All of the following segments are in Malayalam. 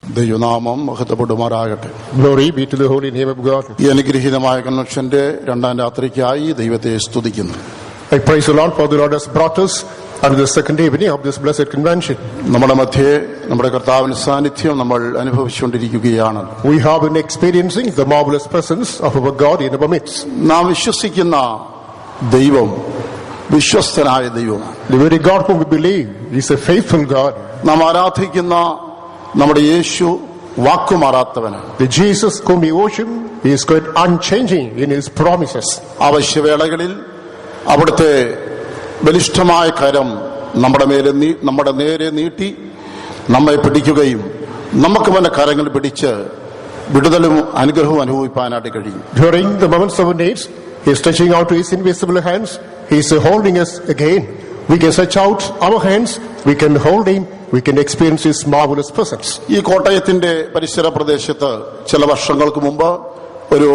ദൈവനാമം മഹത്വപ്പെടുമാറാകട്ടെ. Glory be to the holy name of God. ഈ അനുഗ്രഹീതമായ കൺവെൻഷന്റെ രണ്ടാം രാത്രിക്കായി ദൈവത്തെ സ്തുതിക്കുന്നു. I praise the Lord for the Lord has brought us unto the second evening of this blessed convention. നമ്മുടെ മധ്യേ നമ്മുടെ കർത്താവിന്റെ സാന്നിധ്യം നമ്മൾ അനുഭവിച്ചുകൊണ്ടിരിക്കുകയാണ്. We have been experiencing the marvelous presence of our God in our midst. നാം വിശ്വസിക്കുന്ന ദൈവം വിശ്വസ്തനായ ദൈവമാണ്. The very God whom we believe is a faithful God. നാം ആരാധിക്കുന്ന നമ്മുടെ യേശു വാക്കുമാറാത്തവനാണ്. The Jesus whom we worship is quite unchanging in his promises. ആവശ്യവേളകളിൽ അവിടുത്തെ ബലിഷ്ഠമായ കരം നമ്മുടെ നേരെ നീട്ടി നമ്മെ പിടിക്കുകയും നമുക്ക് അവന്റെ കരങ്ങൾ പിടിച്ച് വിടുതലും അനുഗ്രഹവും അനുഭവിപ്പാനായിട്ട് കഴിയും. During the moments of our needs, he is stretching out his invisible hands. He is holding us again. We can stretch out our hands. We can hold him. We can experience his marvelous presence. ഈ കോട്ടയത്തിന്റെ പരിസര പ്രദേശത്ത് ചില വർഷങ്ങൾക്ക് മുമ്പ് ഒരു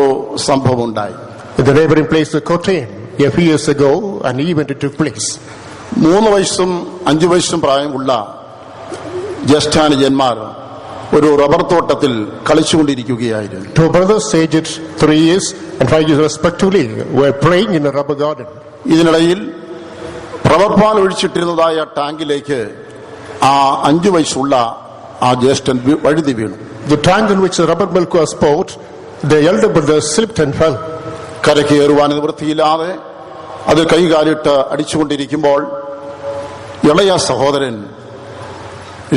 സംഭവം ഉണ്ടായി. In the neighboring place of Kottayam, a few years ago, an event took place. 3 വയസ്സും 5 വയസ്സും പ്രായമുള്ള ജ്യേഷ്ഠാനുജന്മാർ ഒരു റബ്ബർ തോട്ടത്തിൽ കളിച്ചുകൊണ്ടിരിക്കുകയായിരുന്നു. Two brothers aged 3 years and 5 years respectively were playing in a rubber garden. ഇതിനിടയിൽ റബ്ബർപാൽ ഒഴിച്ചിട്ടിരുന്നതായ ടാങ്കിലേക്ക് ആ 5 വയസ്സുള്ള ആ ജ്യേഷ്ഠൻ വഴുതി വീണു. The tank in which the rubber milk was poured, the elder brother slipped and fell. കരയ്ക്ക് കയറുവാൻ നിവൃത്തിയില്ലാതെ അത് കൈകാലിട്ട് അടിച്ചുകൊണ്ടിരിക്കുമ്പോൾ ഇളയ സഹോദരൻ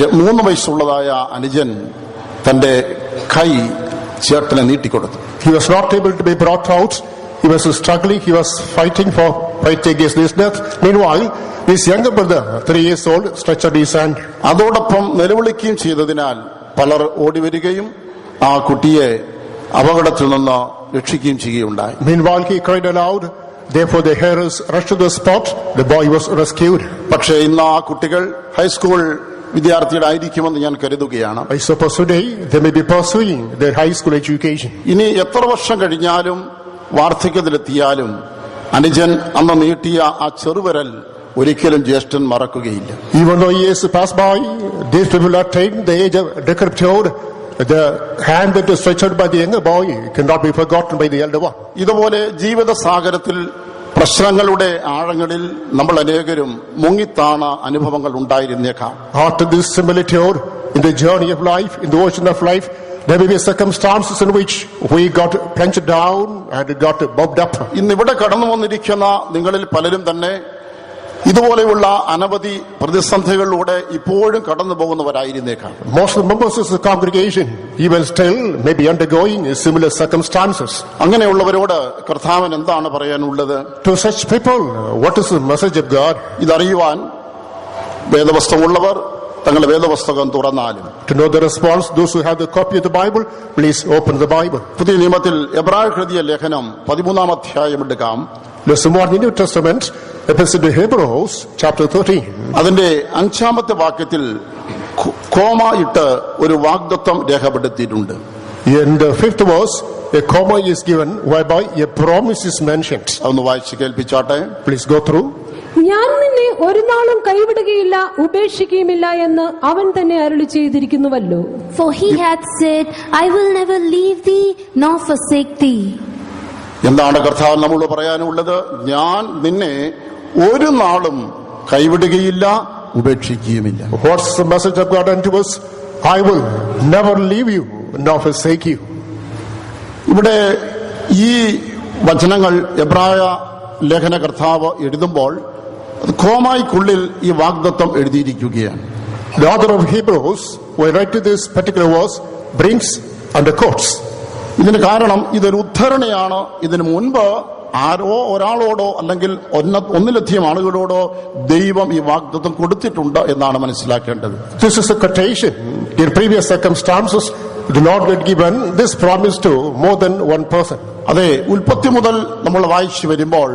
3 വയസ്സുള്ളതായ അനുജൻ തന്റെ കൈ ചേട്ടനെ നീട്ടിക്കൊടുത്തു. He was not able to be brought out. He was struggling. He was fighting against his death. Meanwhile, his younger brother, 3 years old, stretched out his hand. അതോടൊപ്പം നിലവിളിക്കുകയും ചെയ്തതിനാൽ പലർ ഓടിവരികയും ആ കുട്ടിയെ അപകടത്തിൽ നിന്ന് രക്ഷിക്കുകയും ചെയ്യുകയുണ്ടായി. Meanwhile, he cried aloud. Therefore, the hearers rushed to the spot. The boy was rescued. പക്ഷേ ഇന്ന് ആ കുട്ടികൾ ഹൈസ്കൂൾ വിദ്യാർത്ഥികളായിരിക്കുമെന്ന് ഞാൻ കരുതുകയാണ്. I suppose today they may be pursuing their high school education. ഇനി എത്ര വർഷം കഴിഞ്ഞാലും വാർദ്ധക്യത്തിലെത്തിയാലും അനുജൻ അന്ന് നീട്ടിയ ആ ചെറുവിരൽ ഒരിക്കലും ജ്യേഷ്ഠൻ മറക്കുകയില്ല. Even though years pass by, these people attain the age of decrepitude. The hand that is stretched out by the younger boy cannot be forgotten by the elder one. ഇതുപോലെ ജീവിത സാഗരത്തിൽ പ്രശ്നങ്ങളുടെ ആഴങ്ങളിൽ നമ്മൾ അനേകരും മുങ്ങിത്താണ അനുഭവങ്ങൾ ഉണ്ടായിരുന്നേക്കാം. After this similitude in the journey of life, in the ocean of life, there may be circumstances in which we got plunged down and got bobbed up. ഇന്നിവിടെ കടന്നു വന്നിരിക്കുന്ന നിങ്ങളിൽ പലരും തന്നെ ഇതുപോലെയുള്ള അനവധി പ്രതിസന്ധികളിലൂടെ ഇപ്പോഴും കടന്നു പോകുന്നവരായിരുന്നേക്കാം. Most of the members of the congregation even still may be undergoing similar circumstances. അങ്ങനെയുള്ളവരോട് കർത്താവിന് എന്താണ് പറയാനുള്ളത്? To such people, what is the message of God? ഇതറിയുവാൻ വേദപുസ്തകമുള്ളവർ തങ്ങളുടെ വേദപുസ്തകം തുറന്നാലും. To know the response, those who have the copy of the Bible, please open the Bible. പുതിയ നിയമത്തിൽ എബ്രായർക്ക് എഴുതിയ ലേഖനം 13-ാം അധ്യായം എടുക്കാം. Listen more in the New Testament, Epistle to Hebrews, chapter 13. അതിന്റെ 5-ാമത്തെ വാക്യത്തിൽ കോമ ഇട്ട് ഒരു വാഗ്ദത്തം രേഖപ്പെടുത്തിയിട്ടുണ്ട്. In the 5th verse, a comma is given whereby a promise is mentioned. അതൊന്ന് വായിച്ച് കേൾപ്പിച്ചാട്ടെ. Please go through. ഞാൻ നിന്നെ ഒരു നാളും കൈവിടുകയില്ല ഉപേക്ഷിക്കുകയുമില്ല എന്ന് അവൻ തന്നെ അരുളി ചെയ്തിരിക്കുന്നുവല്ലോ. For he hath said, I will never leave thee nor forsake thee. എന്താണ് കർത്താവ് നമ്മളോട് പറയാനുള്ളത്? ഞാൻ നിന്നെ ഒരു നാളും കൈവിടുകയില്ല ഉപേക്ഷിക്കുകയുമില്ല. What's the message of God unto us? I will never leave you nor forsake you. ഇവിടെ ഈ വചനങ്ങൾ എബ്രായ ലേഖന കർത്താവ് എഴുതുമ്പോൾ കോമായ്ക്കുള്ളിൽ ഈ വാഗ്ദത്തം എഴുതിയിരിക്കുകയാണ്. The author of Hebrews, when writing this particular verse, brings under quotes. ഇതിന് കാരണം ഇതൊരു ഉദ്ധരണിയാണ്. ഇതിനു മുൻപ് ആരോ ഒരാളോടോ അല്ലെങ്കിൽ ഒന്നിലധികം ആളുകളോടോ ദൈവം ഈ വാഗ്ദത്തം കൊടുത്തിട്ടുണ്ട് എന്നാണ് മനസ്സിലാക്കേണ്ടത്. This is a quotation. In previous circumstances, the Lord had given this promise to more than one person. അതെ, ഉൽപ്പത്തി മുതൽ നമ്മൾ വായിച്ചു വരുമ്പോൾ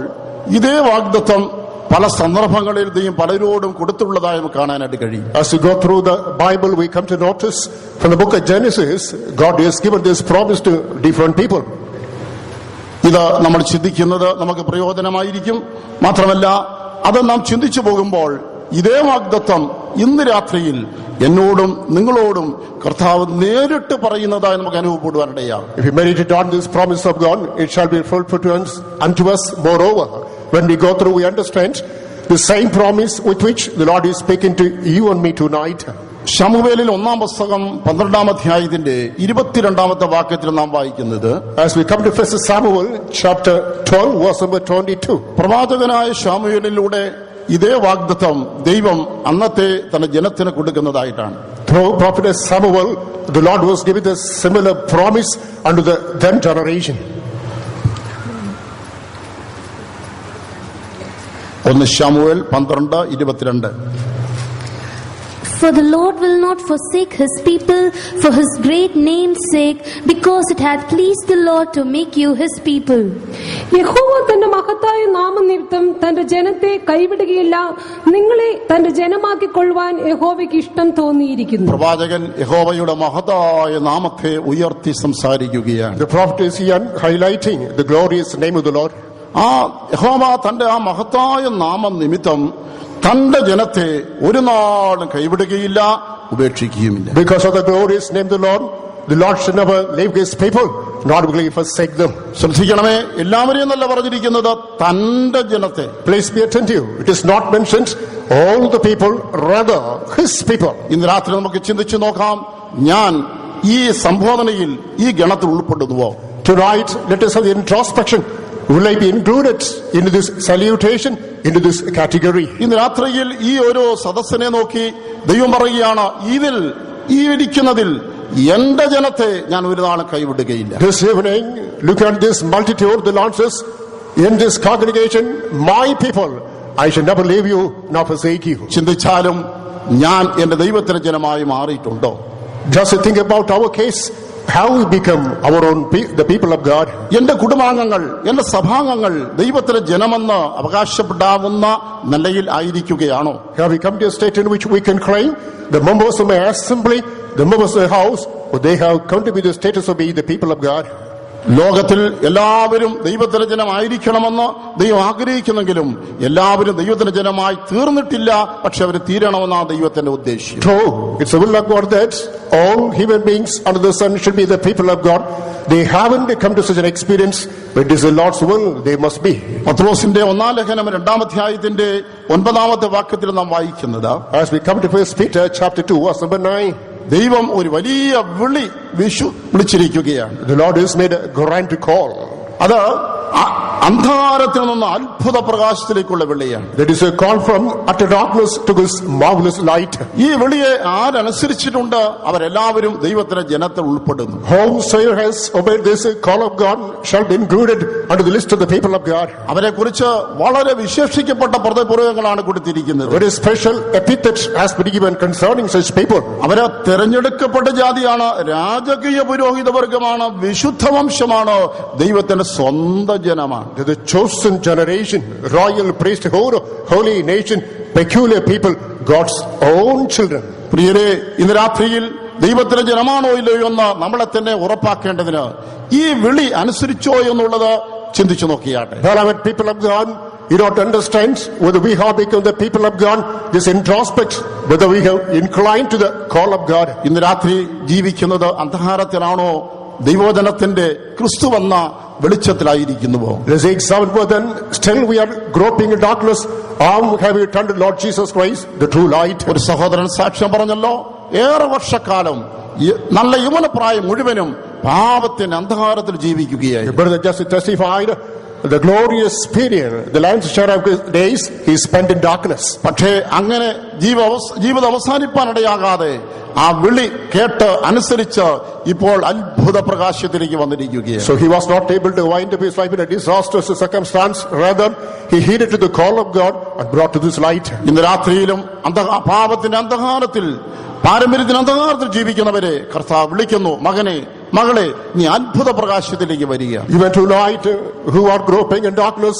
ഇതേ വാഗ്ദത്തം പല സന്ദർഭങ്ങളിൽ ദൈവം പലരോടും കൊടുത്തുള്ളതായി നമുക്ക് കാണാനായിട്ട് കഴിയും. As we go through the Bible, we come to notice from the book of Genesis, God has given this promise to different people. ഇത് നമ്മൾ ചിന്തിക്കുന്നത് നമുക്ക് പ്രയോജനമായിരിക്കും. മാത്രമല്ല അത് നാം ചിന്തിച്ചു പോകുമ്പോൾ ഇതേ വാഗ്ദത്തം ഇന്ന് രാത്രിയിൽ എന്നോടും നിങ്ങളോടും കർത്താവ് നേരിട്ട് പറയുന്നതായി നമുക്ക് അനുഭവപ്പെടുവാനിടയാണ്. If we meditate on this promise of God, it shall be fulfilled unto us. Moreover, when we go through, we understand the same promise with which the Lord is speaking to you and me tonight. ശമൂവേലിൽ 1-ാം പുസ്തകം 12-ാം അധ്യായത്തിന്റെ 22-ാമത്തെ വാക്യത്തിൽ നാം വായിക്കുന്നത്, As we come to 1 Samuel chapter 12, verse number 22. പ്രവാചകനായ ശമൂവേലിലൂടെ ഇതേ വാഗ്ദത്തം ദൈവം അന്നത്തെ തന്റെ ജനത്തിന് കൊടുക്കുന്നതായിട്ടാണ്. Through prophet Samuel, the Lord was giving a similar promise unto the then generation. 1 Samuel 12:22. For the Lord will not forsake his people for his great name's sake, because it hath pleased the Lord to make you his people. യഹോവ തന്റെ മഹത്തായ നാമനിമിത്തം തന്റെ ജനത്തെ കൈവിടുകയില്ല. നിങ്ങളെ തന്റെ ജനമാക്കിക്കൊള്ളുവാൻ യഹോവയ്ക്ക് ഇഷ്ടം തോന്നിയിരിക്കുന്നു. പ്രവാചകൻ യഹോവയുടെ മഹത്തായ നാമത്തെ ഉയർത്തി സംസാരിക്കുകയാണ്. The prophet is here highlighting the glorious name of the Lord. ആ യഹോവ തന്റെ ആ മഹത്തായ നാമം നിമിത്തം തന്റെ ജനത്തെ ഒരു നാളും കൈവിടുകയില്ല, ഉപേക്ഷിക്കുകയുമില്ല. Because of the glorious name of the Lord shall never leave his people, nor will he forsake them. ശ്രദ്ധിക്കണമേ, എല്ലാവരെയും നല്ല പറഞ്ഞിരിക്കുന്നത് തന്റെ ജനത്തെ. Please be attentive. It is not mentioned all the people, rather his people. ഇന്ന് രാത്രി നമുക്ക് ചിന്തിച്ചു നോക്കാം, ഞാൻ ഈ സംബോധനയിൽ ഈ ഗണത്തിൽ ഉൾപ്പെടുന്നുവോ? Tonight, let us have the introspection. Will I be included into this salutation, into this category? ഇന്ന് രാത്രിയിൽ ഈ ഒരു സദസ്സിനെ നോക്കി ദൈവം പറയുകയാണ്, ഈ ഇരിക്കുന്നതിൽ എന്റെ ജനത്തെ ഞാൻ ഒരു നാളും കൈവിടുകയില്ല. This evening, look at this multitude, the Lord says, in this congregation, my people, I shall never leave you nor forsake you. ചിന്തിച്ചാലും ഞാൻ എന്റെ ദൈവത്തിന്റെ ജനമായി മാറിയിട്ടുണ്ടോ? Just think about our case, how we become our own the people of God. എന്റെ കുടുംബാംഗങ്ങൾ, എന്റെ സഭാംഗങ്ങൾ ദൈവത്തിന്റെ ജനമെന്ന് അവകാശപ്പെടാവുന്ന നിലയിൽ ആയിരിക്കുകയാണോ? Have we come to a state in which we can claim the members of my assembly, the members of the house, or they have come to be the status of being the people of God? ലോകത്തിൽ എല്ലാവരും ദൈവത്തിന്റെ ജനമായിരിക്കണമെന്ന് ദൈവം ആഗ്രഹിക്കുന്നെങ്കിലും എല്ലാവരും ദൈവത്തിന്റെ ജനമായി തീർന്നിട്ടില്ല. പക്ഷെ അവർ തീരണമെന്നാണ് ദൈവത്തിന്റെ ഉദ്ദേശ്യം. True, it's the will of God that all human beings under the sun should be the people of God. They haven't come to such an experience, but it is the Lord's will they must be. പത്രോസിന്റെ 1-ാം ലേഖനം 2-ാം അധ്യായത്തിന്റെ 9-ാമത്തെ വാക്യത്തിൽ നാം വായിക്കുന്നത്, As we come to 1 Peter chapter 2, verse number 9. ദൈവം ഒരു വലിയ വിളിച്ചിരിക്കുകയാണ്. The Lord has made a grand call. അത് അന്ധകാരത്തിൽ നിന്ന് അത്ഭുത പ്രകാശത്തിലേക്കുള്ള വിളിയാണ്. That is a call from utter darkness to this marvelous light. ഈ വിളിയെ ആരനുസരിച്ചിട്ടുണ്ട് അവരെല്ലാവരും ദൈവത്തിന്റെ ജനത്തിൽ ഉൾപ്പെടുന്നു. Whomsoever has obeyed this call of God shall be included under the list of the people of God. അവരെ കുറിച്ച് വളരെ വിശേഷിക്കപ്പെട്ട പദപ്രയോഗങ്ങളാണ് കൊടുത്തിരിക്കുന്നത്. Very special epithet has been given concerning such people. അവരെ തെരഞ്ഞെടുക്കപ്പെട്ട ജാതിയാണ്, രാജകീയ പുരോഹിതവർഗമാണ്, വിശുദ്ധ വംശമാണ്, ദൈവത്തിന്റെ സ്വന്തം ജനമാണ്. The chosen generation, royal priesthood, holy nation, peculiar people, God's own children. പ്രിയരെ, ഇന്ന് രാത്രിയിൽ ദൈവത്തിന്റെ ജനമാണോ ഇല്ലയോ എന്ന് നമ്മളെ തന്നെ ഉറപ്പാക്കേണ്ടതിന് ഈ വിളി അനുസരിച്ചോ എന്നുള്ളത് ചിന്തിച്ചു നോക്കിയാട്ടെ. Beloved people of God, you don't understand whether we have become the people of God. This introspect, whether we have inclined to the call of God. ഇന്ന് രാത്രി ജീവിക്കുന്നത് അന്ധകാരത്തിലാണോ ദൈവജനത്തിന്റെ ക്രിസ്തു വന്ന വെളിച്ചത്തിലായിരിക്കുന്നുവോ? Let's examine whether still we are groping in darkness, or have we turned to Lord Jesus Christ, the true light? ഒരു സഹോദരൻ സാക്ഷ്യം പറഞ്ഞല്ലോ, ഏറെ വർഷക്കാലം നല്ല യൗവനപ്രായം മുഴുവനും പാപത്തിന്റെ അന്ധകാരത്തിൽ ജീവിക്കുകയായി. The brother just testified the glorious period, the lion's share of his days he spent in darkness. പക്ഷേ അങ്ങനെ ജീവിതം അവസാനിപ്പാനിടയാകാതെ ആ വിളി കേട്ട് അനുസരിച്ച് ഇപ്പോൾ അത്ഭുത പ്രകാശത്തിലേക്ക് വന്നിരിക്കുകയാണ്. So he was not able to wind up his life in a disastrous circumstance. Rather, he heeded to the call of God and brought to this light. ഇന്ന് രാത്രിയിലും പാപത്തിന്റെ അന്ധകാരത്തിൽ, പാരമ്പര്യത്തിന് അന്ധകാരത്തിൽ ജീവിക്കുന്നവരെ കർത്താവ് വിളിക്കുന്നു, മകനെ, മകളെ, നീ അത്ഭുത പ്രകാശത്തിലേക്ക് വരിക. Even tonight, who are groping in darkness,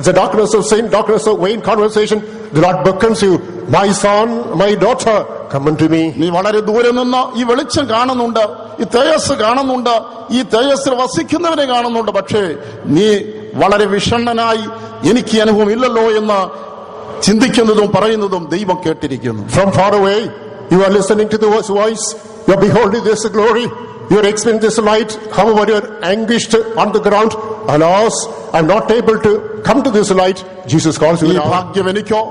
the darkness of sin, darkness of vain conversation, the Lord beckons you, my son, my daughter, come unto me. നീ വളരെ ദൂരെ നിന്ന് ഈ വെളിച്ചം കാണുന്നുണ്ട്, ഈ തേജസ് കാണുന്നുണ്ട്, ഈ തേജസ്സിൽ വസിക്കുന്നവനെ കാണുന്നുണ്ട്. പക്ഷേ നീ വളരെ വിഷണ്ണനായി എനിക്ക് അനുഭവം ഇല്ലല്ലോ എന്ന് ചിന്തിക്കുന്നതും പറയുന്നതും ദൈവം കേട്ടിരിക്കുന്നു. From far away, You are listening to the voice. You are beholding this glory. You are experiencing this light. However, you are anguished on the ground. Alas, I am not able to come to this light. Jesus calls you ഈ now. ഭാഗ്യം എനിക്കോ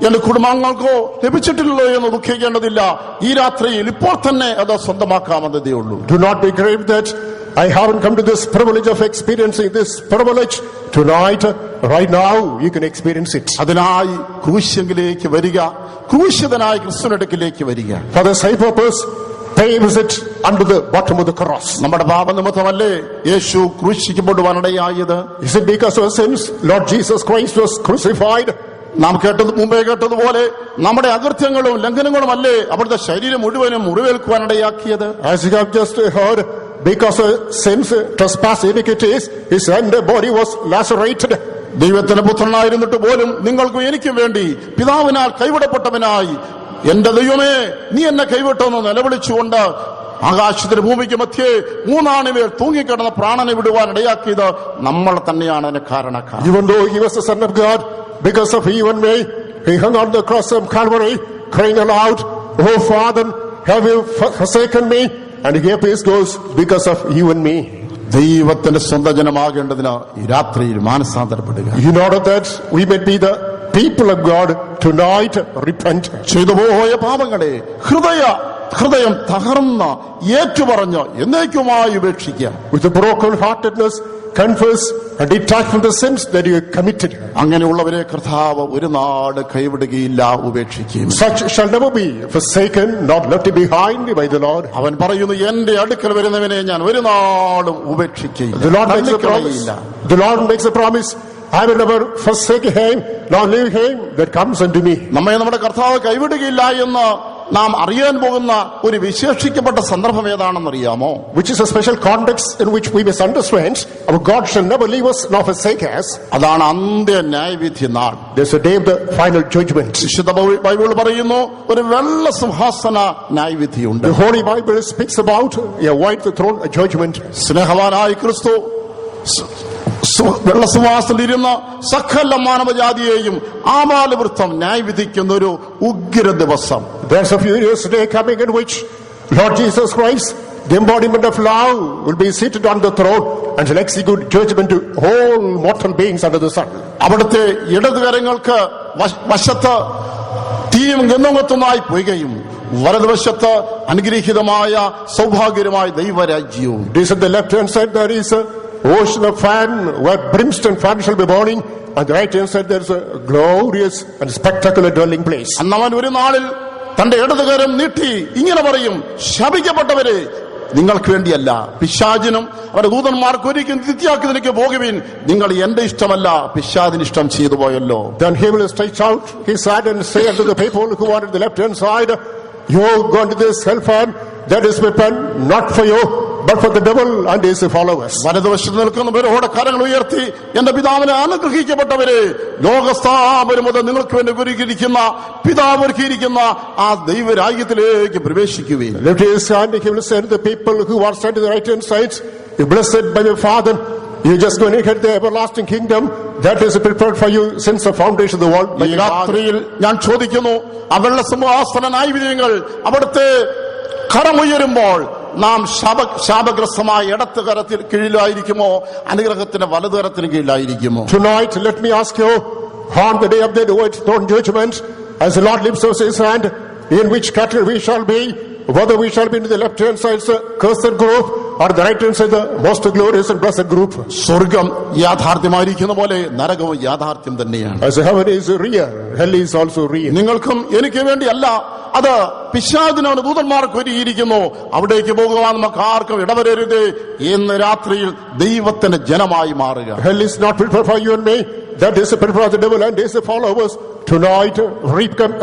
എന്റെ കുടുംബാംഗങ്ങൾക്കോ ലഭിച്ചിട്ടില്ലല്ലോ എന്ന് ദുഃഖിക്കേണ്ടതില്ല. ഈ രാത്രിയിൽ ഇപ്പോൾ തന്നെ അത് സ്വന്തമാക്കാമെന്നതേ ഉള്ളൂ. Do not be grieved that I haven't come to this privilege of experiencing this privilege. Tonight, right now, you can experience it. അതിനായി ക്രൂശിലേക്ക് വരിക, ക്രൂശിതനായ ക്രിസ്തുവിനടുക്കിലേക്ക് വരിക. For the same purpose, pay a visit under the bottom of the cross. നമ്മുടെ പാപനിമിത്തമല്ലേ യേശു ക്രൂശിക്കപ്പെടുവാനിടയായത്? Is it because of our sins Lord Jesus Christ was crucified? നാം മുമ്പേ കേട്ടതുപോലെ നമ്മുടെ അകൃത്യങ്ങളും ലംഘനങ്ങളും അല്ലേ അവിടുത്തെ ശരീരം മുഴുവനും മുറിവേൽക്കുവാനിടയാക്കിയത്? As you have just heard, because of sins, trespass, iniquities, his body was lacerated. ദൈവത്തിന്റെ പുത്രനായിരുന്നിട്ട് പോലും നിങ്ങൾക്കും എനിക്കും വേണ്ടി പിതാവിനാൽ കൈവിടപ്പെട്ടവനായി എന്റെ ദൈവമേ നീ എന്നെ കൈവിട്ടെന്ന് നിലവിളിച്ചുകൊണ്ട് ആകാശത്തിന് ഭൂമിക്ക് മധ്യേ മൂന്നാണിമേൽ തൂങ്ങിക്കിടന്ന പ്രാണനെ വിടുവാൻ ഇടയാക്കിയത് നമ്മൾ തന്നെയാണ് അതിന് കാരണക്കാർ. Even though he was the Son of God, because of you and me, he hung on the cross of Calvary, crying aloud, "Oh Father, have you forsaken me?" And here peace goes because of you and me. ദൈവത്തിന്റെ സ്വന്തം ജനമാകേണ്ടതിന് ഈ രാത്രിയിൽ മാനസാന്തരപ്പെടുക. In order that we may be the people of God, tonight repent. ചെയ്തുപോയ പാപങ്ങളെ ഹൃദയം തകർന്ന് ഏറ്റുപറഞ്ഞ് എന്നേക്കുമായി ഉപേക്ഷിക്കുക. With a broken heartedness, confess and detach from the sins that you have committed. അങ്ങനെയുള്ളവരെ കർത്താവ് ഒരു നാട് കൈവിടുകയില്ല, ഉപേക്ഷിക്കുകയും. Such shall never be forsaken, not left behind by the Lord. അവൻ പറയുന്നു, എന്റെ അടുക്കൽ വരുന്നവനെ ഞാൻ ഒരു നാളും ഉപേക്ഷിക്കുകയില്ല. The Lord makes a promise. The Lord makes a promise. I will never forsake him, nor leave him that comes unto me. നമ്മെ നമ്മുടെ കർത്താവ് കൈവിടുകയില്ല എന്ന് നാം അറിയാൻ പോകുന്ന ഒരു വിശേഷിക്കപ്പെട്ട സന്ദർഭം ഏതാണെന്നറിയാമോ? Which is a special context in which we must understand our God shall never leave us nor forsake us. അതാണ് അന്ത്യ ന്യായവിധി നാൾ. There's a day of the final judgment. വിശുദ്ധ ബൈബിൾ പറയുന്നു ഒരു വെള്ള സിംഹാസന ന്യായവിധിയുണ്ട്. The Holy Bible speaks about a white throne judgment. സ്നേഹവാനായ ക്രിസ്തു വെള്ള സിംഹാസനത്തിൽ ഇരുന്ന സകല മാനവജാതിയെയും ആമാലവൃത്തം ന്യായവിധിക്കുന്ന ഒരു ഉഗ്ര ദിവസം. There's a furious day coming in which Lord Jesus Christ, the embodiment of love, will be seated on the throne and shall execute judgment to all mortal beings under the sun. അവിടുത്തെ ഇടതുകരങ്ങൾക്ക് വശത്ത് തീയും ഗന്ധമൊത്തുമായി പോവുകയും വലതുവശത്ത് അനുഗ്രഹീതമായ സൗഭാഗ്യമായ ദൈവരാജ്യവും. This at the left hand side there is a ocean of fire where brimstone fire shall be burning. On the right hand side there is a glorious and spectacular dwelling place. അന്നവൻ ഒരു നാളിൽ തന്റെ ഇടതുകരം നീട്ടി ഇങ്ങനെ പറയും, ശപിക്കപ്പെട്ടവരെ നിങ്ങൾക്ക് വേണ്ടിയല്ല പിശാചിനും അവരുടെ ദൂതന്മാർക്ക് ഒരിക്കലും തിരിയാക്കുന്നതിലേക്ക് പോകുവിൻ, നിങ്ങൾ എന്റെ ഇഷ്ടമല്ല പിശാചിന് ഇഷ്ടം ചെയ്തു പോയല്ലോ. Then he will stretch out his hand and say unto the people who are at the left hand side, you go into this hellfire that is prepared not for you but for the devil and his followers. വലതുവശത്ത് നിൽക്കുന്നവരോട് കരങ്ങൾ ഉയർത്തി, എന്റെ പിതാവിനെ അനുഗ്രഹിക്കപ്പെട്ടവരെ, ലോകസ്ഥാപനം മുതൽ നിങ്ങൾക്ക് വേണ്ടി ഒരുക്കിയിരിക്കുന്ന പിതാവ് ഒരുക്കിയിരിക്കുന്ന ആ ദൈവരാജ്യത്തിലേക്ക് പ്രവേശിക്കുകയും. Lift his hand, he will say to the people who are sent to the right hand side, you blessed by your Father, you just going to get the everlasting kingdom that is prepared for you since the foundation of the world. ഈ രാത്രിയിൽ ഞാൻ ചോദിക്കുന്നു, ആ വെള്ള സിംഹാസന ന്യായവിധികൾ അവിടുത്തെ കരമുയരുമ്പോൾ നാം ശാപഗ്രസ്തമായ ഇടത്ത് കരത്തിന് കീഴിലായിരിക്കുമോ അനുഗ്രഹത്തിന്റെ വലതു കരത്തിന് കീഴിലായിരിക്കുമോ? Tonight let me ask you, on the day of the white throne judgment, as the Lord lifts up his hand, in which category we shall be, whether we shall be in the left hand side the cursed group or the right hand side the most glorious and blessed group. സ്വർഗം യാഥാർത്ഥ്യമായിരിക്കുന്ന പോലെ നരകവും യാഥാർത്ഥ്യം തന്നെയാണ്. As heaven is real, hell is also real. നിങ്ങൾക്കും എനിക്ക് വേണ്ടിയല്ല, അത് പിശാചിനവന് ദൂതന്മാർക്ക് ഒരുക്കിയിരിക്കുന്നു. അവിടേക്ക് പോകുവാൻ നമുക്ക് ആർക്കും ഇടവരരുത്. ഇന്ന് രാത്രിയിൽ ദൈവത്തിന്റെ ജനമായി മാറുക. Hell is not prepared for you and me. That is prepared for the devil and his followers. Tonight,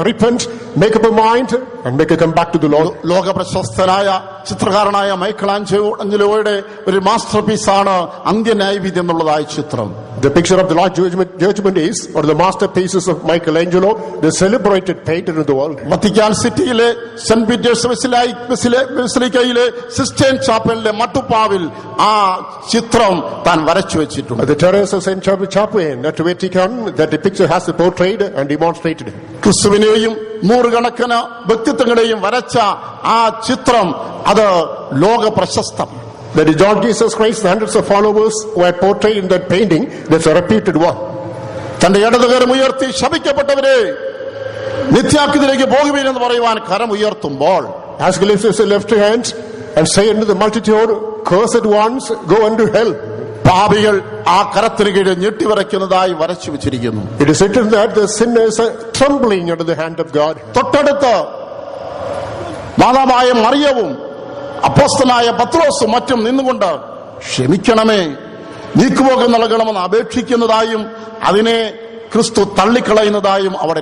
repent, make up a mind and make a come back to the Lord. ലോക പ്രശസ്തനായ ചിത്രകാരനായ മൈക്കലാഞ്ചലോയുടെ ഒരു മാസ്റ്റർ പീസാണ് അന്ത്യന്യായവിധി എന്നുള്ളതായ ചിത്രം. The picture of the Lord's judgment is one of the masterpieces of Michelangelo, the celebrated painter in the world. Vatican സിറ്റിയിലെ സെന്റ് പീറ്റേഴ്സ് ബസിലിക്കയിലെ സിസ്റ്റൈൻ ചാപ്പലിലെ മട്ടുപ്പാവിൽ ആ ചിത്രം താൻ വരച്ചു വെച്ചിട്ടുണ്ട്. At the terrace of St. Chapel at to Vatican that the picture has been portrayed and demonstrated. ക്രിസ്തുവിനെയും നൂറുകണക്കിന് വ്യക്തിത്വങ്ങളെയും വരച്ച ആ ചിത്രം അത് ലോക പ്രശസ്തം. That is Lord Jesus Christ, the hundreds of followers were portrayed in that painting. That's a repeated one. തന്റെ ഇടതുകരം ഉയർത്തി ശപിക്കപ്പെട്ടവരെ നിത്യാക്കിലേക്ക് പോകുവീരെന്ന് പറയുവാൻ കരം ഉയർത്തുമ്പോൾ, As he lifts his left hand and say unto the multitude, cursed ones, go unto hell. പാപികൾ ആ കരത്തിന് കീഴിൽ ഞെട്ടിവിറയ്ക്കുന്നതായി വരച്ചു വെച്ചിരിക്കുന്നു. It is written that the sinners are trembling under the hand of God. തൊട്ടടുത്ത് മാതാവായ മറിയവും അപ്പോസ്തലനായ പത്രോസും മറ്റും നിന്നുകൊണ്ട് ക്ഷമിക്കണമേ, നീക്കുപോക്കം നൽകണമെന്ന് അപേക്ഷിക്കുന്നതായും അതിനെ ക്രിസ്തു തള്ളിക്കളയുന്നതായും അവിടെ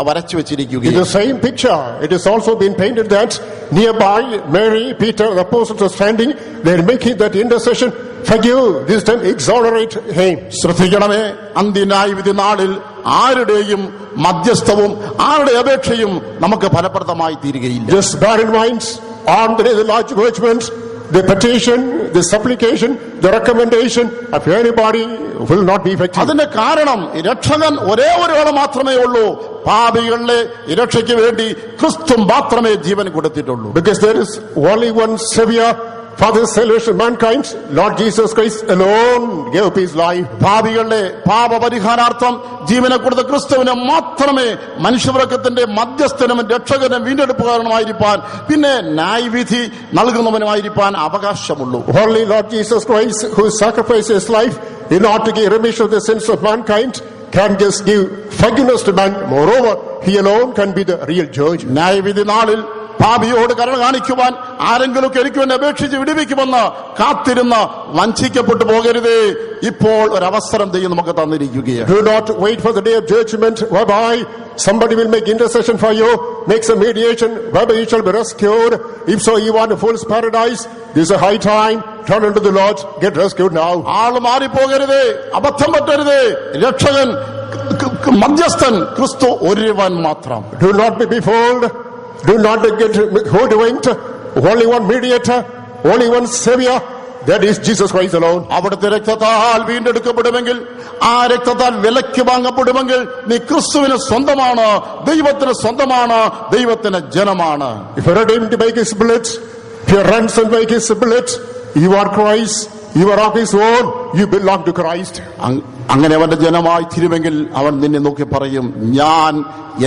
വരച്ചു In വെച്ചിരിക്കുകയും, the same picture, it has also been painted that nearby Mary, Peter, the apostles are standing. They are making that intercession. Forgive, this time exonerate him. ശ്രദ്ധിക്കണമേ, അന്ത്യന്യായ വിധി നാളിൽ ആരുടെയും മധ്യസ്ഥവും ആരുടെ അപേക്ഷയും നമുക്ക് ഫലപ്രദമായി തീരുകയില്ല. Just bear in mind, on the day of the large judgment, the petition, the supplication, the recommendation of anybody will not be effective. അതിന്റെ കാരണം രക്ഷകൻ ഒരേ ഒരാൾ മാത്രമേ ഉള്ളൂ. പാപികളുടെ രക്ഷയ്ക്ക് വേണ്ടി ക്രിസ്തു മാത്രമേ ജീവൻ കൊടുത്തിട്ടുള്ളൂ. Because there is only one Savior for the salvation of mankind. Lord Jesus Christ alone gave up his life. പാപികളുടെ പാപപരിഹാരാർത്ഥം ജീവനെ കൊടുത്ത ക്രിസ്തുവിനെ മാത്രമേ മനുഷ്യവർഗത്തിന്റെ മധ്യസ്ഥനും രക്ഷകനും വീണ്ടെടുപ്പുകാരനുമായിരിക്കാൻ പിന്നെ ന്യായവിധി നൽകുന്നവനുമായിരിക്കാൻ അവകാശമുള്ളൂ. Only Lord Jesus Christ, who sacrificed his life in order to give remission of the sins of mankind, can just give forgiveness to man. Moreover, he alone can be the real judge. ന്യായവിധി നാളിൽ പാപിയോട് കരുണ കാണിക്കുവാൻ ആരെങ്കിലും എനിക്ക് വേണ്ടി അപേക്ഷിച്ച് വിടുവിക്കുമെന്ന് കാത്തിരുന്ന് വഞ്ചിക്കപ്പെട്ടു പോകരുതേ. ഇപ്പോൾ ഒരവസരം ദൈവം നമുക്ക് തന്നിരിക്കുകയാണ്. Do not wait for the day of judgment whereby somebody will make intercession for you, makes a mediation whereby you shall be rescued. If so, you want a fool's paradise. This is a high time. Turn unto the Lord. Get rescued now. ആള് മാറിപ്പോകരുതേ, അബദ്ധം പറ്റരുതേ. രക്ഷകൻ മധ്യസ്ഥൻ ക്രിസ്തു ഒരുവൻ മാത്രം. Do not be befooled. Do not get hoodwinked. Only one mediator, only one Savior. That is Jesus Christ alone. അവിടുത്തെ രക്തത്താൽ വീണ്ടെടുക്കപ്പെടുമെങ്കിൽ, ആ രക്തത്താൽ വിലയ്ക്ക് വാങ്ങപ്പെടുമെങ്കിൽ നീ ക്രിസ്തുവിന് സ്വന്തമാണ്, ദൈവത്തിന് സ്വന്തമാണ്, ദൈവത്തിന് ജനമാണ്. If you are redeemed by his blood, if you are ransomed by his blood, you are Christ, you are of his own, you belong to Christ. അങ്ങനെ അവന്റെ ജനമായി തീരുമെങ്കിൽ അവൻ നിന്നെ നോക്കി പറയും, ഞാൻ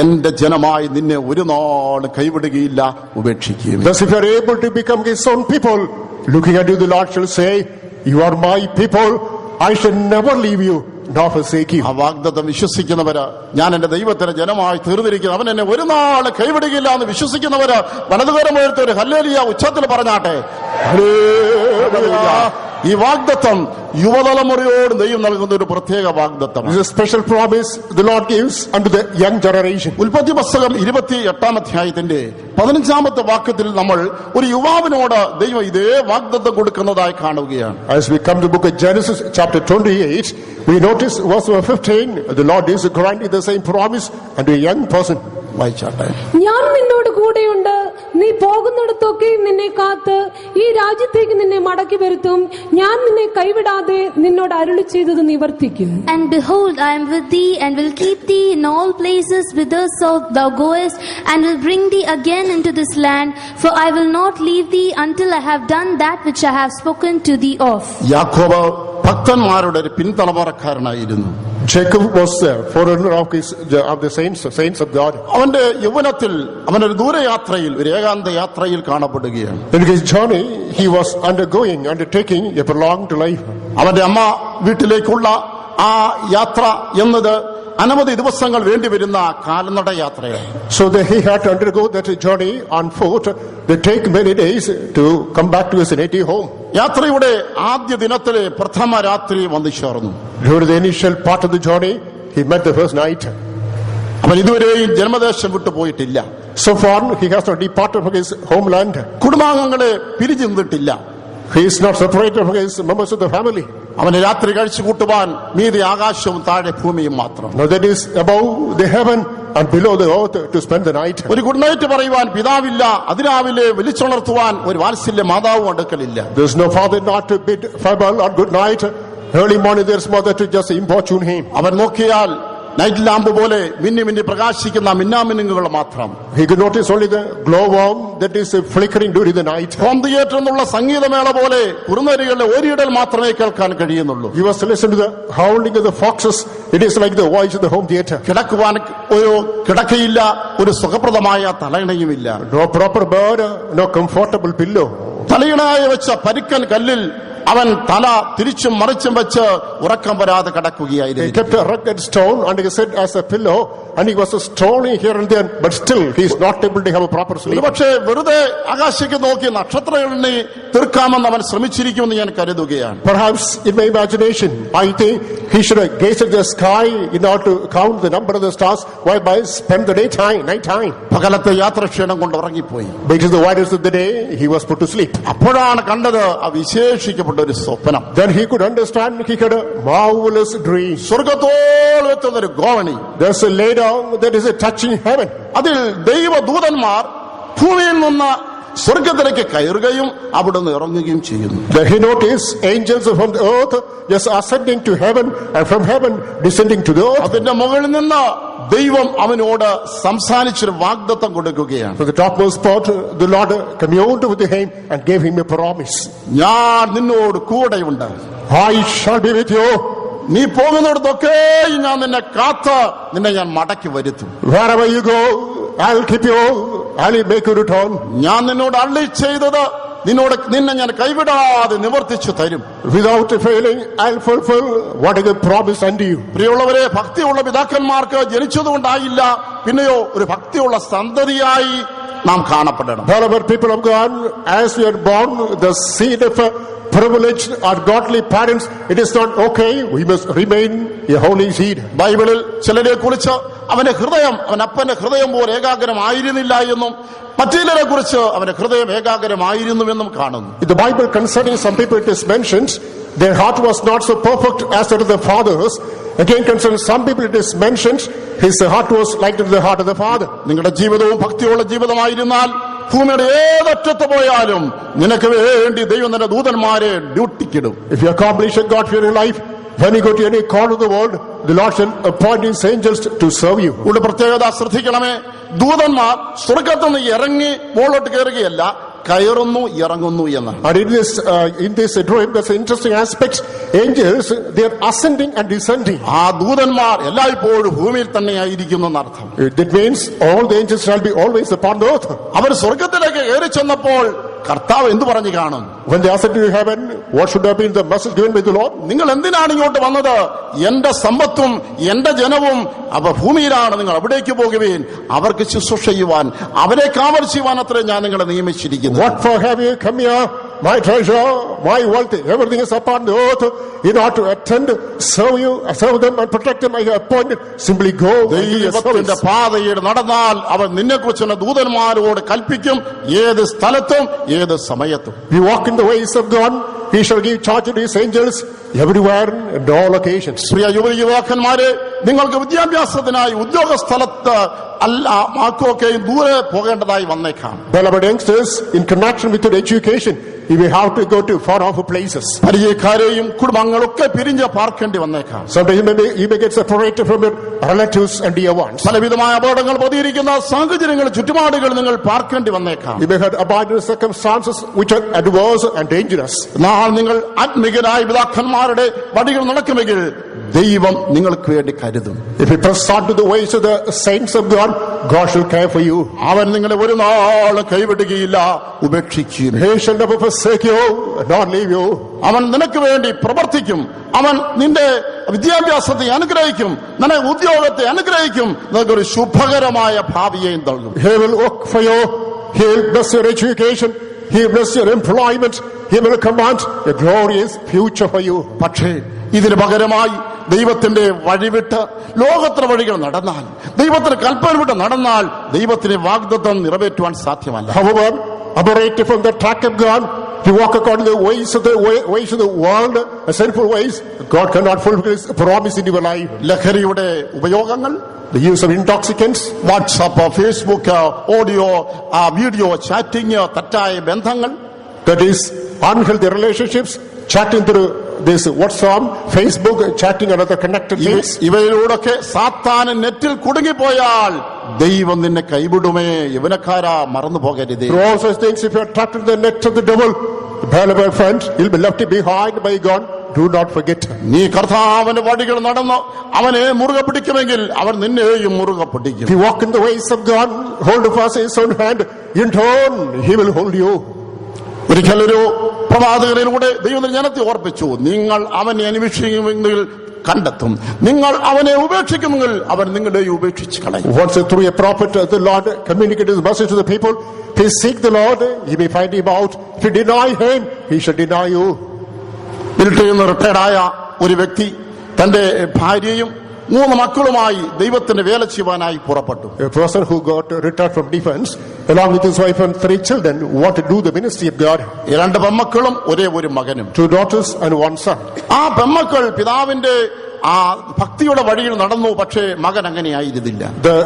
എന്റെ ജനമായി നിന്നെ ഒരു നാൾ കൈവിടുകയില്ല, ഉപേക്ഷിക്കുകയും. Thus, if you are able to become his own people, looking at you, the Lord shall say, you are my people, I shall never leave you nor forsake you. ആ വാഗ്ദത്തം വിശ്വസിക്കുന്നവര്, ഞാൻ എന്റെ ദൈവത്തിന്റെ ജനമായി തീർന്നിരിക്കുന്നു, അവൻ എന്നെ ഒരു നാൾ കൈവിടുകയില്ല എന്ന് വിശ്വസിക്കുന്നവര് വലതുകരമെടുത്ത് ഒരു ഹല്ലേലൂയ ഉച്ചത്തിൽ പറഞ്ഞാട്ടെ. ഈ വാഗ്ദത്തം യുവതലമുറയോട് ദൈവം നൽകുന്ന ഒരു പ്രത്യേക വാഗ്ദത്തം. This is a special promise the Lord gives unto the young generation. ഉൽപ്പത്തി പുസ്തകം 28-ാം അധ്യായത്തിന്റെ 15-ാമത്തെ വാക്യത്തിൽ നമ്മൾ ഒരു യുവാവിനോട് ദൈവം ഇതേ വാഗ്ദത്തം കൊടുക്കുന്നതായി കാണുകയാണ്. As we come to the book of Genesis chapter 28, we notice verse number 15, the Lord is granting the same promise unto a young person. വായിച്ചാട്ടെ. ഞാൻ നിന്നോട് കൂടെയുണ്ട്, നീ പോകുന്നിടത്തൊക്കെയും നിന്നെ കാത്ത് ഈ രാജ്യത്തേക്ക് നിന്നെ മടക്കി വരുത്തും, ഞാൻ നിന്നെ കൈവിടാതെ നിന്നോട് അരുളി ചെയ്തത് നിവർത്തിക്കും. And behold, I am with thee, and will keep thee in all places whitherso thou goest, and will bring thee again into this land, for I will not leave thee until I have done that which I have spoken to thee of. യാക്കോബ് ഭക്തന്മാരുടെ ഒരു പിൻതലമുറക്കാരനായിരുന്നു. Jacob was a forerunner of the saints of God. അവന്റെ യൗവനത്തിൽ അവനൊരു ദൂരയാത്രയിൽ, ഒരു ഏകാന്ത യാത്രയിൽ കാണപ്പെടുകയാണ്. In his journey, he was undertaking a prolonged life. അവന്റെ അമ്മ വീട്ടിലേക്കുള്ള ആ യാത്ര എന്നത് അനവധി ദിവസങ്ങൾ വേണ്ടിവരുന്ന കാൽനട യാത്രയാണ്. So that he had to undergo that journey on foot. They take many days to come back to his native home. യാത്രയുടെ ആദ്യ ദിനത്തിലെ പ്രഥമ രാത്രി വന്നു ചേർന്നു. During the initial part of the journey, he met the first night. അവൻ ഇതുവരെയും ജന്മദേശം വിട്ടു പോയിട്ടില്ല. So far, he has not departed from his homeland. കുടുംബാംഗങ്ങളെ പിരിഞ്ഞു നിന്നിട്ടില്ല. He is not separated from his members of the family. അവന് രാത്രി കഴിച്ചു കൂട്ടുവാൻ മീതെ ആകാശവും താഴെ ഭൂമിയും മാത്രം. Now that is above the heaven and below the earth to spend the night. ഒരു ഗുഡ് നൈറ്റ് പറയുവാൻ പിതാവില്ല, അതിരാവിലെ വിളിച്ചുണർത്തുവാൻ ഒരു വാത്സല്യ മാതാവും അടുക്കലില്ല. There is no father not to bid farewell or good night, Early morning there's mother to just importune him. അവൻ നോക്കിയാൽ നൈറ്റ് ലാമ്പ് പോലെ മിന്നി മിന്നി പ്രകാശിക്കുന്ന മിന്നാമിനുങ്ങുകൾ മാത്രം. He could notice only the glowworm that is flickering during the night. Home theatre എന്നുള്ള സംഗീതമേള പോലെ കുറുനരികളുടെ ഒരിടൽ മാത്രമേ കേൾക്കാൻ കഴിയുന്നുള്ളൂ. He was to listen to the howling of the foxes. It is like the voice of the home theater. കിടക്കുവാൻ ഒരു കിടക്കയില്ല, ഒരു സുഖപ്രദമായ തലയിണയുമില്ല. No proper bed, no comfortable pillow. തലയിണയായി വെച്ച പരുക്കൻ കല്ലിൽ അവൻ തല തിരിച്ചും മറിച്ചും വെച്ച് ഉറക്കം വരാതെ He കിടക്കുകയായിരുന്നു. kept a rugged stone under his head as a pillow, and he was strolling here and there, but still he is not able to have a proper sleep. പക്ഷേ വെറുതെ ആകാശത്തേക്ക് നോക്കി നക്ഷത്രങ്ങളെ തീർക്കാമെന്ന് അവൻ ശ്രമിച്ചിരിക്കുമെന്ന് ഞാൻ കരുതുകയാണ്. Perhaps in my imagination, I think he should have gazed at the sky in order to count the number of the stars, while by spend the night time. പകലത്തെ യാത്രക്ഷീണം കൊണ്ട് ഉറങ്ങിപ്പോയി. Because the widest of the day, he was put to sleep. അപ്പോഴാണ് കണ്ടത് ആ വിശേഷിക്കപ്പെട്ട ഒരു സ്വപ്നം. Then he could understand, he had a marvelous dream. സ്വർഗത്തോളം എത്തുന്നൊരു ഗോവണി. There's a lay down that is touching heaven. അതിൽ ദൈവദൂതന്മാർ ഭൂമിയിൽ നിന്ന് സ്വർഗത്തിലേക്ക് കയറുകയും അവിടുന്ന് ഇറങ്ങുകയും ചെയ്യുന്നു. Then he noticed angels from the earth just ascending to heaven, and from heaven descending to the earth. അതിന്റെ മുകളിൽ നിന്ന് ദൈവം അവനോട് സംസാരിച്ചൊരു വാഗ്ദത്തം കൊടുക്കുകയാണ്. From the topmost spot, the Lord communed with him and gave him a promise. ഞാൻ നിന്നോട് കൂടെയുണ്ട്. I shall be with you. നീ പോകുന്നിടത്തൊക്കെ ഞാൻ നിന്നെ കാത്ത് നിന്നെ ഞാൻ മടക്കി വരുത്തും. Wherever you go, I'll keep you. I'll make you return. ഞാൻ നിന്നോട് അരുളി ചെയ്തത് നിന്നെ ഞാൻ കൈവിടാതെ നിവർത്തിച്ചു തരും. Without failing, I'll fulfill what I have promised unto you. പ്രിയമുള്ളവരെ, ഭക്തിയുള്ള പിതാക്കന്മാർക്ക് ജനിച്ചതുകൊണ്ടായില്ല, പിന്നെയോ ഒരു ഭക്തിയുള്ള സന്തതിയായി നാം കാണപ്പെടണം. Beloved people of God, as we are born the seed of privileged or godly parents, it is not okay. We must remain a holy seed. ബൈബിളിൽ ചിലരെ കുറിച്ച് അവന്റെ ഹൃദയം അവൻ അപ്പന്റെ ഹൃദയം പോലെ ഏകാഗ്രമായിരുന്നില്ല എന്നും മറ്റേ കുറിച്ച് അവന്റെ ഹൃദയം ഏകാഗ്രമായിരുന്നുവെന്നും കാണുന്നു. In the Bible concerning some people it is mentioned their heart was not so perfect as that of the fathers. Again concerning some people it is mentioned his heart was like to the heart of the father. നിങ്ങളുടെ ജീവിതവും ഭക്തിയുള്ള ജീവിതമായിരുന്നാൽ ഭൂമിയുടെ ഏതറ്റത്ത് പോയാലും നിനക്ക് വേണ്ടി ദൈവം തന്റെ ദൂതന്മാരെ ഡ്യൂട്ടിക്കിടും. If you accomplish a God-fearing life, when you go to any corner of the world, the Lord shall appoint his angels to serve you. ഇവിടെ പ്രത്യേകത ശ്രദ്ധിക്കണമേ, ദൂതന്മാർ സ്വർഗ്ഗത്തിൽ നിന്ന് ഇറങ്ങി മുകളിലോട്ട് കയറുകയല്ല, കയറുന്നു ഇറങ്ങുന്നു എന്ന്. And in this dream there's an interesting aspect. Angels, they are ascending and descending. ആ ദൂതന്മാർ എല്ലായ്പ്പോഴും ഭൂമിയിൽ തന്നെയായിരിക്കുന്നു എന്നർത്ഥം. That means all the angels shall be always upon the earth. അവർ സ്വർഗത്തിലേക്ക് കയറി ചെന്നപ്പോൾ കർത്താവ് എന്തു പറഞ്ഞു കാണും? When they ascended to heaven, what should have been the message given by the Lord? നിങ്ങൾ എന്തിനാണ് ഇങ്ങോട്ട് വന്നത്? എന്റെ സമ്പത്തും എന്റെ ജനവും അവ ഭൂമിയിലാണ്, നിങ്ങൾ അവിടേക്ക് പോകുകയും അവർക്ക് ശുശ്രൂഷ ചെയ്യുവാൻ അവരെ കാവൽ ചെയ്യുവാൻ അത്രേ ഞാൻ നിങ്ങളെ നിയമിച്ചിരിക്കുന്നു. What for have you come here? My treasure, my wealth, everything is upon the earth. In order to attend, serve them and protect them, I have appointed. Simply go. ദൈവത്തിന്റെ പാതയിൽ നടന്നാൽ അവൻ നിന്നെ കുറിച്ച് ദൂതന്മാരോട് കൽപ്പിക്കും, ഏത് സ്ഥലത്തും ഏത് സമയത്തും. You walk in the ways of God, he shall give charge to his angels everywhere and all occasions. പ്രിയ യുവകന്മാരെ, നിങ്ങൾക്ക് വിദ്യാഭ്യാസത്തിനായി ഉദ്യോഗ സ്ഥലത്ത് അല്ല ആക്കൊക്കെയും ദൂരെ പോകേണ്ടതായി വന്നേക്കാം. Beloved youngsters, in connection with your education, you may have to go to far off places. പരിചയക്കാരെയും കുടുംബങ്ങളൊക്കെ പിരിഞ്ഞ് പാർക്കേണ്ടി വന്നേക്കാം. Sometimes you may get separated from your relatives and dear ones. പലവിധമായ അപകടങ്ങൾ പതിയിരിക്കുന്ന സാഹചര്യങ്ങൾ ചുറ്റുപാടുകൾ നിങ്ങൾ പാർക്കേണ്ടി വന്നേക്കാം. You may have abided in circumstances which are adverse and dangerous. നാൾ നിങ്ങൾ ആത്മീയരായ പിതാക്കന്മാരുടെ വഴികൾ നടക്കുമെങ്കിൽ ദൈവം നിങ്ങൾക്ക് വേണ്ടി കരുതും. If you press on to the ways of the saints of God, God shall care for you. അവൻ നിങ്ങളെ ഒരു നാളും കൈവിടുകയില്ല, ഉപേക്ഷിക്കുകയും. He shall never forsake you, nor leave you. അവൻ നിനക്ക് വേണ്ടി പ്രവർത്തിക്കും. അവൻ നിന്റെ വിദ്യാഭ്യാസത്തെ അനുഗ്രഹിക്കും, നിന്റെ ഉദ്യോഗത്തെ അനുഗ്രഹിക്കും, നിനക്കൊരു ശുഭകരമായ ഭാവിയെയും നൽകും. He will work for you. He will bless your education. He will bless your employment. He will command a glorious future for you. പക്ഷേ ഇതിന് പകരമായി ദൈവത്തിന്റെ വഴിവിട്ട് ലോകത്തിന്റെ വഴികൾ നടന്നാൽ, ദൈവത്തിന് കൽപ്പന വിട്ട് നടന്നാൽ ദൈവത്തിന്റെ വാഗ്ദത്തം നിറവേറ്റുവാൻ സാധ്യമല്ല. However, aberrated from the track of God, to walk according to the ways of the world, sinful ways, God cannot fulfill his promise in your life. ലഹരിയുടെ ഉപയോഗങ്ങൾ, The use of intoxicants, WhatsApp, Facebook, audio, video chatting, തെറ്റായ ബന്ധങ്ങൾ, that is unhealthy relationships, chatting through this WhatsApp, Facebook, chatting and other connected things. ഇവയിലൂടൊക്കെ സാത്താന് നെറ്റിൽ കുടുങ്ങിപ്പോയാൽ ദൈവം നിന്നെ കൈവിടുമേ. യവനക്കാരാ, മറന്നു പോകരുത്. Through all such things, if you are trapped in the net of the devil, my friend, you'll be left behind by God. Do not forget. നീ കർത്താവിന്റെ വഴികൾ നടന്ന് അവനെ മുറുകെ പിടിക്കുമെങ്കിൽ അവൻ നിന്നെയും മുറുകെ പിടിക്കും. If you walk in the ways of God, hold fast his own hand, in turn he will hold you. ഒരിക്കലൊരു പ്രവാചകനിലൂടെ ദൈവം ജനത്തെ ഓർപ്പിച്ചു, നിങ്ങൾ അവനെ അന്വേഷിക്കുമെങ്കിൽ കണ്ടെത്തും, നിങ്ങൾ അവനെ ഉപേക്ഷിക്കുമെങ്കിൽ അവൻ നിങ്ങളെയും ഉപേക്ഷിച്ച് കളയും. Once through a prophet, the Lord communicated his message to the people. Please seek the Lord, you may find him out. If you deny him, he shall deny you. മിലിറ്ററിയിൽ നിന്ന് റിട്ടയർഡായ ഒരു വ്യക്തി തന്റെ ഭാര്യയും 3 മക്കളുമായി ദൈവത്തിന്റെ വേല ചെയ്യുവാനായി പുറപ്പെട്ടു. A person who got retired from defense, along with his wife and 3 children, want to do the ministry of God. 2 പെൺമക്കളും ഒരേ ഒരു മകനും. 2 daughters and 1 son. ആ പെൺമക്കൾ പിതാവിന്റെ ആ ഭക്തിയുടെ വഴിയിൽ നടന്നു, പക്ഷേ മകൻ അങ്ങനെയായിരുന്നില്ല. The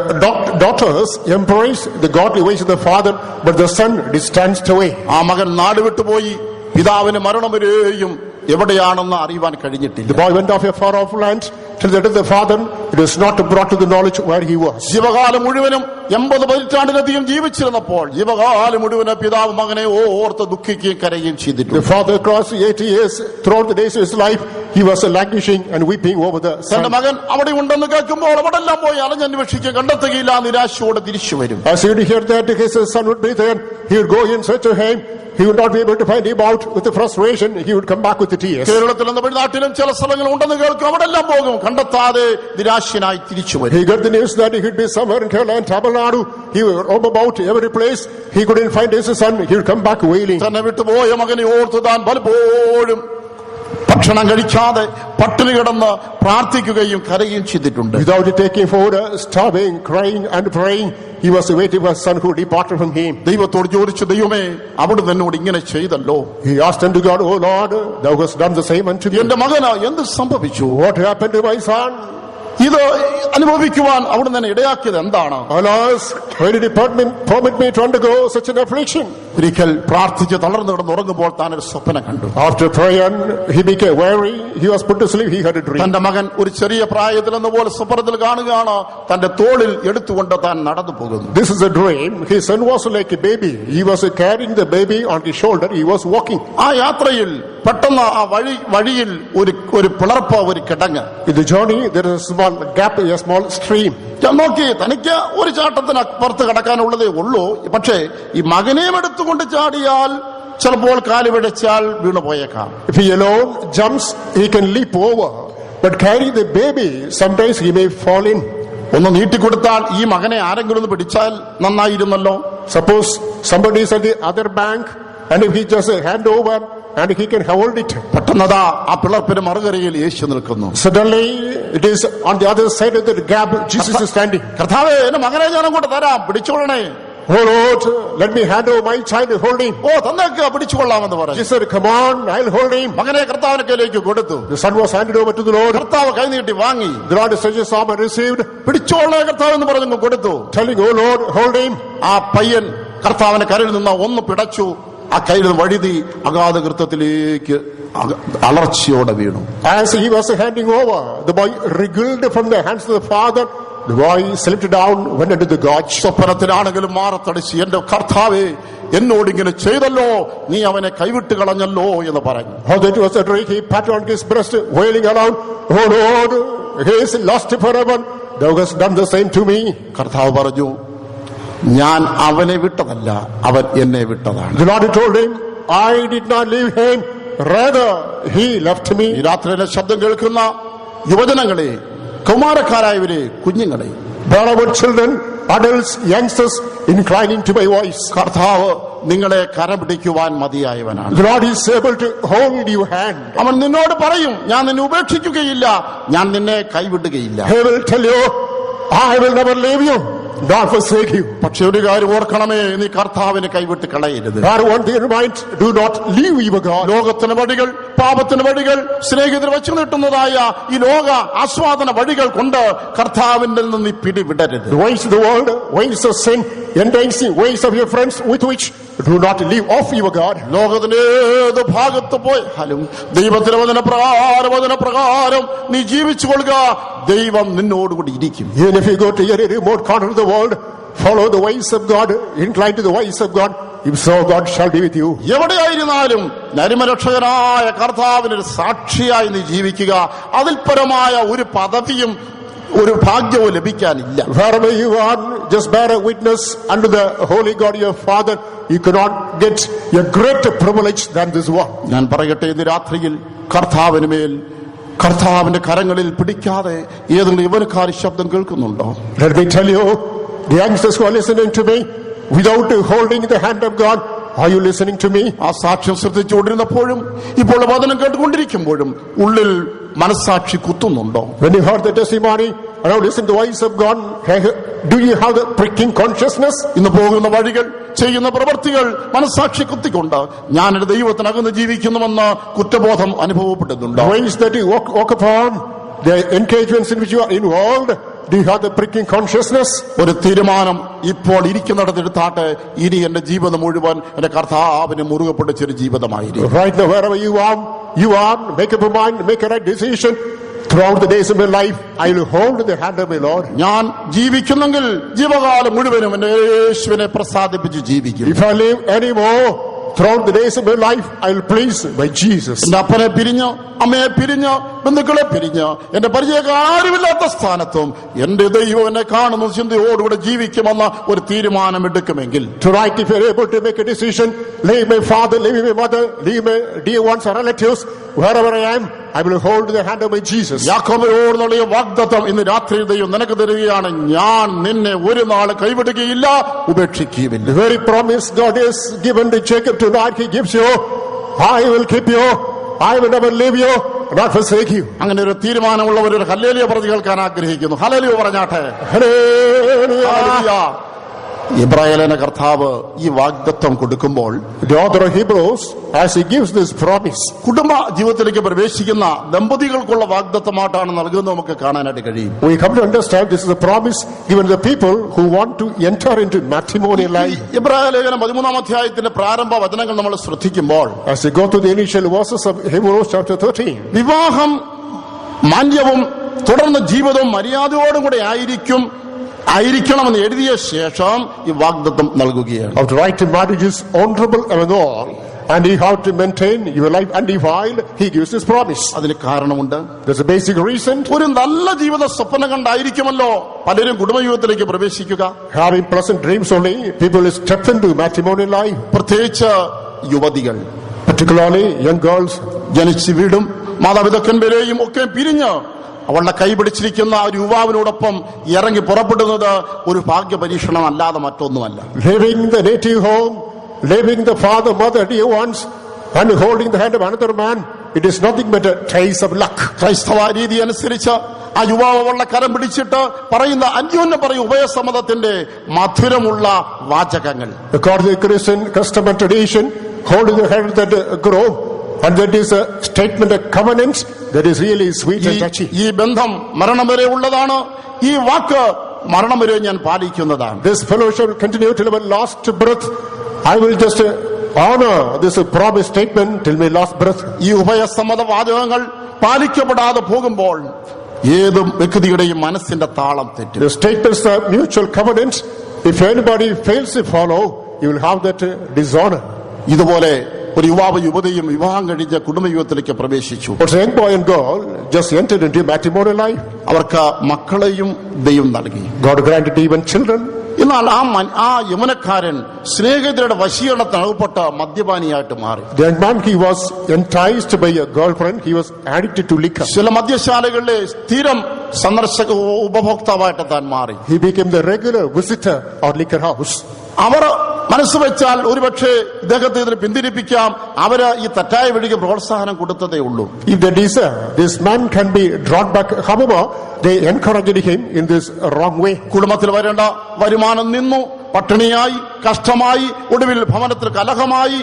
daughters embraced the godly ways of the father, but the son distanced away. ആ മകൻ നാട് വിട്ടുപോയി. പിതാവിന് മരണം വരെയും എവിടെയാണെന്ന് അറിയുവാൻ കഴിഞ്ഞിട്ടില്ല. The boy went off a far off land till the death of the father. It was not brought to the knowledge where he was. ജീവകാലം മുഴുവനും 80 പതിറ്റാണ്ടിലധികം ജീവിച്ചിരുന്നപ്പോൾ ജീവകാലം മുഴുവനും പിതാവ് മകനെ ഓർത്ത് ദുഃഖിക്കുകയും കരയുകയും ചെയ്തിട്ടുണ്ട്. The father crossed 80 years. Throughout the days of his life, he was languishing and weeping over the son. തന്റെ മകൻ അവിടെ ഉണ്ടെന്ന് കേൾക്കുമ്പോൾ അവിടെല്ലാം പോയി അലഞ്ഞന്വേഷിക്കുക, കണ്ടെത്തുകയില്ല, നിരാശയോടെ തിരിച്ചു വരും. As he would hear that his son would be there, he would go in search of him. He would not be able to find him out. With the frustration, he would come back with the tears. കേരളത്തിലും തമിഴ്നാട്ടിലും ചില സ്ഥലങ്ങൾ ഉണ്ടെന്ന് കേൾക്കും, അവിടെല്ലാം പോകും, കണ്ടെത്താതെ നിരാശനായി തിരിച്ചു വരും. He got the news that he could be somewhere in Kerala and Tamil Nadu. He would roam about every place. He couldn't find his son. He would come back wailing. തന്നെ വിട്ടുപോയ മകനെ ഓർത്ത് താൻ പലപ്പോഴും ഭക്ഷണം കഴിക്കാതെ പട്ടിണി കിടന്ന് പ്രാർത്ഥിക്കുകയും കരയുകയും ചെയ്തിട്ടുണ്ട്. Without taking food, starving, crying and praying, he was waiting for his son who departed from him. ദൈവത്തോട് ചോദിച്ചു, ദൈവമേ അവിടുന്ന് എന്നോട് ഇങ്ങനെ ചെയ്തല്ലോ. He asked unto God, "Oh Lord, thou hast done the same unto me. എന്റെ മകന് എന്ത് സംഭവിച്ചു? What happened to my son? ഇത് അനുഭവിക്കുവാൻ അവിടുന്ന് എന്നെ ഇടയാക്കിയത് എന്താണ്? Alas, why did he permit me to undergo such an affliction?" ഒരിക്കൽ പ്രാർത്ഥിച്ച് തളർന്നു കിടന്ന് ഉറങ്ങുമ്പോൾ താൻ ഒരു സ്വപ്നം കണ്ടു. After prayer, he became weary. He was put to sleep. He had a dream. തന്റെ മകൻ ഒരു ചെറിയ പ്രായത്തിലെന്ന പോലെ സ്വപ്നത്തിൽ കാണുകയാണ്, തന്റെ തോളിൽ എടുത്തുകൊണ്ട് താൻ നടന്നു പോകുന്നു. This is a dream. His son was like a baby. He was carrying the baby on his shoulder. He was walking. ആ യാത്രയിൽ പെട്ടെന്ന് ആ വഴിയിൽ ഒരു പിളർപ്പ്, ഒരു കിടങ്ങ്. In the journey, there is a small gap, a small stream. നോക്കി, തനിക്ക് ഒരു ചാട്ടത്തിന് അപ്പുറത്ത് കടക്കാനുള്ളതേ ഉള്ളൂ. പക്ഷേ ഈ മകനെയും എടുത്തുകൊണ്ട് ചാടിയാൽ ചിലപ്പോൾ കാല് പിഴച്ചാൽ വീണുപോയേക്കാം. If he alone jumps, he can leap over. But carry the baby, sometimes he may fall in. ഒന്ന് നീട്ടിക്കൊടുത്താൽ ഈ മകനെ ആരെങ്കിലും ഒന്ന് പിടിച്ചാൽ നന്നായിരുന്നല്ലോ. Suppose somebody is at the other bank, and if he just hand over, and he can hold it. പെട്ടെന്നതാ ആ പിളർപ്പിന് മറുകരയിൽ യേശു നിൽക്കുന്നു. Suddenly, it is on the other side of the gap, Jesus is standing. കർത്താവേ, എന്റെ മകനെ ഞാൻ അങ്ങോട്ട് തരാം, പിടിച്ചോളണേ. "Oh Lord, let me hand over my child and hold him." ഓ, തന്നേക്ക്, പിടിച്ചുകൊള്ളാമെന്ന് പറഞ്ഞു. Jesus said, "Come on, I'll hold him." മകനെ കർത്താവിന്റെ കയ്യിലേക്ക് കൊടുത്തു. The son was handed over to the Lord. കർത്താവ് കൈ നീട്ടി വാങ്ങി. The Lord stretched his arm and received, പിടിച്ചോളണേ കർത്താവ് എന്ന് പറഞ്ഞു കൊടുത്തു. telling, "Oh Lord, hold him." ആ പയ്യൻ കർത്താവിന്റെ കരയിൽ നിന്ന് ഒന്ന് പിടച്ചു. ആ കയ്യിൽ വഴുതി അഗാധ ഗർത്തത്തിലേക്ക് അലർച്ചയോടെ വീണു. As he was handing over, the boy wriggled from the hands of the father. The boy slipped down, went into the gorge. സ്വപ്നത്തിലാണെങ്കിലും മാറത്തടിച്ച്, എന്റെ കർത്താവേ എന്നോട് ഇങ്ങനെ ചെയ്തല്ലോ, നീ അവനെ കൈവിട്ട് കളഞ്ഞല്ലോ എന്ന് പറഞ്ഞു. How that was a dream. He patted on his breast, wailing aloud, "Oh Lord, he is lost forever. Thou hast done the same to me." കർത്താവ് പറഞ്ഞു, ഞാൻ അവനെ വിട്ടതല്ല, അവൻ എന്നെ വിട്ടതാണ്. The Lord told him, "I did not leave him, rather he left me." ഈ രാത്രിയിലെ ശബ്ദം കേൾക്കുന്ന യുവജനങ്ങളെ, കൗമാരക്കാരായവരെ, കുഞ്ഞുങ്ങളെ, Beloved children, adults, youngsters, inclining to my voice. കർത്താവ് നിങ്ങളെ കരം പിടിക്കുവാൻ മതിയായവനാണ്. The Lord is able to hold your hand. അവൻ നിന്നോട് പറയും, ഞാൻ നിന്നെ ഉപേക്ഷിക്കുകയില്ല, ഞാൻ നിന്നെ കൈവിടുകയില്ല. He will tell you, "I will never leave you, nor forsake you." പക്ഷെ ഒരു കാര്യം ഓർക്കണമേ, നീ കർത്താവിനെ കൈവിട്ട് കളയരുത്. But one thing in mind, do not leave your God. ലോകത്തിന്റെ വഴികൾ പാപത്തിന്റെ വഴികൾ, സ്നേഹിതർ വെച്ചു നീട്ടുന്നതായ ഈ ലോക ആസ്വാദന വഴികൾ കൊണ്ട് കർത്താവിന്റെ നിന്ന് നീ പിടിവിടരുത്. The ways of the world, ways of sin, enticing ways of your friends with which do not leave off your God. ലോകത്തിന്റെ ഏത് ഭാഗത്ത് പോയാലും ദൈവത്തിന്റെ വചനപ്രകാരം നീ ജീവിച്ചു കൊള്ളുക. ദൈവം നിന്നോടുകൂടി ഇരിക്കും. Even if you go to any remote corner of the world, follow the ways of God, incline to the ways of God. If so, God shall be with you. എവിടെയായിരുന്നാലും നരിമരക്ഷകനായ കർത്താവിനൊരു സാക്ഷിയായി നീ ജീവിക്കുക. അതിൽ പരമായ ഒരു പദവിയും ഒരു ഭാഗ്യവും ലഭിക്കാനില്ല. Wherever you are, just bear a witness unto the holy God your Father. You cannot get a greater privilege than this one. ഞാൻ പറയട്ടെ, ഇന്ന് രാത്രിയിൽ കർത്താവിന്റെ കരങ്ങളിൽ പിടിക്കാതെ ഏതെങ്കിലും യൗവനക്കാരി ശബ്ദം കേൾക്കുന്നുണ്ടോ? Let me tell you, the youngsters who are listening to me, without holding the hand of God, are you listening to me? ആ സാക്ഷ്യം ശ്രദ്ധിച്ചുകൊണ്ടിരുന്നപ്പോഴും ഇപ്പോൾ വചനം കേട്ടുകൊണ്ടിരിക്കുമ്പോഴും ഉള്ളിൽ മനസ്സാക്ഷി കുത്തുന്നുണ്ടോ? When you heard the testimony, and now listen to the voice of God, do you have the pricking consciousness? ഇന്ന് പോകുന്ന വഴികൾ, ചെയ്യുന്ന പ്രവൃത്തികൾ മനസ്സാക്ഷി കുത്തിക്കൊണ്ട് ഞാൻ എന്റെ ദൈവത്തിനകന്ന് ജീവിക്കുന്നുവെന്ന് കുറ്റബോധം അനുഭവപ്പെടുന്നുണ്ടോ? The ways that you walk upon, the engagements in which you are involved, do you have the pricking consciousness? ഒരു തീരുമാനം ഇപ്പോൾ ഇരിക്കുന്നിടത്തെടുത്താട്ടെ, ഇനി എന്റെ ജീവിതം മുഴുവൻ എന്റെ കർത്താവിനെ മുറുകെ പിടിച്ചൊരു ജീവിതമായിരിക്കും. Right now, wherever you are, make up your mind, make a right decision. Throughout the days of my life, I will hold the hand of my Lord. ഞാൻ ജീവിക്കുന്നെങ്കിൽ ജീവകാലം മുഴുവനും എന്റെ യേശുവിനെ പ്രസാദിപ്പിച്ച് ജീവിക്കും. If I live anymore, throughout the days of my life, I will please my Jesus. എന്റെ അപ്പനെ പിരിഞ്ഞ്, അമ്മയെ പിരിഞ്ഞ്, ബന്ധുക്കളെ പിരിഞ്ഞ്, എന്റെ പരിചയക്കാരുമില്ലാത്ത സ്ഥാനത്തും എന്റെ ദൈവം എന്നെ കാണുന്ന ചിന്തയോടുകൂടെ ജീവിക്കുമെന്ന ഒരു തീരുമാനം എടുക്കുമെങ്കിൽ, Tonight, if you are able to make a decision, leave my father, leave my mother, leave my dear ones or relatives, wherever I am, I will hold the hand of my Jesus. യാക്കോബിനോടുള്ള ഈ വാഗ്ദത്തം ഇന്ന് രാത്രി ദൈവം നിനക്ക് തരികയാണ്. ഞാൻ നിന്നെ ഒരു നാൾ കൈവിടുകയില്ല, ഉപേക്ഷിക്കുകയില്ല. The very promise God has given to Jacob tonight, He gives you, I will keep you, I will never leave you, not forsake you. അങ്ങനെ ഒരു തീരുമാനമുള്ളവർ ഒരു ഹല്ലേലൂയ പറഞ്ഞു കേൾക്കാൻ ആഗ്രഹിക്കുന്നു. ഹല്ലേലൂയ പറഞ്ഞാട്ടെ. Hallelujah. ഹല്ലേലൂയ. ഇബ്രായേലിന് കർത്താവ് ഈ വാഗ്ദത്തം കൊടുക്കുമ്പോൾ, The author of Hebrews, as he gives this promise, കുടുംബ ജീവിതത്തിലേക്ക് പ്രവേശിക്കുന്ന ദമ്പതികൾക്കുള്ള വാഗ്ദത്തമായിട്ടാണ് നൽകുന്നത് നമുക്ക് കാണാനായിട്ട് കഴിയും. we come to understand this is a promise given to the people who want to enter into matrimonial life. ഇബ്രായ ലേഖനം 13-ാം അധ്യായത്തിന്റെ പ്രാരംഭ വചനങ്ങൾ നമ്മൾ ശ്രദ്ധിക്കുമ്പോൾ, As we go to the initial verses of Hebrews chapter 13, വിവാഹം മാന്യവും തുടർന്ന് ജീവിതവും മര്യാദയോടും കൂടെ ആയിരിക്കണമെന്ന് എഴുതിയ ശേഷം ഈ വാഗ്ദത്തം നൽകുകയാണ്. of the right to marriage is honorable among all, and you have to maintain your life undefiled. He gives this promise. അതിന് കാരണമുണ്ട്. There's a basic reason. ഒരു നല്ല ജീവിത സ്വപ്നം കണ്ടായിരിക്കുമല്ലോ പലരും കുടുംബജീവിതത്തിലേക്ക് പ്രവേശിക്കുക. Having pleasant dreams only, people will step into matrimonial life, പ്രത്യേകിച്ച് യുവതികൾ, particularly young girls. ജനിച്ചു വീടും മാതാപിതാക്കന്മാരെയും ഒക്കെ പിരിഞ്ഞ് അവളുടെ കൈപിടിച്ചിരിക്കുന്ന ഒരു യുവാവിനോടൊപ്പം ഇറങ്ങി പുറപ്പെടുന്നത് ഒരു ഭാഗ്യ പരീക്ഷണം അല്ലാതെ മറ്റൊന്നുമല്ല. Leaving the native home, leaving the father, mother, dear ones, and holding the hand of another man, it is nothing but a trace of luck. ക്രൈസ്തവ രീതി അനുസരിച്ച് ആ യുവാവ് അവളുടെ കരം പിടിച്ചിട്ട് പറയുന്ന അന്യോന്യം പറയും ഉഭയസമ്മതത്തിന്റെ മധുരമുള്ള വാചകങ്ങൾ. According to the Christian custom and tradition, holding the hand of that groom, and that is a statement of covenant that is really sweet and touchy. ഈ ബന്ധം മരണം വരെ ഉള്ളതാണ്. ഈ വാക്ക് മരണം വരെ ഞാൻ പാലിക്കുന്നതാണ്. This fellowship will continue till my last breath. I will just honor this promise statement till my last breath. ഈ ഉഭയസമ്മത വാചകങ്ങൾ പാലിക്കപ്പെടാതെ പോകുമ്പോൾ ഏത് വ്യക്തിയുടെയും മനസ്സിന്റെ താളം തെറ്റും. The statements of mutual covenants, if anybody fails to follow, you will have that dishonor. ഇതുപോലെ ഒരു യുവാവ് യുവതിയും വിവാഹം കഴിഞ്ഞ കുടുംബജീവിതത്തിലേക്ക് പ്രവേശിച്ചു. What's a young boy and girl just entered into matrimonial life. അവർക്ക് മക്കളെയും ദൈവം നൽകി. God granted even children. എന്നാൽ ആ യമുനക്കാരൻ സ്നേഹിതരുടെ വശീകരണത്തിനകപ്പെട്ട് മദ്യപാനിയായിട്ട് മാറി. The young man, he was enticed by a girlfriend. He was addicted to liquor. ചില മദ്യശാലകളിലെ സ്ഥിരം സന്ദർശക ഉപഭോക്താവായിട്ട് താൻ മാറി. He became the regular visitor of liquor house. അവർ മനസ്സ് വെച്ചാൽ ഒരുപക്ഷെ ഇദ്ദേഹത്തെ ഇതിന് പിന്തിരിപ്പിക്കാം. അവര് ഈ തെറ്റായ വഴിക്ക് പ്രോത്സാഹനം കൊടുത്തതേ ഉള്ളൂ. If they desire, this man can be drawn back. However, they encouraged him in this wrong way. കുടുംബത്തിൽ വരേണ്ട വരുമാനം നിന്നു, പട്ടിണിയായി, കഷ്ടമായി, ഒടുവിൽ ഭവനത്തിൽ കലഹമായി,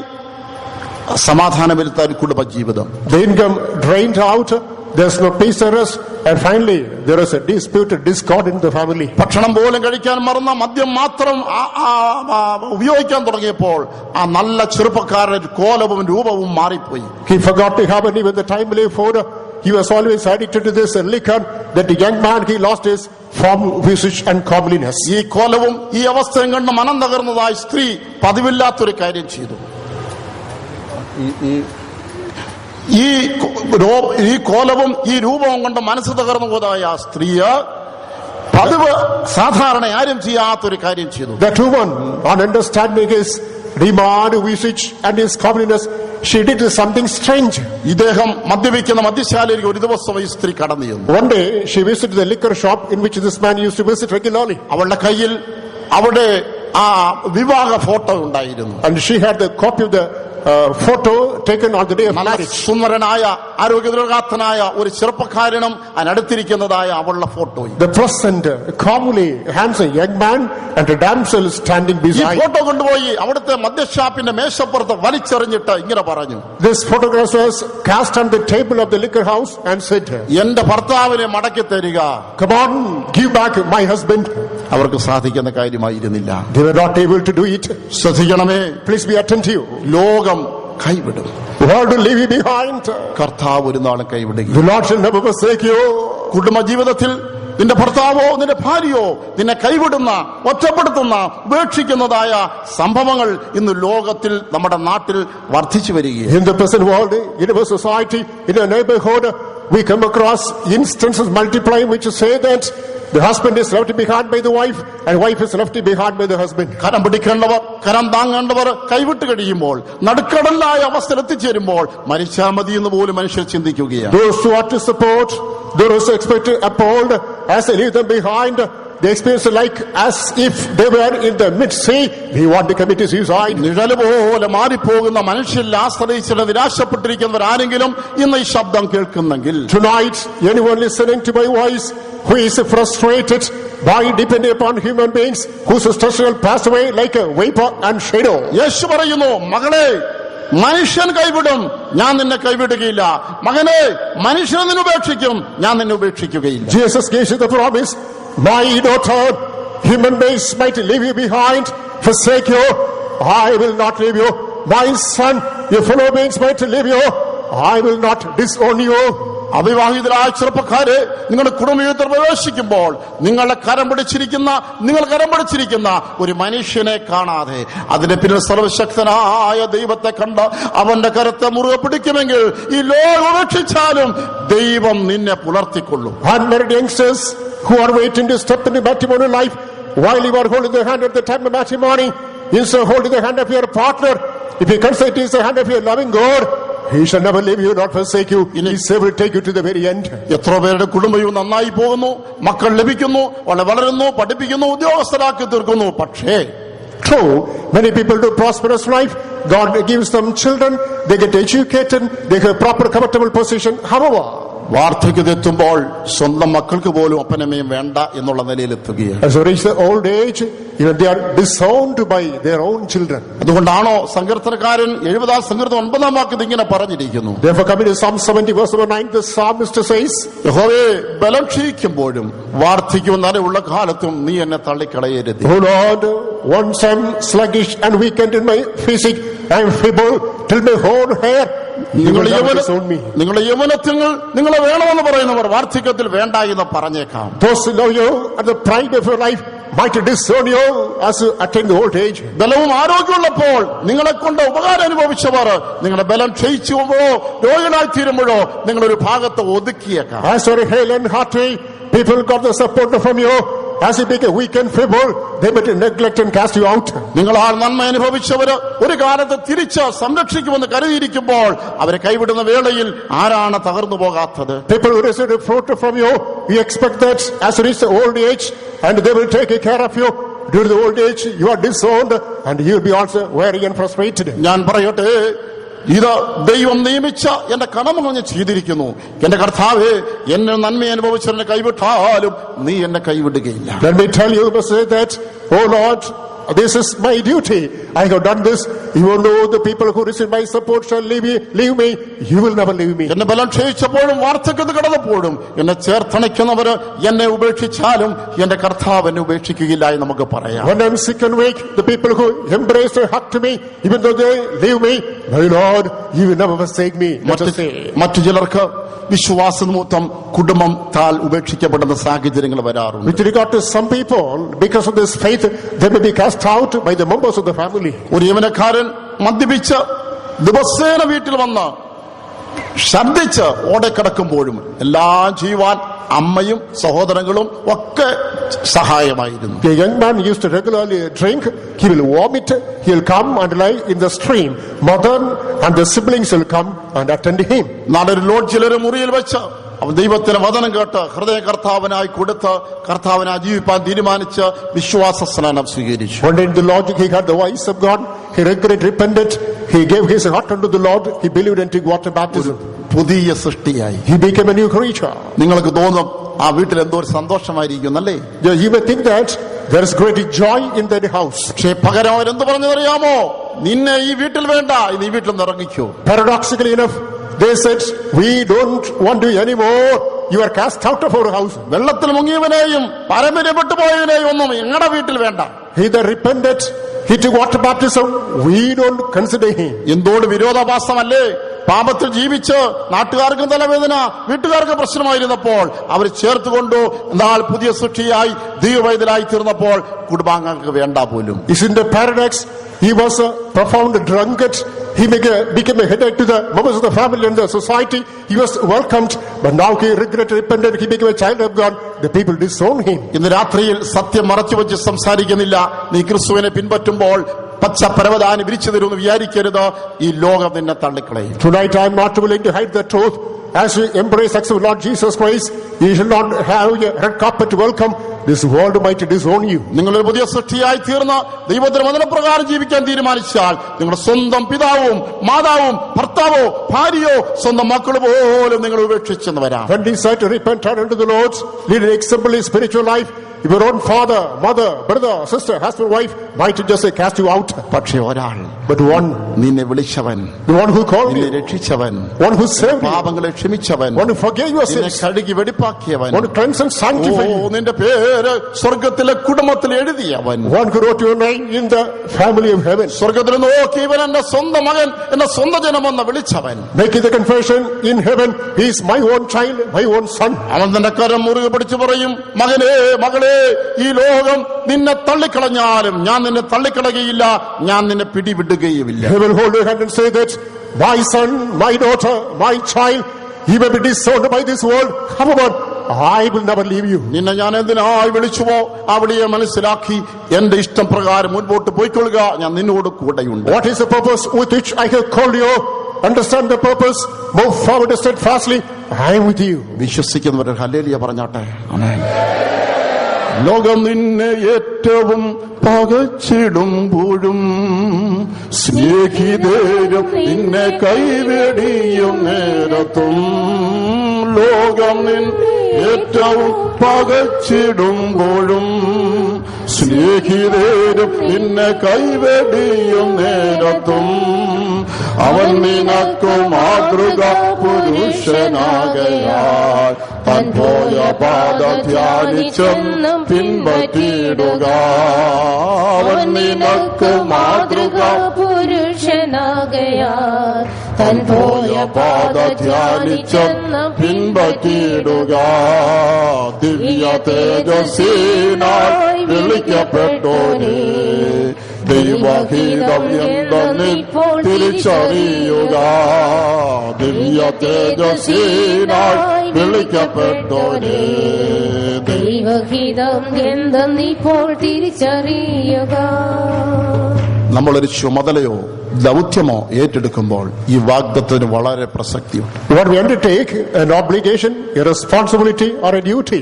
സമാധാനം വരുത്താൻ കുടുംബജീവിതം. The income drained out, there's no peace or rest, and finally there is a dispute, discord in the family. ഭക്ഷണം പോലും കഴിക്കാൻ മറന്ന മദ്യം മാത്രം ഉപയോഗിക്കാൻ തുടങ്ങിയപ്പോൾ ആ നല്ല ചെറുപ്പക്കാരൻ കോലവും രൂപവും മാറിപ്പോയി. He forgot to have even the timely food. He was always addicted to this liquor. That young man, he lost his form, visage and comeliness. ഈ കോലവും ഈ അവസ്ഥയും കണ്ട് മനം തകർന്നതായി സ്ത്രീ പതിവില്ലാത്തൊരു കാര്യം ചെയ്തു. ഈ കോലവും ഈ രൂപവും കൊണ്ട് മനസ്സ് തകർന്നു പോയതായ ആ സ്ത്രീ പതിവ് സാധാരണ ആരും ചെയ്യാത്തൊരു കാര്യം ചെയ്തു. That woman, on understanding his demand, visage and his comeliness, she did something strange. ഇദ്ദേഹം മദ്യപിക്കുന്ന മദ്യശാലയിൽ ഒരു ദിവസം ഈ സ്ത്രീ കടന്നു ചെന്നു. One day she visited the liquor shop in which this man used to visit regularly. അവളുടെ കയ്യിൽ അവിടെ ആ വിവാഹ ഫോട്ടോ ഉണ്ടായിരുന്നു. And she had the copy of the photo taken on the day of marriage. സുന്ദരനായ ആരോഗ്യദ്രോഗാത്തനായ ഒരു ചെറുപ്പക്കാരനും അതിനടുത്തിരിക്കുന്നതായ അവളുടെ photo. The pleasant, comely, handsome young man and a damsel standing ഈ beside. ഫോട്ടോ കൊണ്ടുപോയി അവിടുത്തെ മദ്യഷാപ്പിന്റെ മേശപ്പുറത്ത് വലിച്ചെറിഞ്ഞിട്ട് ഇങ്ങനെ പറഞ്ഞു, This photograph was cast on the table of the liquor house and said, എന്റെ ഭർത്താവിനെ മടക്കി തരിക. Come on, give back my husband. അവർക്ക് സാധിക്കുന്ന കാര്യമായിരുന്നില്ല. They were not able to do it. ശ്രദ്ധിക്കണമേ, Please be attentive. ലോകം കൈവിടും, The world will leave you behind. കർത്താവ് ഒരു നാളും കൈവിടുകയില്ല. The Lord shall never forsake you. കുടുംബജീവിതത്തിൽ നിന്റെ ഭർത്താവോ നിന്റെ ഭാര്യയോ നിന്നെ കൈവിടുന്ന, ഒറ്റപ്പെടുത്തുന്ന, ഉപേക്ഷിക്കുന്നതായ സംഭവങ്ങൾ ഇന്ന് ലോകത്തിൽ നമ്മുടെ നാട്ടിൽ വർദ്ധിച്ചു വരികയാണ്. In the present world, in our society, in our neighborhood, we come across instances multiplying which say that the husband is left behind by the wife and wife is left behind by the husband. കരം പിടിക്കേണ്ടവർ, കരം താങ്ങേണ്ടവർ കൈവിട്ട് കഴിയുമ്പോൾ, നടുക്കടലായ അവസ്ഥയിൽ എത്തിച്ചേരുമ്പോൾ മരിച്ചാൽ മതി എന്ന് പോലും മനുഷ്യർ ചിന്തിക്കുകയാണ്. Those who are to support, those who expect to uphold, as they leave them behind, they experience like as if they were in the mid-sea. They want to commit suicide. നിഴല് പോലെ മാറിപ്പോകുന്ന മനുഷ്യരിൽ ആശ്രയിച്ചിട്ട് നിരാശപ്പെട്ടിരിക്കുന്നവരാരെങ്കിലും ഇന്ന് ഈ ശബ്ദം കേൾക്കുന്നെങ്കിൽ, Tonight, anyone listening to my voice who is frustrated by depending upon human beings, whose stress will pass away like a vapor and shadow. യേശു പറയുന്നു, മകളെ മനുഷ്യൻ കൈവിടും, ഞാൻ നിന്നെ കൈവിടുകയില്ല. മകനെ മനുഷ്യൻ നിന്നെ ഉപേക്ഷിക്കും, ഞാൻ നിന്നെ ഉപേക്ഷിക്കുകയില്ല. Jesus gives you the promise, my daughter, human beings might leave you behind, forsake you, I will not leave you. My son, your fellow beings might leave you, I will not disown you. അവിവാഹിതരായ ചെറുപ്പക്കാരെ, നിങ്ങളുടെ കുടുംബജീവിതത്തിൽ പ്രവേശിക്കുമ്പോൾ നിങ്ങൾ കരം പിടിച്ചിരിക്കുന്ന ഒരു മനുഷ്യനെ കാണാതെ അതിന്റെ പിന്നിൽ സർവശക്തനായ ദൈവത്തെ കണ്ട് അവന്റെ കരത്തെ മുറുകെ പിടിക്കുമെങ്കിൽ ഈ ലോകം ഉപേക്ഷിച്ചാലും ദൈവം നിന്നെ പുലർത്തിക്കൊള്ളും. Unmarried youngsters who are waiting to step into matrimonial life, while you are holding the hand at the time of matrimony, instead of holding the hand of your partner, if you consider it is the hand of your loving God, He shall never leave you, not forsake you. He will take you to the very end. എത്ര പേരുടെ കുടുംബവും നന്നായി പോകുന്നു, മക്കൾ ലഭിക്കുന്നു, വളരുന്നു, പഠിപ്പിക്കുന്നു, ഉദ്യോഗസ്ഥരാക്കി തീർക്കുന്നു. പക്ഷേ true, many people do prosperous life. God gives them children, they get educated, they have proper comfortable position. However, വാർദ്ധക്യത്തെത്തുമ്പോൾ സ്വന്തം മക്കൾക്ക് പോലും അപ്പനമ്മയും വേണ്ട എന്നുള്ള നിലയിലെത്തുകയാണ്. as they reach the old age, even they are disowned by their own children. അതുകൊണ്ടാണോ സങ്കീർത്തനക്കാരൻ 70 സങ്കീർത്തനം 9 വാക്യത്തിൽ ഇങ്ങനെ പറഞ്ഞിരിക്കുന്നു. Therefore, coming to Psalm 70 verse 9, the psalmist says, യഹോവേ, ബലം ക്ഷയിക്കുമ്പോഴും വാർദ്ധക്യവും ഉള്ള കാലത്തും നീ എന്നെ തള്ളിക്കളയരുത്. O Lord, once I am sluggish and weakened in my physique, I am feeble till my whole hair. നിങ്ങളുടെ യൗവനത്തിൽ നിങ്ങളെ വേണമെന്ന് പറയുന്നവർ വാർദ്ധക്യത്തിൽ വേണ്ട എന്ന് പറഞ്ഞേക്കാം. Those who love you at the prime of your life might disown you as you attain the old age. ബലവും ആരോഗ്യമുള്ളപ്പോൾ നിങ്ങളെ കൊണ്ട് ഉപകാരം അനുഭവിച്ചവർ നിങ്ങളുടെ ബലം ക്ഷയിച്ചുവോ രോഗികളായി തീരുമ്പോഴോ നിങ്ങളൊരു ഭാഗത്ത് ഒതുക്കിയേക്കാം. As you are hale and hearty, people got the support from you. As you become weak and feeble, they might neglect and cast you out. നിങ്ങൾ ആ നന്മ അനുഭവിച്ചവര് ഒരു കാലത്ത് തിരിച്ച് സംരക്ഷിക്കുമെന്ന് കരുതിയിരിക്കുമ്പോൾ അവരെ കൈവിടുന്ന വേളയിൽ ആരാണ് തകർന്നു പോകാത്തത്? People who receive fruit from you, you expect that as you reach the old age, and they will take care of you. During the old age, you are disowned, and you will be also weary and frustrated. ഞാൻ പറയട്ടെ, ഇത് ദൈവം നിയമിച്ച എന്റെ കടമ ഞാൻ ചെയ്തിരിക്കുന്നു. എന്റെ കർത്താവേ, എന്നെ നന്മ അനുഭവിച്ചെന്നെ കൈവിട്ടാലും നീ എന്നെ കൈവിടുകയില്ല. Let me tell you, say that, oh Lord, this is my duty. I have done this. Even though the people who receive my support shall leave me, you will never leave me. എന്നെ ബലം ക്ഷയിച്ചപ്പോഴും വാർദ്ധക്യത്തിൽ കടന്നപ്പോഴും എന്നെ ചേർത്തണയ്ക്കുന്നവര് എന്നെ ഉപേക്ഷിച്ചാലും എന്റെ കർത്താവ് എന്നെ ഉപേക്ഷിക്കുകയില്ല എന്ന് നമുക്ക് പറയാം. When I'm sick and weak, the people who embrace and hug to me, even though they leave me, my Lord, you will never forsake me. Let us say. മറ്റു ചിലർക്ക് വിശ്വാസനിമിത്തം കുടുംബം താൽ ഉപേക്ഷിക്കപ്പെടുന്ന സാഹചര്യങ്ങൾ വരാറുണ്ട്. With regard to some people, because of this faith, they may be cast out by the members of the family. ഒരു യവനക്കാരൻ മദ്യപിച്ച് ദിവസേന വീട്ടിൽ വന്ന് ഛർദ്ദിച്ച് ഓടക്കിടക്കുമ്പോഴും എല്ലാം ചെയ്യുവാൻ അമ്മയും സഹോദരങ്ങളും ഒക്കെ സഹായമായിരുന്നു. A young man used to regularly drink. He will vomit. He will come and lie in the stream. Mother and the siblings will come and attend him. നാളൊരു ലോഡ്ജിലൊരു മുറിയിൽ വെച്ച് അവൻ ദൈവത്തിന്റെ വചനം കേട്ട് ഹൃദയ കർത്താവിനായി കൊടുത്ത് കർത്താവിനായി ജീവിപ്പാൻ തീരുമാനിച്ച് വിശ്വാസ സ്നാനം സ്വീകരിച്ചു. One day in the Lord, he heard the voice of God. He repented. He gave his heart unto the Lord. He believed and took water baptism. പുതിയ സൃഷ്ടിയായി. He became a new creature. നിങ്ങൾക്ക് തോന്നും ആ വീട്ടിൽ എന്തോ ഒരു സന്തോഷമായിരിക്കും അല്ലേ? You may think that there is great joy in that house. പക്ഷേ പകരം അവരെന്ത് പറഞ്ഞതറിയാമോ? നിന്നെ ഈ വീട്ടിൽ വേണ്ട, നീ വീട്ടിൽ നിന്ന് ഇറങ്ങിക്കോ. Paradoxically enough, they said, we don't want you anymore. You are cast out of our house. വെള്ളത്തിൽ മുങ്ങിയവനെയും പാരമ്പര്യപ്പെട്ടു പോയവനെയും ഒന്നും ഞങ്ങളുടെ വീട്ടിൽ വേണ്ട. He that repented, he took water baptism. We don't consider him. എന്തോട് വിരോധാഭാസമല്ലേ? പാപത്തിൽ ജീവിച്ച് നാട്ടുകാർക്കും തലവേദന, വീട്ടുകാർക്ക് പ്രശ്നമായിരുന്നപ്പോൾ അവർ ചേർത്തുകൊണ്ടു എന്നാൽ പുതിയ സൃഷ്ടിയായി ദൈവവൈതലായി തീർന്നപ്പോൾ കുടുംബാംഗങ്ങൾക്ക് വേണ്ട പോലും. Isn't the paradox? He was a profound drunkard. He became a headache to the members of the family and the society. He was welcomed, but now he regretted, repented. He became a child of God. The people disowned him. ഇന്ന് രാത്രിയിൽ സത്യം മറച്ചുവെച്ച് സംസാരിക്കുന്നില്ല. നീ ക്രിസ്തുവിനെ പിൻപറ്റുമ്പോൾ പച്ച പരവതാനി വിരിച്ചു തരുമെന്ന് വിചാരിക്കരുത്. ഈ ലോകം നിന്നെ തള്ളിക്കളയും. Tonight I am not willing to hide the truth. As you embrace accept Lord Jesus Christ, you shall not have a red carpet to welcome. This world might disown you. നിങ്ങളൊരു പുതിയ സൃഷ്ടിയായി തീർന്ന് ദൈവത്തിന്റെ വചനപ്രകാരം ജീവിക്കാൻ തീരുമാനിച്ചാൽ നിങ്ങളുടെ സ്വന്തം പിതാവും മാതാവും ഭർത്താവോ ഭാര്യയോ സ്വന്തം മക്കൾ പോലും നിങ്ങൾ ഉപേക്ഷിച്ചെന്ന് വരാം. When we decide to repent, turn unto the Lord, lead an exemplary spiritual life, your own father, mother, brother, sister, husband, wife might just cast you out. പക്ഷേ ഒരാൾ, But one, നിന്നെ വിളിച്ചവൻ, the one who called നിന്നെ you, രക്ഷിച്ചവൻ, one who saved you, പാപങ്ങളെ ക്ഷമിച്ചവൻ, one who forgave your നിന്നെ sins, കഴുകി വെടിപ്പാക്കിയവൻ, one who cleansed and sanctified you, നിന്റെ പേര് സ്വർഗത്തിലെ കുടുംബത്തിൽ എഴുതിയവൻ, one who wrote your name in the family of heaven. സ്വർഗത്തിൽ നോക്കി ഇവൻ എന്റെ സ്വന്തം മകൻ, എന്റെ സ്വന്തം ജനമെന്ന് വിളിച്ചവൻ, Making the confession in heaven, he is my own child, my own son. അവൻ തന്റെ കരം മുറുകെ പിടിച്ചു പറയും, മകനേ മകളെ, ഈ ലോകം നിന്നെ തള്ളിക്കളഞ്ഞാലും ഞാൻ നിന്നെ തള്ളിക്കളയുകയില്ല, ഞാൻ നിന്നെ പിടിവിടുകയുമില്ല. He will hold your hand and say that, my son, my daughter, my child, he may be disowned by this world. However, I will never leave you. നിന്നെ ഞാൻ എന്തിനായി വിളിച്ചുവോ ആ വിളിയെ മനസ്സിലാക്കി എന്റെ ഇഷ്ടം പ്രകാരം മുൻപോട്ട് പോയിക്കൊള്ളുക, ഞാൻ നിന്നോട് കൂടെയുണ്ട്. What is the purpose with which I have called you? Understand the purpose. Move forward steadfastly. I am with you. വിശ്വസിക്കുന്നവർ ഹല്ലേലൂയ പറഞ്ഞാട്ടെ. ആമേൻ. ലോകം നിന്നെ ഏറ്റവും പകച്ചിടുമ്പോഴും സ്നേഹിതരും നിന്നെ കൈവെടിയും നേരത്തും, ലോകം നിന്നെ ഏറ്റവും പകച്ചിടുമ്പോഴും സ്നേഹിതരും നിന്നെ കൈവെടിയും നേരത്തും, അവൻ നിനക്കു മാതൃക പുരുഷനാകയാൽ താൻ പോയ പാത ധ്യാനിച്ചെന്നും പിൻപറ്റിയിടുക. അവൻ നിനക്ക് മാതൃക പുരുഷനാകയാൽ താൻ പോയ പാത ധ്യാനിച്ചെന്നും പിൻപറ്റിയിടുക. ദിവ്യ തേജസ്വിനായി വിളിക്കപ്പെട്ടോനേ, ദൈവഹിതം എന്തെന്നിപ്പോൾ തിരിച്ചറിയുക. ദിവ്യ തേജസ്വിനായി വിളിക്കപ്പെട്ടോനേ, ദൈവഹിതം എന്തെന്നിപ്പോൾ തിരിച്ചറിയുക. നമ്മളൊരു ചുമതലയോ ദൗത്യമോ ഏറ്റെടുക്കുമ്പോൾ ഈ വാഗ്ദത്തത്തിന് വളരെ പ്രസക്തിയുണ്ട്. When we undertake an obligation, a responsibility or a duty,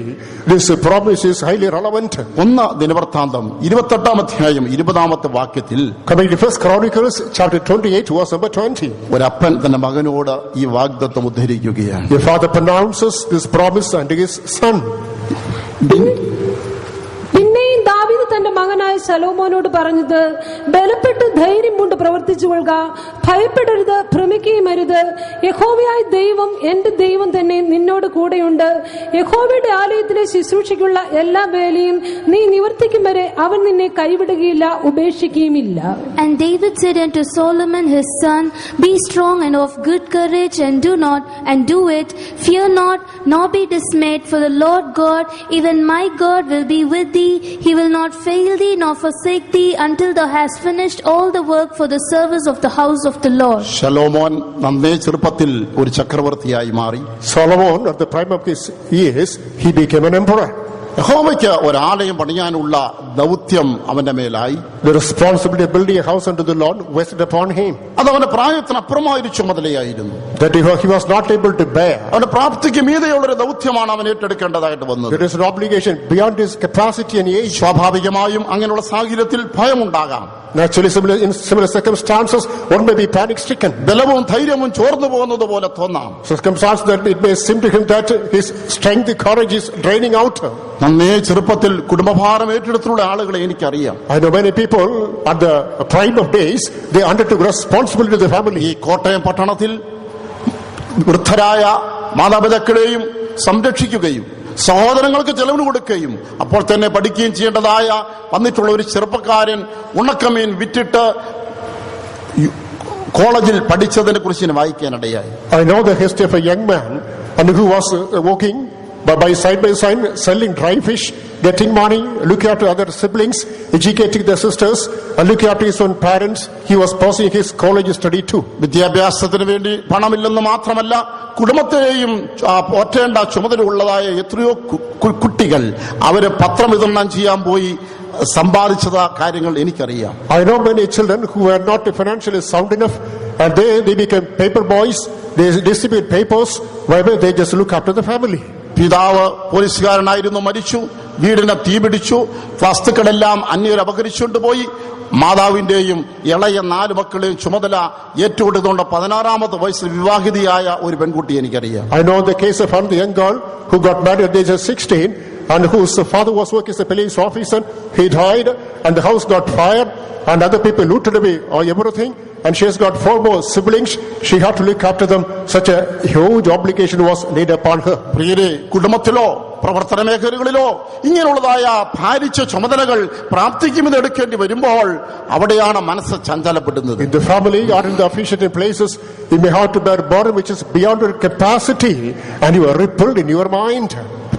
this promise is highly relevant. 1 ദിനവൃത്താന്തം 28-ാം അധ്യായം 20-ാമത്തെ വാക്യത്തിൽ Coming to 1 Chronicles chapter 28 verse number 20. ഒരപ്പൻ തന്റെ മകനോട് ഈ വാഗ്ദത്തം ഉദ്ധരിക്കുകയാണ്. The father pronounces this promise unto his son. പിന്നെയും ദാവീദ് തന്റെ മകനായ ശലോമോനോട് പറഞ്ഞത്, ബലപ്പെട്ട് ധൈര്യം കൊണ്ട് പ്രവർത്തിച്ചു കൊള്ളുക, ഭയപ്പെടരുത്, ഭ്രമിക്കുകയും അരുത്. യഹോവയായ ദൈവം എന്റെ ദൈവം തന്നെ നിന്നോട് കൂടെയുണ്ട്. യഹോവയുടെ ആലയത്തിലെ ശുശ്രൂഷയ്ക്കുള്ള എല്ലാ വേലയും നീ നിവർത്തിക്കും വരെ അവൻ നിന്നെ കൈവിടുകയില്ല, ഉപേക്ഷിക്കുകയുമില്ല. And David said unto Solomon his son, Be strong and of good courage, and do it. Fear not, nor be dismayed, for the Lord God, even my God, will be with thee. He will not fail thee, nor forsake thee, until thou hast finished all the work for the service of the house of the Lord. ശലോമോൻ നന്നേ ചെറുപ്പത്തിൽ ഒരു ചക്രവർത്തിയായി മാറി. Solomon, at the prime of his years, he became an emperor. യഹോവയ്ക്ക് ഒരാലയം പണിയാനുള്ള ദൗത്യം അവന്റെ മേലായി. The responsibility of building a house unto the Lord rested upon him. അത് അവന്റെ പ്രായത്തിനപ്പുറമായൊരു ചുമതലയായിരുന്നു. That he was not able to bear. അവന്റെ പ്രാപ്തിക്ക് മീതെയുള്ളൊരു ദൗത്യമാണ് അവൻ ഏറ്റെടുക്കേണ്ടതായിട്ട് വന്നത്. There is an obligation beyond his capacity and age. സ്വാഭാവികമായും അങ്ങനെയുള്ള സാഹചര്യത്തിൽ ഭയമുണ്ടാകാം. Naturally, in similar circumstances, one may be panic-stricken. ബലവും ധൈര്യവും ചോർന്നു പോകുന്നത് പോലെ തോന്നാം. Circumstances that it may seem to him that his strength, courage is draining out. നന്നേ ചെറുപ്പത്തിൽ കുടുംബഭാരം ഏറ്റെടുത്തുള്ള ആളുകളെ എനിക്കറിയാം. I know many people at the prime of days, they undertook responsibility to the family. ഈ കോട്ടയം പട്ടണത്തിൽ വൃദ്ധരായ മാതാപിതാക്കളെയും സംരക്ഷിക്കുകയും സഹോദരങ്ങൾക്ക് ചെലവിന് കൊടുക്കുകയും അപ്പോൾ തന്നെ പഠിക്കുകയും ചെയ്യേണ്ടതായ വന്നിട്ടുള്ള ഒരു ചെറുപ്പക്കാരൻ ഉണക്കമീൻ വിറ്റിട്ട് കോളേജിൽ പഠിച്ചതിനെ കുറിച്ച് വായിക്കാനിടയായി. I know the history of a young man and who was walking by side selling dry fish, getting money, looking after other siblings, educating their sisters, and looking after his own parents. He was pursuing his college study too. വിദ്യാഭ്യാസത്തിന് വേണ്ടി പണമില്ലെന്ന് മാത്രമല്ല, കുടുംബത്തെയും ഒറ്റേണ്ട ചുമതലയുള്ളതായ എത്രയോ കുട്ടികൾ അവര് പത്രം വിതരണം ചെയ്യാൻ പോയി സമ്പാദിച്ചത കാര്യങ്ങൾ എനിക്കറിയാം. I know many children who were not financially sound enough, and they became paper boys. They distribute papers wherever they just look after the family. പിതാവ് പോലീസുകാരനായിരുന്നു, മരിച്ചു. വീടിനെ തീപിടിച്ചു. വസ്തുക്കളെല്ലാം അന്യർ അപഹരിച്ചുകൊണ്ടുപോയി. മാതാവിന്റെയും ഇളയ 4 മക്കളെയും ചുമതല ഏറ്റുകൊടുത്തുകൊണ്ട് 16ാമത്തെ വയസ്സിൽ വിവാഹിതയായ ഒരു പെൺകുട്ടി എനിക്കറിയാം. I know the case of one young girl who got married at the age of 16 and whose father was working as a police officer. He died and the house got fired and other people looted away everything, and she has got 4 more siblings. She had to look after them. Such a huge obligation was laid upon her. പ്രിയരെ, കുടുംബത്തിലോ പ്രവർത്തന മേഖലകളിലോ ഇങ്ങനെയുള്ളതായ ഭാരിച്ച ചുമതലകൾ പ്രാപ്തിക്കുമെന്ന് എടുക്കേണ്ടി വരുമ്പോൾ അവിടെയാണ് മനസ്സ് ചഞ്ചലപ്പെടുന്നത്. In the family or in the officiating places, you may have to bear burden which is beyond your capacity, and you are rippled in your mind.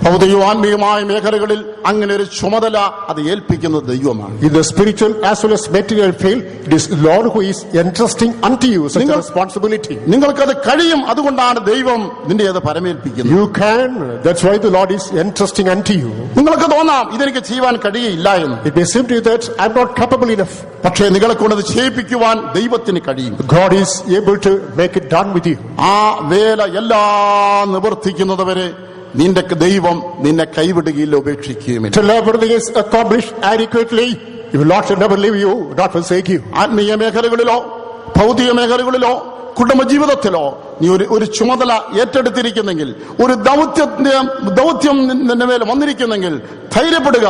ഭൗതികവും ആത്മീയമായ മേഖലകളിൽ അങ്ങനെ ഒരു ചുമതല അത് ഏൽപ്പിക്കുന്നത് ദൈവമാണ്. In the spiritual as well as material field, it is Lord who is entrusting unto you such a responsibility. നിങ്ങൾക്കത് കഴിയും, അതുകൊണ്ടാണ് ദൈവം നിന്നെ അത് പരമേൽപ്പിക്കുന്നത്. You can. That's why the Lord is entrusting unto you. നിങ്ങൾക്ക് തോന്നാം ഇതെനിക്ക് ചെയ്യുവാൻ കഴിയില്ല എന്ന്. It may seem to you that I'm not capable enough. പക്ഷേ നിങ്ങളെ കൊണ്ടത് ചെയ്യിപ്പിക്കുവാൻ ദൈവത്തിന് കഴിയും. God is able to make it done with you. ആ വേല എല്ലാം നിവർത്തിക്കുന്നതുവരെ നിന്റെ ദൈവം നിന്നെ കൈവിടുകയില്ല, ഉപേക്ഷിക്കുകയുമില്ല. Till everything is accomplished adequately, Your Lord shall never leave you, not forsake you. ആത്മീയ മേഖലകളിലോ ഭൗതിക മേഖലകളിലോ കുടുംബജീവിതത്തിലോ നീ ഒരു ചുമതല ഏറ്റെടുത്തിരിക്കുന്നെങ്കിൽ, ഒരു ദൗത്യം നിന്റെ മേൽ വന്നിരിക്കുന്നെങ്കിൽ ധൈര്യപ്പെടുക.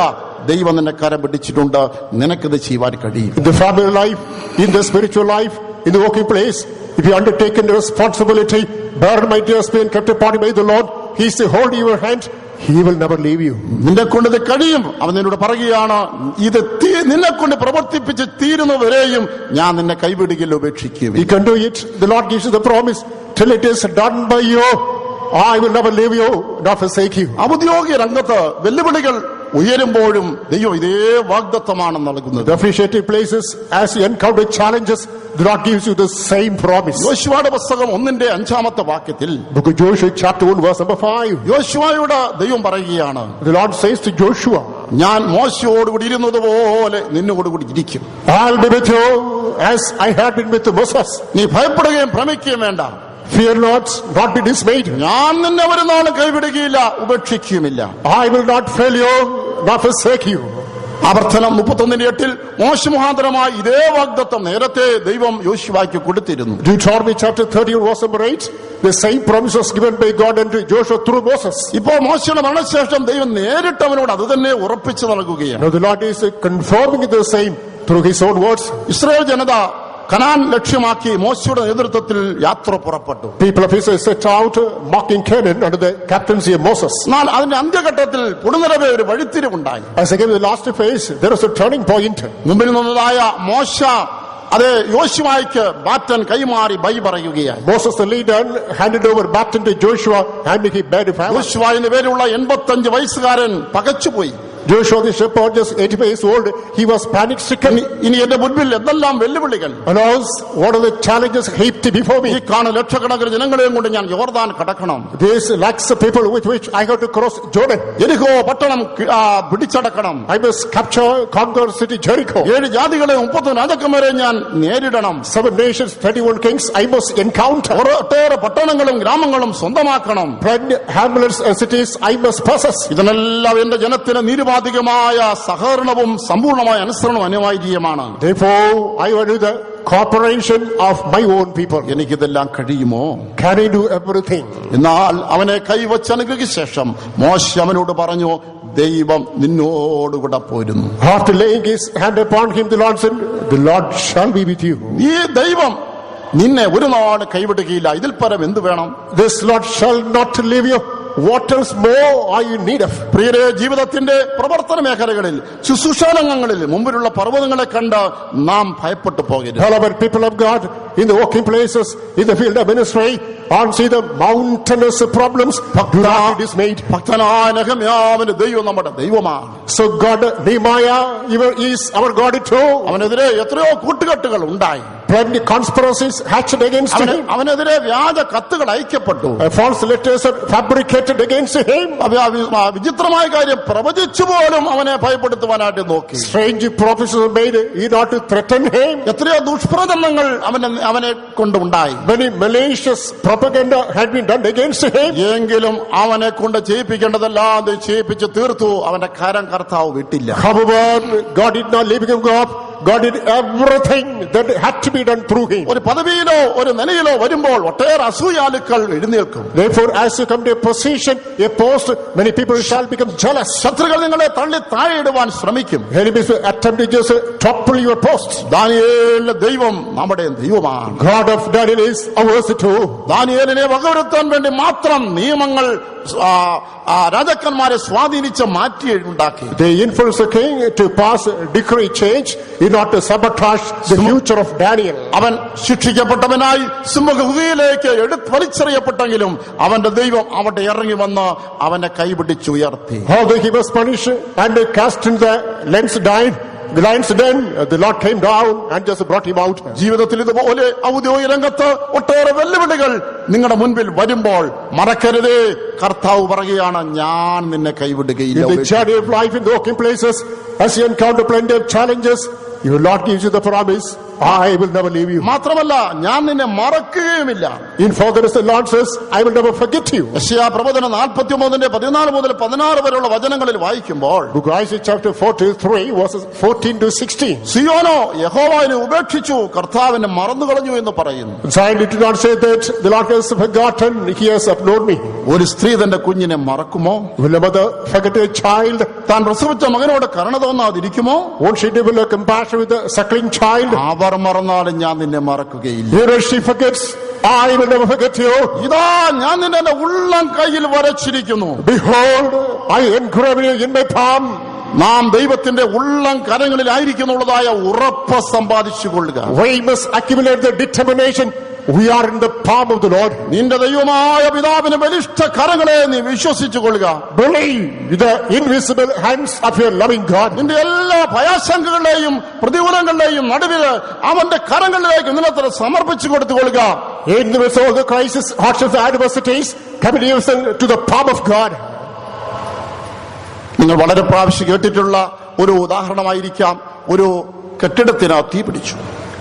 ദൈവം നിന്നെ കരം പിടിച്ചിട്ടുണ്ട്, നിനക്കിത് ചെയ്യുവാൻ കഴിയും. In the family life, in the spiritual life, in the working place, if you undertaken the responsibility, burden my tears being kept upon you by the Lord, He is holding your hand. He will never leave you. നിന്നെ കൊണ്ട് ഇത് കഴിയും. അവൻ നിന്നോട് പറയുകയാണ്, ഇത് നിന്നെ കൊണ്ട് പ്രവർത്തിപ്പിച്ച് തീരുന്നവരെയും ഞാൻ നിന്നെ കൈവിടുകയില്ല, ഉപേക്ഷിക്കുകയും. You can do it. The Lord gives you the promise. Till it is done by you, I will never leave you, not forsake you. ഔദ്യോഗിക രംഗത്ത് വെല്ലുവിളികൾ ഉയരുമ്പോഴും ദൈവം ഇതേ വാഗ്ദത്തമാണ് നൽകുന്നത്. The officiating places, as you encounter challenges, the Lord gives you the same promise. യോശുവയുടെ പുസ്തകം 1:5 വാക്യത്തിൽ, Book of Joshua chapter 1 verse number 5. യോശുവയോട് ദൈവം പറയുകയാണ്, The Lord says to Joshua, ഞാൻ മോശയോടുകൂടി ഇരുന്നത് പോലെ നിന്നോടുകൂടി ഇരിക്കും. I'll be with you as I had been with Moses. നീ ഭയപ്പെടുകയും ഭ്രമിക്കുകയും വേണ്ട. Fear not be dismayed. ഞാൻ നിന്നെ ഒരു നാളും കൈവിടുകയില്ല, ഉപേക്ഷിക്കുകയുമില്ല. I will not fail you, not forsake you. ആവർത്തനം 31:8 മോശ മുഖാന്തരമായി ഇതേ വാഗ്ദത്തം നേരത്തെ ദൈവം യോശുവയ്ക്ക് കൊടുത്തിരുന്നു. Deuteronomy chapter 30 verse number 8, the same promise was given by God unto Joshua through Moses. ഇപ്പോൾ മോശയുടെ മരണശേഷം ദൈവം നേരിട്ട് അവനോട് അത് തന്നെ ഉറപ്പിച്ചു നൽകുകയാണ്. Now the Lord is confirming the same through his own words. Israel ജനത കനാൻ ലക്ഷ്യമാക്കി മോശയുടെ നേതൃത്വത്തിൽ യാത്ര പുറപ്പെട്ടു. People of Israel set out marking Canaan under the captaincy of Moses. എന്നാൽ അതിന്റെ അന്ത്യഘട്ടത്തിൽ പൊടുന്നനെ ഒരു വഴിത്തിരിവുണ്ടായി. As again in the last phase, there was a turning point. മുമ്പിൽ നിന്നതായ മോശ അത് യോശുവയ്ക്ക് ബാറ്റൻ കൈമാറി by പറയുകയായി. Moses the leader handed over baton to Joshua and he bade farewell. യോശുവ എന്ന പേരുള്ള 85 വയസ്സുകാരൻ പകച്ചുപോയി. Joshua the shepherd, just 85 years old, he was panic stricken. ഇനി എന്റെ മുൻപിൽ എന്തെല്ലാം വെല്ലുവിളികൾ, And also, what are the challenges heaped before ഈ me? കാണുന്ന ലക്ഷക്കണക്കിന് ജനങ്ങളെയും കൊണ്ട് ഞാൻ യോർദാൻ കടക്കണം. These lakhs of people with which I have to cross Jordan. യെരിഹോ പട്ടണം പിടിച്ചടക്കണം. I must capture, conquer city Jericho. 7 ജാതികളെ 30 രാജാക്കന്മാരെ ഞാൻ നേരിടണം. 7 nations, 31 kings, I must encounter. ഒട്ടേറെ പട്ടണങ്ങളും ഗ്രാമങ്ങളും സ്വന്തമാക്കണം. 10 hamlets and cities I must possess. ഇതിനെല്ലാം എന്റെ ജനത്തിന് നിരുപാധികമായ സഹകരണവും സമ്പൂർണമായ അനുസരണവും അനിവാര്യമാണ്. Therefore, I will do the cooperation of my own people. എനിക്കിതെല്ലാം കഴിയുമോ? Can I do everything? എന്നാൽ അവനെ കൈവച്ച് അനുഗ്രഹിച്ച ശേഷം മോശ അവനോട് പറഞ്ഞു, ദൈവം നിന്നോടുകൂടെ പോരുന്നു. After laying his hand upon him, the Lord said, the Lord shall be with you. ഈ ദൈവം നിന്നെ ഒരു നാട് കൈവിടുകയില്ല. ഇതിൽ പരം എന്ത് വേണം? This Lord shall not leave you. What else more are you in need of? പ്രിയരെ, ജീവിതത്തിന്റെ പ്രവർത്തന മേഖലകളിൽ ശുശ്രൂഷാരംഗങ്ങളിൽ മുമ്പിലുള്ള പർവ്വതങ്ങളെ കണ്ട് നാം ഭയപ്പെട്ടു പോകരുത്. Beloved people of God, in the working places, in the field of ministry, and see the mountainous problems, do not be dismayed. ഭക്തനായ നെഹമ്യാവിന്റെ ദൈവം നമ്മുടെ ദൈവമാണ്. So God, Nehemiah, even is our God too. അവനെതിരെ എത്രയോ കൂട്ടുകെട്ടുകൾ ഉണ്ടായി. Plenty conspiracies hatched against him. അവനെതിരെ വ്യാജ കത്തുകൾ അയക്കപ്പെട്ടു. False letters are fabricated against him. വിചിത്രമായ കാര്യം പ്രവചിച്ചു പോലും അവനെ ഭയപ്പെടുത്തുവാനായിട്ട് നോക്കി. Strange prophecies were made in order to threaten him. എത്രയോ ദുഷ്പ്രചരണങ്ങൾ അവനെ കൊണ്ടുണ്ടായി. Many malicious propaganda had been done against him. എങ്കിലും അവനെ കൊണ്ട് ചെയ്യിപ്പിക്കേണ്ടതെല്ലാം ചെയ്യിപ്പിച്ച് തീർത്തു. അവന്റെ കരം കർത്താവ് വിട്ടില്ല. However, God did not leave him go up. God did everything that had to be done through him. ഒരു പദവിയിലോ ഒരു നിലയിലോ വരുമ്പോൾ ഒട്ടേറെ അസൂയാലുക്കൾ എഴുന്നേൽക്കും. Therefore, as you come to a position, a post, many people shall become jealous. ശത്രുക്കൾ നിങ്ങളെ തള്ളി താഴെയിടുവാൻ ശ്രമിക്കും. Enemies will attempt to just topple your post. ദാനിയേലിന്റെ ദൈവം നമ്മുടെ ദൈവമാണ്. God of Daniel is ours too. ദാനിയേലിനെ വകവരുത്താൻ വേണ്ടി മാത്രം നിയമങ്ങൾ രാജാക്കന്മാരെ സ്വാധീനിച്ച് മാറ്റി ഉണ്ടാക്കി. They influenced the king to pass a decree change in order to sabotage the future of Daniel. അവൻ ശിക്ഷിക്കപ്പെട്ടവനായി സിംഹഗുഹയിലേക്ക് വലിച്ചെറിയപ്പെട്ടെങ്കിലും അവന്റെ ദൈവം അവിടെ ഇറങ്ങി വന്ന് അവനെ കൈപിടിച്ചുയർത്തി. Although he was punished and cast in the lions died, the lions then the Lord came down and just brought him out. ജീവിതത്തിൽ ഇതുപോലെ ഔദ്യോഗിക രംഗത്ത് ഒട്ടേറെ വെല്ലുവിളികൾ നിങ്ങളുടെ മുൻപിൽ വരുമ്പോൾ മറക്കരുതേ, കർത്താവ് പറയുകയാണ്, ഞാൻ നിന്നെ കൈവിടുകയില്ല. In the journey of life, in the working places, as you encounter plenty of challenges, your Lord gives you the promise, I will never leave you. മാത്രമല്ല, ഞാൻ നിന്നെ മറക്കുകയുമില്ല. In furtherance, the Lord says, I will never forget you. യെശയ്യാ പ്രവചനം 49:14 മുതൽ 16 വരെയുള്ള വചനങ്ങളിൽ വായിക്കുമ്പോൾ, Book of Isaiah chapter 43 verses 14 to 16. സിയോനോ യഹോവയെ ഉപേക്ഷിച്ചു, കർത്താവിനെ മറന്നു കളഞ്ഞു എന്ന് പറയുന്നു. Zion did not say that the Lord has forgotten, he has ignored me. ഒരു സ്ത്രീ തന്റെ കുഞ്ഞിനെ മറക്കുമോ? Will a mother forget a child? താൻ പ്രസവിച്ച മകനോട് കരുണ തോന്നാതിരിക്കുമോ? Won't she develop compassion with the suckling child? അവർ മറന്നാലും ഞാൻ നിന്നെ മറക്കുകയില്ല. Here she forgets, I will never forget you. ഇതാ ഞാൻ നിന്നെ എന്റെ ഉള്ളം കയ്യിൽ വരച്ചിരിക്കുന്നു. Behold, I engrave you in my palm. നാം ദൈവത്തിന്റെ ഉള്ളം കരങ്ങളിലായിരിക്കുന്നുള്ളതായ ഉറപ്പ് സമ്പാദിച്ചു കൊള്ളുക. We must accumulate the determination. We are in the palm of the Lord. നിന്റെ ദൈവമായ പിതാവിന്റെ ബലിഷ്ഠ കരങ്ങളെ നീ വിശ്വസിച്ചു കൊള്ളുക. Believe the invisible hands of your loving God. നിന്റെ എല്ലാ ഭയാശങ്കകളുടെയും പ്രതികൂലങ്ങളുടെയും നടുവിൽ അവന്റെ കരങ്ങളിലേക്ക് നിന്നത്ര സമർപ്പിച്ചു കൊടുത്തു കൊള്ളുക. In the midst of all the crisis, hardships, adversities, commit yourself to the palm of God. നിങ്ങൾ വളരെ പ്രാവശ്യം കേട്ടിട്ടുള്ള ഒരു ഉദാഹരണമായിരിക്കാം, ഒരു കെട്ടിടത്തിന് തീ പിടിച്ചു.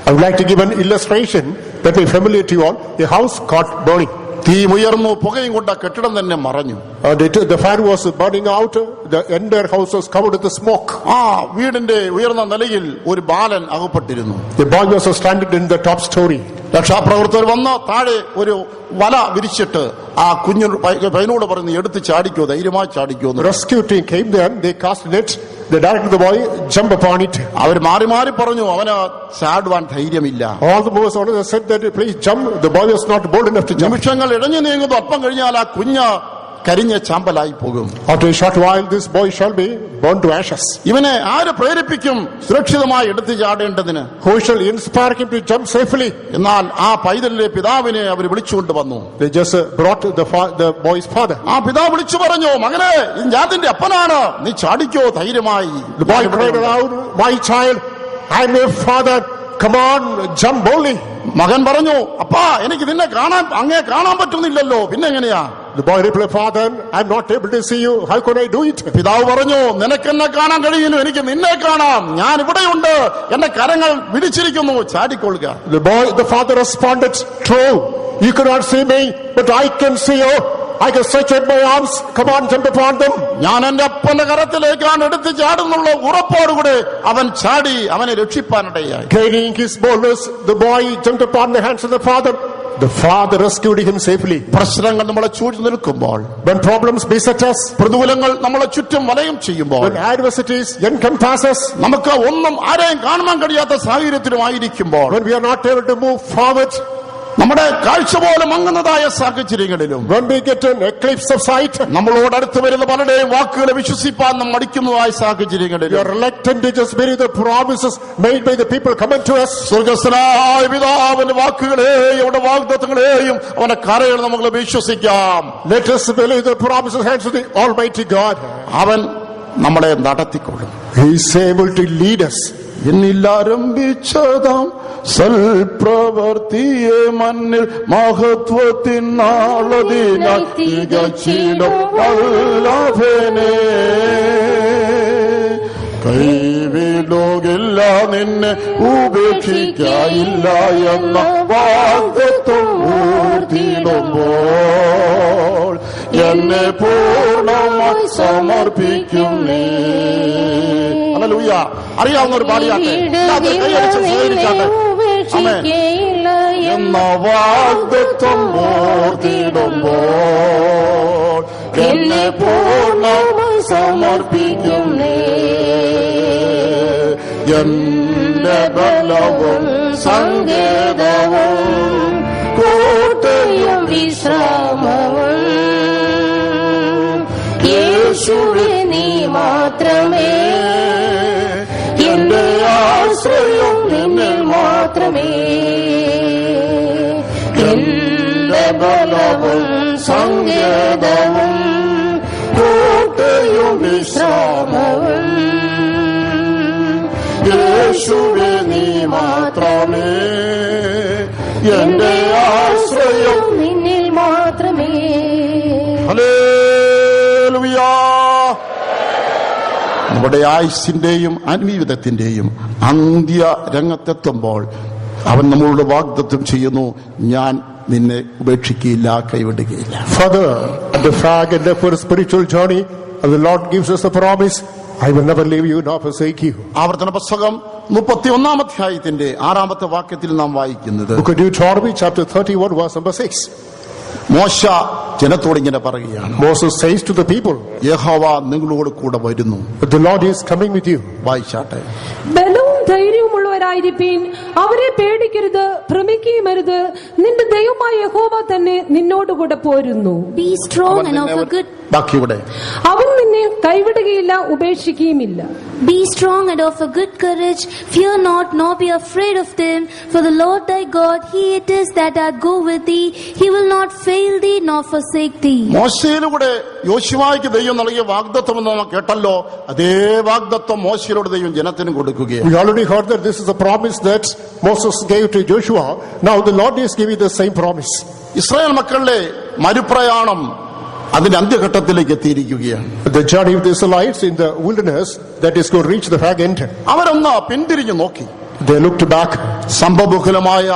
I would like to give an illustration that may be familiar to you all. A house caught burning. തീ ഉയർന്നു, പുകയും കൊണ്ട് ആ കെട്ടിടം തന്നെ മറഞ്ഞു. And the fire was burning out. The entire house was covered with the smoke. ആ വീടിന്റെ ഉയർന്ന നിലയിൽ ഒരു ബാലൻ അകപ്പെട്ടിരുന്നു. The boy was stranded in the top story. രക്ഷാപ്രവർത്തകർ വന്ന് താഴെ ഒരു വല വിരിച്ചിട്ട് ആ കുഞ്ഞു പയ്യനോട് പറഞ്ഞു, എടുത്ത് ചാടിക്കോ, ധൈര്യമായി ചാടിക്കോ. Rescue team came there. They cast net. They directed the boy, jump upon it. അവർ മാറി മാറി പറഞ്ഞു, അവന് ചാടുവാൻ ധൈര്യമില്ല. All the boys said that please jump. The boy was not bold enough to jump. നിമിഷങ്ങൾ ഇഴഞ്ഞു നീങ്ങുന്നു. അല്പം കഴിഞ്ഞാൽ ആ കുഞ്ഞ് കരിഞ്ഞ ചാമ്പലായി പോകും. After a short while, this boy shall be burned to ashes. ഇവനെ ആര് പ്രേരിപ്പിക്കും സുരക്ഷിതമായി എടുത്തു ചാടേണ്ടതിന്? Who shall inspire him to jump safely? എന്നാൽ ആ പൈതലിലെ പിതാവിനെ അവർ വിളിച്ചുകൊണ്ട് വന്നു. They just brought the boy's father. ആ പിതാവ് വിളിച്ചു പറഞ്ഞു, മകനെ, ഞാൻ നിന്റെ അപ്പനാണ്, നീ ചാടിക്കോ ധൈര്യമായി. The boy cried aloud, my child, I am your father. Come on, jump boldly. മകൻ പറഞ്ഞു, അപ്പാ, എനിക്ക് നിന്നെ അങ്ങേ കാണാൻ പറ്റുന്നില്ലല്ലോ, പിന്നെ എങ്ങനെയാ? The boy replied, Father, I am not able to see you. How could I do it? പിതാവ് പറഞ്ഞു, നിനക്കെന്നെ കാണാൻ കഴിയുന്നു, എനിക്ക് നിന്നെ കാണാം. ഞാൻ ഇവിടെയുണ്ട്, എന്റെ കരങ്ങൾ വിരിച്ചിരിക്കുന്നു, ചാടിക്കൊള്ളുക. The father responded, true, you cannot see me, but I can see you. I can stretch out my arms. Come on, jump upon them. ഞാൻ എന്റെ അപ്പന്റെ കരത്തിലേക്കാണ് എടുത്ത് ചാടുന്നുള്ള ഉറപ്പോടുകൂടെ അവൻ ചാടി അവനെ രക്ഷിപ്പാനിടയായി. Gaining his boldness, the boy jumped upon the hands of the father. The father rescued him safely. പ്രശ്നങ്ങൾ നമ്മളെ ചൂഴ്ന്നു നിൽക്കുമ്പോൾ, when problems beset us, പ്രതികൂലങ്ങൾ നമ്മളെ ചുറ്റും വലയം ചെയ്യുമ്പോൾ, when adversities encompass us, നമുക്ക് ഒന്നും ആരെയും കാണാൻ കഴിയാത്ത സാഹചര്യത്തിലുമായിരിക്കുമ്പോൾ, when we are not able to move forward, നമ്മുടെ കാഴ്ച പോലും മങ്ങുന്നതായ സാഹചര്യങ്ങളിലും, when we get an eclipse of sight, നമ്മളോട് അടുത്ത് വരുന്ന പലരുടെയും വാക്കുകളെ വിശ്വസിപ്പാൻ നാം മടിക്കുന്നതായ സാഹചര്യങ്ങളിൽ, we are reluctant to just believe the promises made by the people coming to us. സ്വർഗ്ഗസ്ഥനായ പിതാവിന്റെ വാക്കുകളെയും അവന്റെ വാഗ്ദത്തങ്ങളെയും അവന്റെ കരയിൽ നമ്മൾ വിശ്വസിക്കാം. Let us believe the promises hands of the Almighty God. അവൻ നമ്മളെ നടത്തിക്കൊള്ളും. He is able to lead us. എന്നില്ലാരംഭിച്ചതാം സൽപ്രവർത്തിയെ മണ്ണിൽ മഹത്വത്തിൻ നാളതിനായി തികച്ചിടും വല്ലഭനെ. കൈവിടുകില്ല, നിന്നെ ഉപേക്ഷിക്കായില്ല എന്ന വാഗ്ദത്തം ഓർത്തിടുമ്പോൾ എന്നെ പൂർണ്ണമായി സമർപ്പിക്കും നീ. ഹല്ലേലൂയ. അറിയാവുന്ന ഒരു പാടിയാട്ടെ, എന്ന വാഗ്ദത്തം ഓർത്തിടുമ്പോൾ എന്നെ പൂർണ്ണമായി സമർപ്പിക്കും നീ. എന്റെ ബലവും സങ്കേതവും കോട്ടയും വിശ്രാമവും യേശുവേ നീ മാത്രമേ. എന്റെ ആശ്രയം നിന്നിൽ മാത്രമേ. എന്റെ ബലവും സങ്കേതവും കോട്ടയും വിശ്രാമവും യേശുവേ നീ മാത്രമേ. എന്റെ ആശ്രയം നിന്നിൽ മാത്രമേ. ഹല്ലേലൂയ. നമ്മുടെ ആയുസ്സിന്റെയും ആത്മീയതത്തിന്റെയും അന്ത്യ രംഗത്തെത്തുമ്പോൾ അവൻ നമ്മളോട് വാഗ്ദത്തം ചെയ്യുന്നു, ഞാൻ നിന്നെ ഉപേക്ഷിക്കുകയില്ല, കൈവിടുകയില്ല. Further, at the fag end of our spiritual journey, the Lord gives us a promise, I will never leave you nor forsake you. ആവർത്തന പുസ്തകം 31-ാം അധ്യായത്തിന്റെ 6-ാമത്തെ വാക്യത്തിൽ നാം വായിക്കുന്നത്, Book of Deuteronomy chapter 31 verse number 6. മോശ ജനത്തോട് ഇങ്ങനെ പറയുകയാണ്, Moses says to the people, യഹോവ നിങ്ങളോട് കൂടെ വരുന്നു. the Lord is coming with you. വായിച്ചാട്ടെ. ബലവും ധൈര്യവുമുള്ളവരായിരിപ്പീൻ, അവരെ പേടിക്കരുത്, ഭ്രമിക്കുകയുമരുത്. നിന്റെ ദൈവമായ യഹോവ തന്നെ നിന്നോടുകൂടെ പോരുന്നു. Be strong and of a good. ബാക്കിയുടെ, അവൻ നിന്നെ കൈവിടുകയില്ല, ഉപേക്ഷിക്കുകയുമില്ല. Be strong and of a good courage. Fear not, nor be afraid of them. For the Lord thy God, He it is that hath go with thee. He will not fail thee, nor forsake thee. മോശയിലൂടെ യോശുവായ്ക്ക് ദൈവം നൽകിയ വാഗ്ദത്തം എന്ന് നാം കേട്ടല്ലോ. അതേ വാഗ്ദത്തം മോശയിലൂടെ ദൈവം ജനത്തിന് കൊടുക്കുകയാണ്. We already heard that this is a promise that Moses gave to Joshua. Now the Lord is giving the same promise. Israel മക്കളുടെ മരുപ്രയാണം അതിന്റെ അന്ത്യഘട്ടത്തിലേക്ക് എത്തിയിരിക്കുകയാണ്. The journey of the Israelites in the wilderness, that is going to reach the fag end. അവരൊന്ന് പിന്തിരിഞ്ഞു നോക്കി. They looked back. സംഭവബഹുലമായ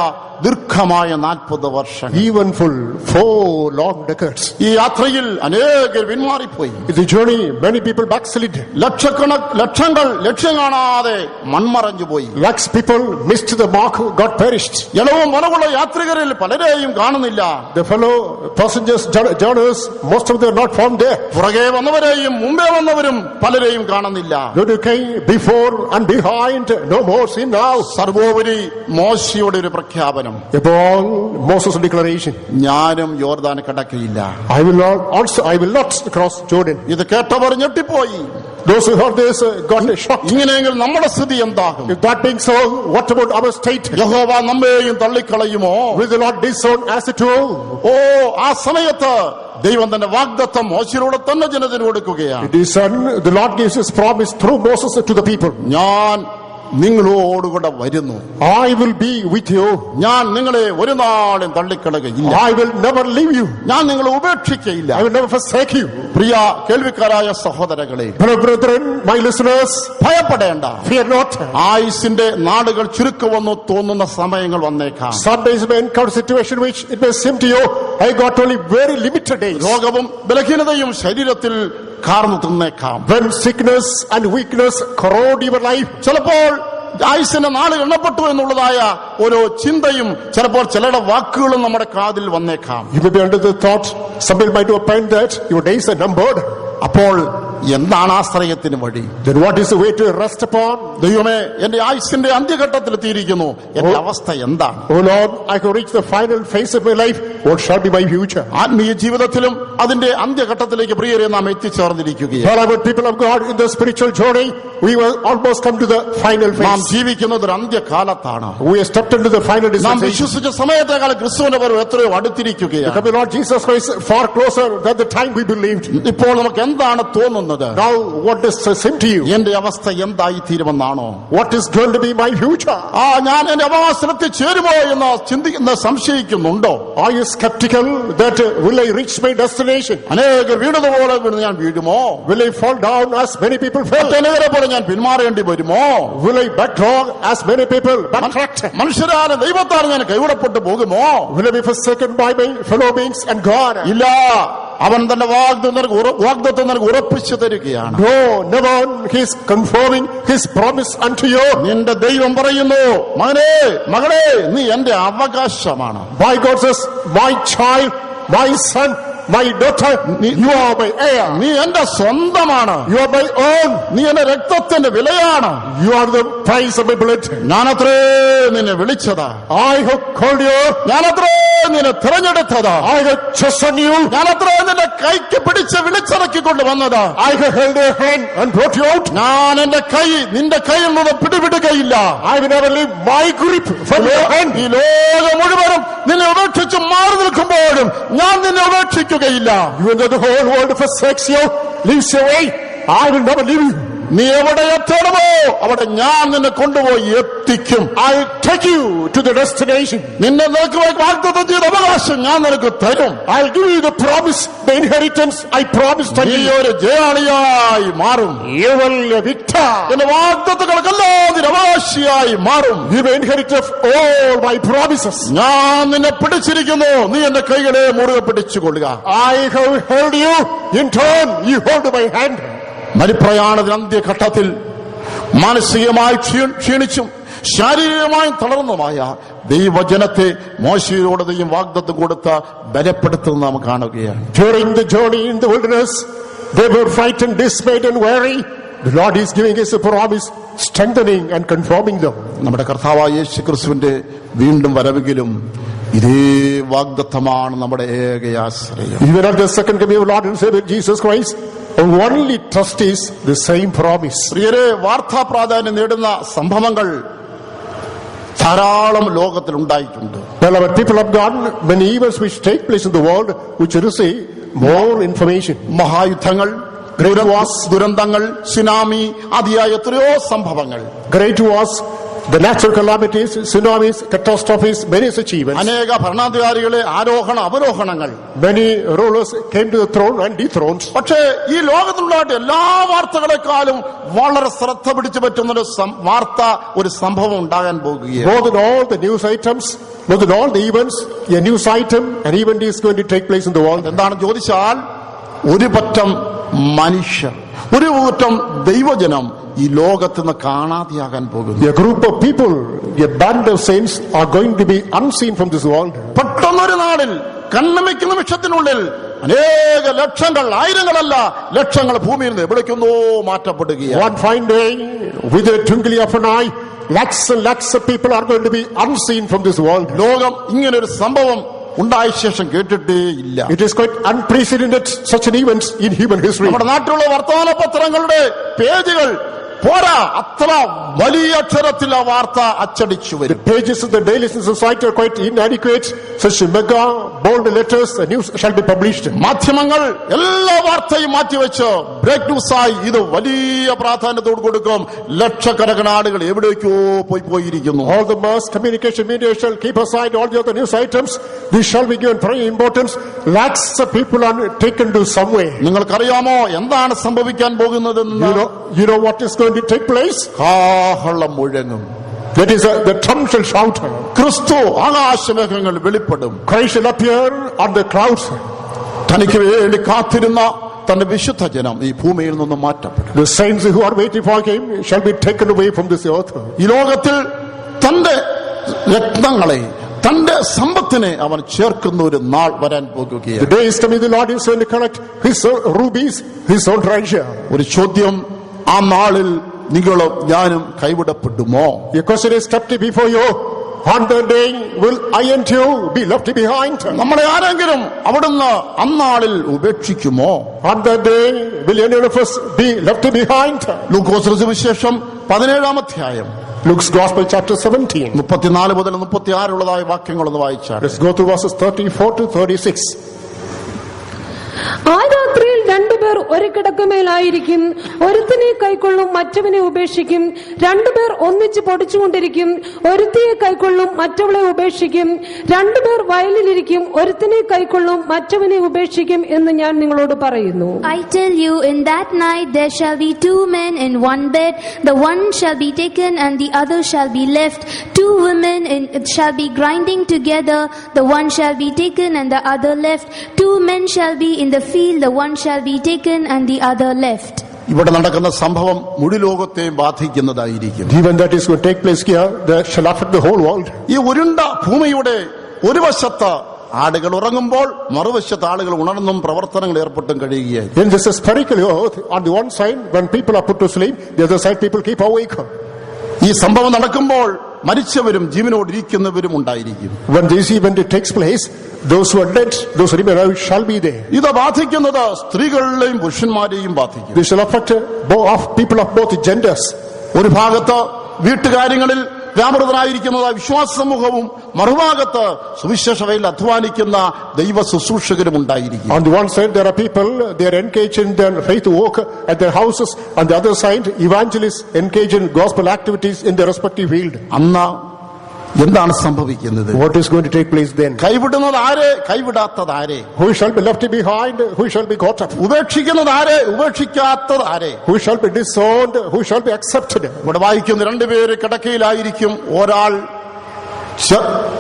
ദീർഘമായ 40 വർഷം. even full 4 long decades. ഈ യാത്രയിൽ അനേകർ പിന്മാറിപ്പോയി. In the journey, many people backslid. ലക്ഷങ്ങൾ ലക്ഷ്യം കാണാതെ മൺമറഞ്ഞു പോയി. Lakhs people missed the mark, got perished. ജലവും വനവുള്ള യാത്രികരിൽ പലരെയും കാണുന്നില്ല. The fellow passengers, journers, most of them are not found there. പുറകെ വന്നവരെയും മുമ്പേ വന്നവരും പലരെയും കാണുന്നില്ല. Those who came before and behind, no more seen now. സർവോപരി മോശയുടെ ഒരു പ്രഖ്യാപനം, Above all, Moses' declaration, ഞാനും യോർദാൻ കടക്കയില്ല. I will not cross Jordan. ഇത് കേട്ടവർ ഞെട്ടിപ്പോയി. Those who heard this got shocked. ഇങ്ങനെയെങ്കിൽ നമ്മുടെ സ്ഥിതി എന്താകും? If that being so, what about our state? യഹോവ നമ്മെയും തള്ളിക്കളയുമോ? Will the Lord disown as a tool? ആ സമയത്ത് ദൈവം തന്റെ വാഗ്ദത്തം മോശയിലൂടെ തന്നെ ജനത്തിന് കൊടുക്കുകയാണ്. It is the Lord gives his promise through Moses to the people. ഞാൻ നിങ്ങളോടുകൂടെ വരുന്നു. I will be with you. ഞാൻ നിങ്ങളെ ഒരു നാളും തള്ളിക്കളയുകയില്ല. I will never leave you. ഞാൻ നിങ്ങളെ ഉപേക്ഷിക്കയില്ല. I will never forsake you. പ്രിയ കേൾവിക്കാരായ സഹോദരങ്ങളെ, Brethren, my listeners, ഭയപ്പെടേണ്ട. fear not. ആയുസിന്റെ നാളുകൾ ചുരുക്കമെന്ന് തോന്നുന്ന സമയങ്ങൾ വന്നേക്കാം. Some days may encounter a situation which it may seem to you, I got only very limited days. രോഗവും ബലഹീനതയും ശരീരത്തിൽ കാർന്നു തിന്നേക്കാം. When sickness and weakness corrode your life, ചിലപ്പോൾ ആയുസിന്റെ നാളുകൾ എണ്ണപ്പെട്ടു എന്നുള്ളതായ ഒരു ചിന്തയും ചിലപ്പോൾ ചിലരുടെ വാക്കുകളും നമ്മുടെ കാതിൽ വന്നേക്കാം. you may be under the thought, some people might opine that your days are numbered. അപ്പോൾ എന്താണ് ആശ്രയത്തിന് വഴി? Then what is the way to rest upon? ദൈവമേ, എന്റെ ആയുസിന്റെ അന്ത്യഘട്ടത്തിൽ എത്തിയിരിക്കുന്നു, എന്റെ അവസ്ഥ എന്താണ്? Oh Lord, I can reach the final phase of my life. What shall be my future? ആത്മീയ ജീവിതത്തിലും അതിന്റെ അന്ത്യഘട്ടത്തിലേക്ക് പ്രിയരെ നാം എത്തിച്ചേർന്നിരിക്കുകയാണ്. Beloved people of God, in the spiritual journey, we will almost come to the final നാം phase. ജീവിക്കുന്നത് ഒരു അന്ത്യകാലത്താണ്. We have stepped into the final നാം dispensation. വിശ്വസിച്ച സമയത്തേക്കാൾ ക്രിസ്തുവിന്റെ വരവ് എത്രയോ അടുത്തിരിക്കുകയാണ്. The Lord Jesus Christ is far closer than the time we believed. ഇപ്പോൾ നമുക്ക് എന്താണ് തോന്നുന്നത്? Now, what does it seem to you? എന്റെ അവസ്ഥ എന്തായി തീരുമെന്നാണോ? What is going to be my future? ഞാൻ എന്റെ അവകാശത്തിൽ ചേരുമോ എന്ന് ചിന്തിക്കുന്ന സംശയിക്കുന്നുണ്ടോ? Are you skeptical that will I reach my destination? അനേകർ വീണതുപോലെ വീണ് ഞാൻ വീഴുമോ? Will I fall down as many people fell? അനേകരെ പോലെ ഞാൻ പിന്മാറേണ്ടി വരുമോ? Will I backtrack as many people backtracked? മനുഷ്യരാലും ദൈവത്താലും ഞാൻ കൈവിടപ്പെട്ടു പോകുമോ? Will I be forsaken by my fellow beings and God? ഇല്ല, അവൻ തന്റെ വാഗ്ദത്തം നിനക്ക് ഉറപ്പിച്ചു തരികയാണ്. No, never. He is confirming his promise unto you. നിന്റെ ദൈവം പറയുന്നു, മകനേ മകളെ, നീ എന്റെ അവകാശമാണ്. My God says, my child, my son, my daughter, you are my heir. നീ എന്റെ സ്വന്തമാണ്. You are my own. നീ എന്റെ രക്തത്തിന്റെ വിലയാണ്. You are the price of my blood. ഞാനത്രേ നിന്നെ വിളിച്ചതാ. I have called you. ഞാനത്രേ നിന്നെ തിരഞ്ഞെടുത്തതാ. I have chosen you. ഞാനത്രേ നിന്നെ കൈക്ക് പിടിച്ച് വിളിച്ചിറക്കിക്കൊണ്ട് വന്നതാ. I have held your hand and brought you out. ഞാൻ എന്റെ കൈ നിന്റെ കയ്യിൽ നിന്ന് പിടിവിടുകയില്ല. I will never leave my grip from your hand. ഈ ലോകം മുഴുവനും നിന്നെ ഉപേക്ഷിച്ച് മാറി നിൽക്കുമ്പോഴും ഞാൻ നിന്നെ ഉപേക്ഷിക്കുകയില്ല. Even though the whole world forsakes you, leaves you away, I will never leave you. നീ എവിടെ എത്തണമോ അവിടെ ഞാൻ നിന്നെ കൊണ്ടുപോയി എത്തിക്കും. I'll take you to the destination. നിന്നെ നിനക്ക് വാഗ്ദത്തം ചെയ്ത അവകാശം ഞാൻ നിനക്ക് തരും. I'll give you the promise, the inheritance I promised unto നീ you. ഒരു ജയാളിയായി മാറും. You will be a victor. എന്റെ വാഗ്ദത്തങ്ങൾക്കെല്ലാം അവകാശിയായി മാറും. You will inherit of all my promises. ഞാൻ നിന്നെ പിടിച്ചിരിക്കുന്നു, നീ എന്റെ കൈകളെ മുറുകെ പിടിച്ചുകൊള്ളുക. I have held you, in turn you hold my hand. മരിപ്രയാണത്തിന് അന്ത്യഘട്ടത്തിൽ മാനസികമായി ക്ഷീണിച്ചും ശാരീരികമായും തളർന്നുമായ ദൈവജനത്തെ മോശയോട് ദൈവം വാഗ്ദത്തം കൊടുത്ത് ബലപ്പെടുത്തുന്ന നാം കാണുകയാണ്. During the journey in the wilderness, they were frightened, dismayed and weary. The Lord is giving us a promise, strengthening and confirming them. നമ്മുടെ കർത്താവായ യേശുക്രിസ്തുവിന്റെ വീണ്ടും വരവെങ്കിലും ഇതേ വാഗ്ദത്തമാണ് നമ്മുടെ ഏക ആശ്രയം. Even at the second coming of Lord and Savior Jesus Christ, our only trust is the same promise. പ്രിയരെ, വാർത്താ പ്രാധാന്യം നേടുന്ന സംഭവങ്ങൾ ധാരാളം ലോകത്തിൽ ഉണ്ടായിട്ടുണ്ട്. Beloved people of God, many events which take place in the world which receive more information. മഹായുദ്ധങ്ങൾ, ദുരന്തങ്ങൾ, സുനാമി ആദിയായ എത്രയോ സംഭവങ്ങൾ. Great wars, the natural calamities, tsunamis, catastrophes, many such events. അനേക ഭരണാധികാരികളെ ആരോഹണ അവരോഹണങ്ങൾ. Many rulers came to the throne and dethroned. പക്ഷേ ഈ ലോകത്തിലുള്ളതായിട്ട് എല്ലാ വാർത്തകളെക്കാളും വളരെ ശ്രദ്ധ പിടിച്ചു പറ്റുന്ന ഒരു വാർത്ത, ഒരു സംഭവം ഉണ്ടാകാൻ പോകുകയാണ്. More than all the news items, more than all the events, a news item, an event is going to take place in the world. എന്താണെന്ന് ചോദിച്ചാൽ, ഒരു പറ്റം മനുഷ്യർ, ഒരു കൂട്ടം ദൈവജനം ഈ ലോകത്ത് നിന്ന് കാണാതെയാകാൻ പോകുന്നു. A group of people, a band of saints are going to be unseen from this world. പെട്ടെന്നൊരു നാളിൽ, കണ്ണമിക്കുന്ന നിമിഷത്തിനുള്ളിൽ അനേക ലക്ഷങ്ങൾ, ആയിരങ്ങളല്ല ലക്ഷങ്ങൾ ഭൂമിയിൽ നിന്ന് എവിടേക്കൊന്നോ മാറ്റപ്പെടുകയാണ്. One fine day, with a twinkling of an eye, lakhs and lakhs of people are going to be unseen from this world. ലോകം ഇങ്ങനൊരു സംഭവം ഉണ്ടായ ശേഷം കേട്ടിട്ടേ ഇല്ല. It is quite unprecedented, such an event in human history. നമ്മുടെ നാട്ടിലുള്ള വർത്തമാന പത്രങ്ങളുടെ പേജുകൾ പോരാ, അത്ര വലിയ അക്ഷരത്തിൽ ആ വാർത്ത അച്ചടിച്ചു The വരും. pages of the Daily Society are quite inadequate. Such mega bold letters, the news shall be published. മാധ്യമങ്ങൾ എല്ലാ വാർത്തയും മാറ്റിവെച്ച് ബ്രേക്ക് ന്യൂസായി ഇത് വലിയ പ്രാധാന്യത്തോട് കൊടുക്കും. ലക്ഷക്കണക്കിന് ആളുകൾ എവിടേക്കോ പോയിരിക്കുന്നു. All the mass communication media shall keep aside all the other news items. This shall be given prime importance. Lakhs of people are taken to somewhere. നിങ്ങൾക്കറിയാമോ എന്താണ് സംഭവിക്കാൻ പോകുന്നതെന്ന്? You know what is going to take place? കാഹളം മുഴങ്ങും. That is, the trump shall shout. ക്രിസ്തു ആകാശമേഘങ്ങൾ വെളിപ്പെടും. Christ shall appear on the clouds. തനിക്ക് വേണ്ടി കാത്തിരുന്ന തന്റെ വിശുദ്ധ ജനം ഈ ഭൂമിയിൽ നിന്ന് മാറ്റപ്പെടും. The saints who are waiting for him shall be taken away from this earth. ഈ ലോകത്തിൽ തന്റെ രത്നങ്ങളെ, തന്റെ സമ്പത്തിനെ അവൻ ചേർക്കുന്ന ഒരു നാൾ വരാൻ പോകുകയാണ്. The day is coming, the Lord is going to collect his rubies, his own treasure. ഒരു ചോദ്യം, ആ നാളിൽ നിങ്ങളും ഞാനും കൈവിടപ്പെടുമോ? Your question is kept before you. On the day will I and you be left behind? നമ്മളെ ആരെങ്കിലും അവിടുന്ന് അന്നാളിൽ ഉപേക്ഷിക്കുമോ? On that day will any of us be left behind? ലൂക്കോസ് സുവിശേഷം 17-ാം അധ്യായം, Luke's Gospel chapter 17. 34 മുതൽ 36 വാക്യങ്ങളൊന്ന് വായിച്ചാൽ. Let's go through verses 34 to 36. ആ രാത്രിയിൽ രണ്ടുപേർ ഒരു കിടക്കമേലായിരിക്കും, ഒരുത്തിനെ കൈക്കൊള്ളും, മറ്റവനെ ഉപേക്ഷിക്കും. രണ്ടുപേർ ഒന്നിച്ച് പൊടിച്ചുകൊണ്ടിരിക്കും, ഒരുത്തിയെ കൈക്കൊള്ളും, മറ്റവളെ ഉപേക്ഷിക്കും. രണ്ടുപേർ വയലിലിരിക്കും, ഒരുത്തിനെ കൈക്കൊള്ളും, മറ്റവനെ ഉപേക്ഷിക്കും എന്ന് ഞാൻ നിങ്ങളോട് പറയുന്നു. I tell you, in that night there shall be two men in one bed, the one shall be taken and the other shall be left. Two women shall be grinding together, the one shall be taken and the other left. Two men shall be in the field, the one shall be taken and the other left. ഇവിടെ നടക്കുന്ന സംഭവം മുഴു ലോകത്തെയും ബാധിക്കുന്നതായിരിക്കും. Even that is going to take place here, that shall affect the whole world. ഈ ഉരുണ്ട ഭൂമിയുടെ ഒരു വശത്ത് ആളുകൾ ഉറങ്ങുമ്പോൾ മറുവശത്ത് ആളുകൾ ഉണർന്നും പ്രവർത്തനങ്ങൾ ഏർപ്പെട്ടും കഴിയുകയായി. In this spherical earth, on the one side when people are put to sleep, the other side people keep awake. ഈ സംഭവം നടക്കുമ്പോൾ മരിച്ചവരും ജീവനോടിരിക്കുന്നവരും ഉണ്ടായിരിക്കും. When this event takes place, those who are dead, those who remain alive shall be there. ഇത് ബാധിക്കുന്നത് സ്ത്രീകളെയും പുരുഷന്മാരെയും ബാധിക്കും. This shall affect people of both genders. ഒരു ഭാഗത്ത് വീട്ടുകാര്യങ്ങളിൽ വ്യാപൃതരായിരിക്കുന്നത് വിശ്വാസ സമൂഹവും, മറുഭാഗത്ത് സുവിശേഷവയിൽ അധ്വാനിക്കുന്ന ദൈവ ശുശ്രൂഷകരും ഉണ്ടായിരിക്കും. On the one side there are people, they are engaged in their faith work at their houses. On the other side, evangelists engaged in gospel activities in their respective field. അന്ന് എന്താണ് സംഭവിക്കുന്നത്? What is going to take place then? കൈവിടുന്നത് ആരെ, കൈവിടാത്തത് ആരെ? Who shall be left behind? Who shall be caught up? ഉപേക്ഷിക്കുന്നത് ആരെ, ഉപേക്ഷിക്കാത്തത് ആരെ? Who shall be disowned? Who shall be accepted? ഇവിടെ വായിക്കുന്ന രണ്ടുപേര് കിടക്കയിലായിരിക്കും, ഒരാൾ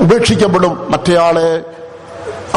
ഉപേക്ഷിക്കപ്പെടും, മറ്റേയാളെ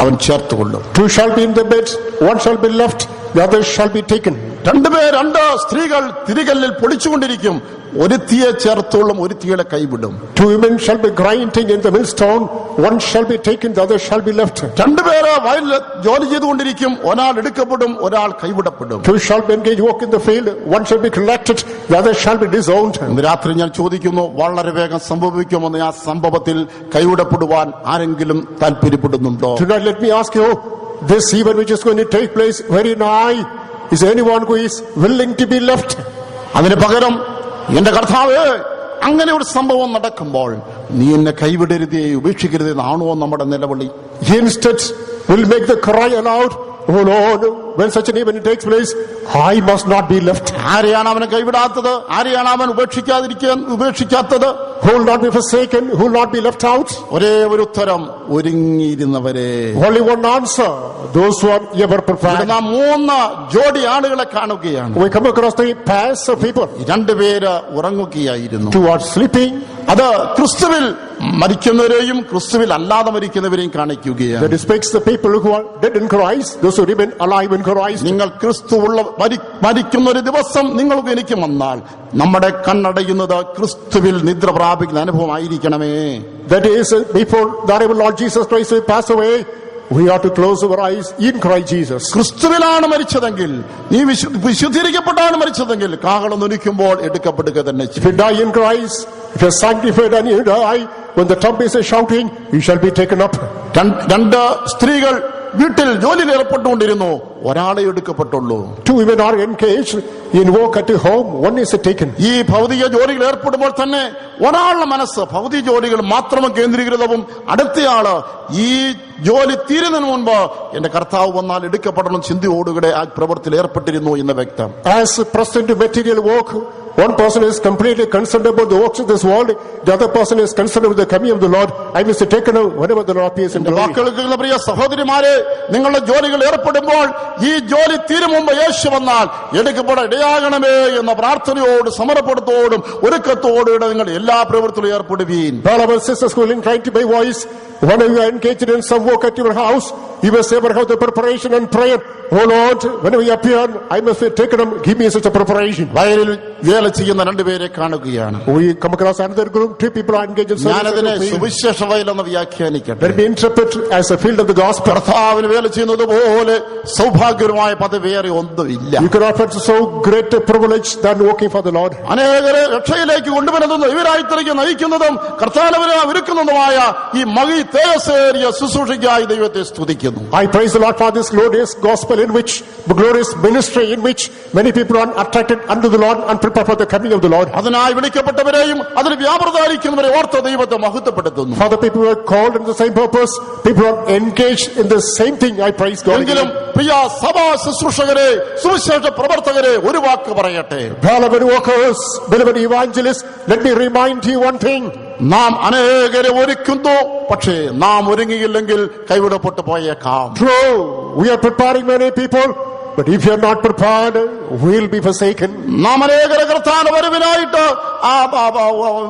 അവൻ ചേർത്തുകൊള്ളും. Two shall be in the bed, one shall be left, the other shall be taken. രണ്ട് സ്ത്രീകൾ തിരികല്ലിൽ പൊളിച്ചുകൊണ്ടിരിക്കും, ഒരുത്തിയെ ചേർത്തോളും, ഒരുത്തിയുടെ കൈവിടും. Two women shall be grinding in the millstone, one shall be taken, the other shall be left. രണ്ടുപേര് വയലിൽ ജോലി ചെയ്തുകൊണ്ടിരിക്കും, ഒരാൾ എടുക്കപ്പെടും, ഒരാൾ കൈവിടപ്പെടും. Two shall be engaged work in the field, one shall be collected, the other shall be disowned. ഇന്ന് രാത്രി ഞാൻ ചോദിക്കുന്നു, വളരെ വേഗം സംഭവിക്കുമെന്ന് ആ സംഭവത്തിൽ കൈവിടപ്പെടുവാൻ ആരെങ്കിലും താല്പര്യപ്പെടുന്നുണ്ടോ? Tonight let me ask you, this event which is going to take place very nigh, is there anyone who is willing to be left? അതിന് പകരം എന്റെ കർത്താവേ, അങ്ങനെ ഒരു സംഭവം നടക്കുമ്പോൾ നീ എന്നെ കൈവിടരുതേ, ഉപേക്ഷിക്കരുതേ എന്നാണോ നമ്മുടെ നിലവിളി? Instead will make the cry aloud, oh Lord, when such an event takes place, I must not be left. ആരെയാണ് അവനെ കൈവിടാത്തത്? ആരെയാണ് അവൻ ഉപേക്ഷിക്കാത്തത്? who will not be forsaken, who will not be left out? ഒരേ ഒരു ഉത്തരം, ഒരുങ്ങിയിരുന്നവരെ. Only one answer, those who are ever prepared. നാം 3 ജോഡി ആളുകളെ കാണുകയാണ്. We come across 3 pairs of people. 2 പേര് ഉറങ്ങുകയായിരുന്നു. 2 are sleeping. അത് ക്രിസ്തുവിൽ മരിക്കുന്നവരെയും ക്രിസ്തുവിൽ അല്ലാതെ മരിക്കുന്നവരെയും കാണിക്കുകയാണ്. That depicts the people who are dead in Christ, those who remain alive in Christ. നിങ്ങൾ ക്രിസ്തുവുള്ള മരിക്കുന്ന ഒരു ദിവസം നിങ്ങൾക്ക് എനിക്ക് വന്നാൽ നമ്മുടെ കണ്ണടയുന്നത് ക്രിസ്തുവിൽ നിദ്ര പ്രാപിക്കുന്ന അനുഭവമായിരിക്കണമേ. That is, before the arrival of Lord Jesus Christ will pass away, we are to close our eyes in Christ Jesus. ക്രിസ്തുവിലാണ് മരിച്ചതെങ്കിൽ, നീ വിശുദ്ധീകരിക്കപ്പെട്ടാണ് മരിച്ചതെങ്കിൽ, കാഹളം ധ്വനിക്കുമ്പോൾ എടുക്കപ്പെടുക തന്നെ. If you die in Christ, if you are sanctified and you die, when the trumpet is shouting, you shall be taken up. 2 സ്ത്രീകൾ വീട്ടിൽ ജോലിയിൽ ഏർപ്പെട്ടുകൊണ്ടിരുന്നു, ഒരാളെ എടുക്കപ്പെട്ടുള്ളൂ. 2 women are engaged in work at home, one is taken. ഈ ഭൗതിക ജോലികൾ ഏർപ്പെടുമ്പോൾ തന്നെ ഒരാളുടെ മനസ്സ് ഭൗതിക ജോലികൾ മാത്രം കേന്ദ്രീകൃതവും, അടുത്തയാള് ഈ ജോലി തീരുന്നതിന് മുൻപ് എന്റെ കർത്താവ് വന്നാൽ എടുക്കപ്പെടണം ചിന്തയോടുകൂടെ ആ പ്രവൃത്തിയിൽ ഏർപ്പെട്ടിരുന്നു എന്ന് വ്യക്തം. As present material work, one person is completely concerned about the works of this world, the other person is concerned with the coming of the Lord. I must be taken up whenever the Lord appears in glory. വാക്കുകൾക്കുള്ള പ്രിയ സഹോദരിമാരെ, നിങ്ങളുടെ ജോലികൾ ഏർപ്പെടുമ്പോൾ ഈ ജോലി തീരും മുമ്പ് യേശു വന്നാൽ എടുക്കപ്പെടാൻ ഇടയാകണമേ എന്ന പ്രാർത്ഥനയോട് സമർപ്പണത്തോടും ഒരുക്കത്തോടുകൂടെ നിങ്ങൾ എല്ലാ പ്രവൃത്തിയിലും ഏർപ്പെടുവീൻ. All our sisters who are inclined to my voice, when you are engaged in some work at your house, you must ever have the preparation and prayer. Oh Lord, whenever you appear, I must be taken up. Give me such a preparation. വയലിൽ വേല ചെയ്യുന്ന 2 പേരെ കാണുകയാണ്. We come across another group, 2 people are engaged in ഞാനതിനെ service. സുവിശേഷ വയലെന്ന് വ്യാഖ്യാനിക്കട്ടെ. Let me interpret as a field of the gospel. കർത്താവിന് വേല ചെയ്യുന്നത് പോലെ സൗഭാഗ്യകരമായ പദവി വേറെ ഒന്നുമില്ല. You cannot find so great a privilege than working for the Lord. അനേകരെ രക്ഷയിലേക്ക് കൊണ്ടുവരുന്നതും ഇവരായിത്തിലേക്ക് നയിക്കുന്നതും കർത്താവിനെ ഒരുക്കുന്നതുമായ ഈ മഹി തേജസ്സേറിയ ശുശ്രൂഷയ്ക്കായി ദൈവത്തെ സ്തുതിക്കുന്നു. I praise the Lord for this glorious gospel in which, the glorious ministry in which many people are attracted unto the Lord and prepared for the coming of the Lord. അതിനായി വിളിക്കപ്പെട്ടവരെയും അതിൽ വ്യാപൃതരായിരിക്കുന്നവരെ ഓർത്ത് ദൈവത്തെ മഹത്വപ്പെടുത്തുന്നു. For the people who are called in the same purpose, people who are engaged in the same thing, I praise God. എങ്കിലും പ്രിയ സഭാ ശുശ്രൂഷകരെ, സുവിശേഷ പ്രവർത്തകരെ, ഒരു വാക്ക് പറയട്ടെ. Beloved workers, beloved evangelists, let me remind you one thing. നാം അനേകരെ ഒരുക്കുന്നു, പക്ഷേ നാം ഒരുങ്ങിയില്ലെങ്കിൽ കൈവിടപ്പെട്ടു പോയേക്കാം. True, we are preparing many people, but if you are not prepared, we will be forsaken. നാം അനേകരെ കർത്താവിന്റെ വരവിനായിട്ട്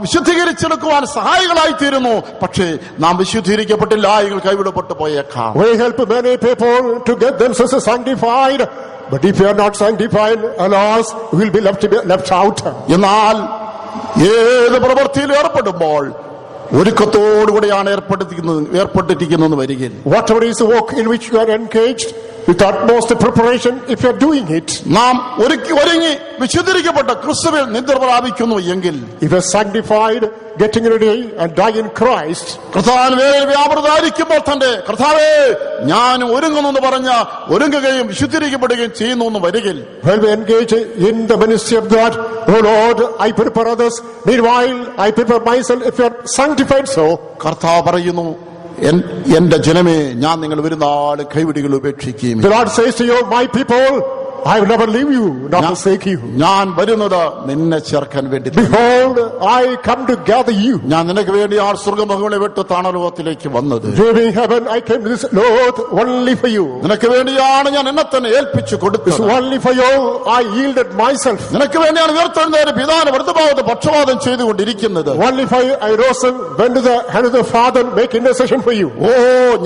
വിശുദ്ധീകരിച്ചെടുക്കുവാൻ സഹായികളായി തീരുന്നു, പക്ഷേ നാം വിശുദ്ധീകരിക്കപ്പെട്ടില്ല എങ്കിൽ കൈവിടപ്പെട്ടു പോയേക്കാം. We help many people to get themselves sanctified, but if you are not sanctified, alas, we will be left out. എന്നാൽ ഏത് പ്രവൃത്തിയിൽ ഏർപ്പെടുമ്പോൾ ഒരുക്കത്തോടുകൂടിയാണ് ഏർപ്പെട്ടിരിക്കുന്നത് വരികയിൽ. Whatever is the work in which you are engaged, with utmost preparation, if you are doing it, നാം ഒരുങ്ങി വിശുദ്ധീകരിക്കപ്പെട്ട ക്രിസ്തുവിൽ നിദ്ര പ്രാപിക്കുന്നു എങ്കിൽ, if you are sanctified, getting ready and die in Christ, കർത്താവിന് വ്യാപൃതരായിരിക്കുമ്പോൾ തന്നെ കർത്താവേ ഞാൻ ഒരുങ്ങുന്നു എന്ന് പറഞ്ഞ ഒരുങ്ങുകയും വിശുദ്ധീകരിക്കപ്പെടുകയും ചെയ്യുന്നു എന്ന് വരികിൽ, when we engage in the ministry of God, oh Lord, I prepare others, meanwhile I prepare myself. If you are sanctified, so കർത്താവ് പറയുന്നു, എന്റെ ജനമേ ഞാൻ നിങ്ങൾ വരുന്ന ആള് കൈവിടികൾ ഉപേക്ഷിക്കുകയും. the Lord says to you, my people, I will never leave you, nor forsake you. ഞാൻ വരുന്നത് നിന്നെ ചേർക്കാൻ വേണ്ടി. Behold, I come to gather you. ഞാൻ നിനക്ക് വേണ്ടി ആ സ്വർഗ്ഗമഹങ്ങളെ വിട്ട് താണലോകത്തിലേക്ക് വന്നത്. Leaving heaven, I came to this earth only for you. നിനക്ക് വേണ്ടിയാണ് ഞാൻ എന്നെ തന്നെ ഏൽപ്പിച്ചു കൊടുത്തത്. Only for you I yielded myself. നിനക്ക് വേണ്ടിയാണ് ഉയർത്തെഴുന്നേറ്റ് പിതാവിന്റെ വലതുഭാഗത്ത് പക്ഷപാതം ചെയ്തുകൊണ്ടിരിക്കുന്നത്. Only for you I rose and went to the hand of the Father, make intercession for you. ഓ,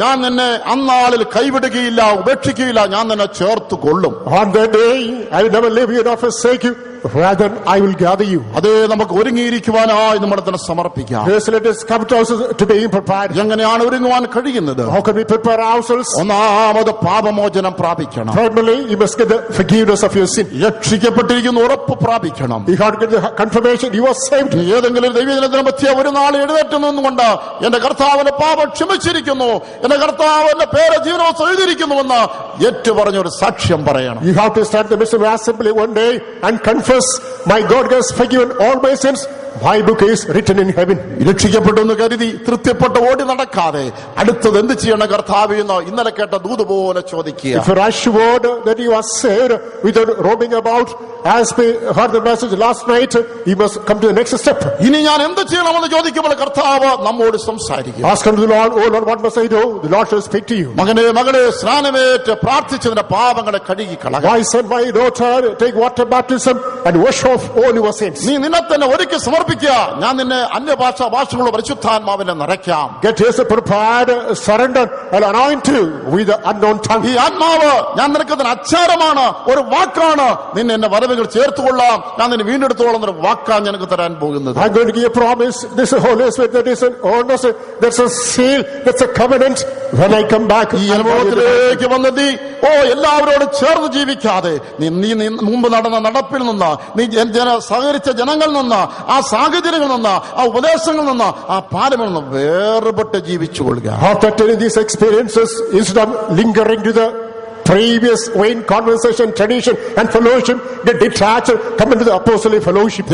ഞാൻ നിന്നെ അന്നാളിൽ കൈവിടുകയില്ല, ഉപേക്ഷിക്കുകയില്ല, ഞാൻ നിന്നെ ചേർത്ത് കൊള്ളും. On that day I will never leave you nor forsake you, rather I will gather you. അതേ, നമുക്ക് ഒരുങ്ങിയിരിക്കുവാനായി നമ്മളെ തന്നെ സമർപ്പിക്കാം. Yes, let us come to ourselves to be prepared. എങ്ങനെയാണ് ഒരുങ്ങുവാൻ കഴിയുന്നത്? How can we prepare ourselves? ഒന്നാമത് പാപമോചനം പ്രാപിക്കണം. Thirdly, you must get the forgiveness of your sin. രക്ഷിക്കപ്പെട്ടിരിക്കുന്ന ഉറപ്പ് പ്രാപിക്കണം. You have to get the confirmation you are saved. ഏതെങ്കിലും ദൈവജനത്തിന് പറ്റിയ ഒരു നാൾ എഴുന്നേറ്റ് നിന്നുകൊണ്ട് എന്റെ കർത്താവിന്റെ പാപം ക്ഷമിച്ചിരിക്കുന്നു, എന്റെ കർത്താവിന്റെ പേര് ജീവനോത്സവം എഴുതിയിരിക്കുന്നുവെന്ന് ഏറ്റുപറഞ്ഞ ഒരു സാക്ഷ്യം പറയണം. You have to start the mission assembly one day and confess, my God has forgiven all my sins. my book is written in heaven. രക്ഷിക്കപ്പെട്ടു എന്ന് കരുതി തൃപ്തിപ്പെട്ട് ഓടി നടക്കാതെ അടുത്തത് എന്ത് ചെയ്യണം കർത്താവേ എന്ന് ഇന്നലെ കേട്ട ദൂത് പോലെ ചോദിക്കുക. If you're assured that you are saved without roaming about, as we heard the message last night, you must come to the next step. ഇനി ഞാൻ എന്ത് ചെയ്യണമെന്ന് ചോദിക്കുമ്പോൾ കർത്താവ് നമ്മോട് സംസാരിക്കും. Ask unto the Lord, oh Lord, what must I do? The Lord shall speak to you. മകനെ മകളെ സ്നാനമേറ്റ് പ്രാർത്ഥിച്ചതിന്റെ പാപങ്ങളെ കഴുകി കളക. My son, my daughter, take water baptism and wash off all your sins. നീ നിന്നെ തന്നെ ഒരുക്കി സമർപ്പിക്കുക. ഞാൻ നിന്നെ ഭാഷകളുടെ പരിശുദ്ധാത്മാവിനെ നിറയ്ക്കാം. Get yourself prepared, surrender, and anoint you with the unknown tongue. ഈ ആത്മാവ് ഞാൻ നിനക്ക് അച്ചാരമാണ്, ഒരു വാക്കാണ്. നിന്നെ എന്നെ വരവുകൾ ചേർത്തുകൊള്ളാം, ഞാൻ നിന്നെ വീണ്ടെടുത്തോളം എന്നൊരു വാക്കാണ് നിനക്ക് തരാൻ പോകുന്നത്. I'm going to give you a promise. This is Holy Spirit. That is an honest. That's a seal. That's a covenant. When I come back, ഈ അനുഭവത്തിലേക്ക് വന്ന നീ എല്ലാവരോടും ചേർന്ന് ജീവിക്കാതെ നീ മുമ്പ് നടന്ന നടപ്പിൽ നിന്ന് നീ സഹകരിച്ച ജനങ്ങളിൽ നിന്ന് ആ സാഹചര്യങ്ങളിൽ നിന്ന് ആ ഉപദേശങ്ങളിൽ നിന്ന് ആ പാലമിൽ നിന്ന് വേർപെട്ട് ജീവിച്ചു കൊള്ളുക. After telling these experiences, instead of lingering to the previous vain conversation, tradition and fellowship, get detached, come into the apostolic fellowship.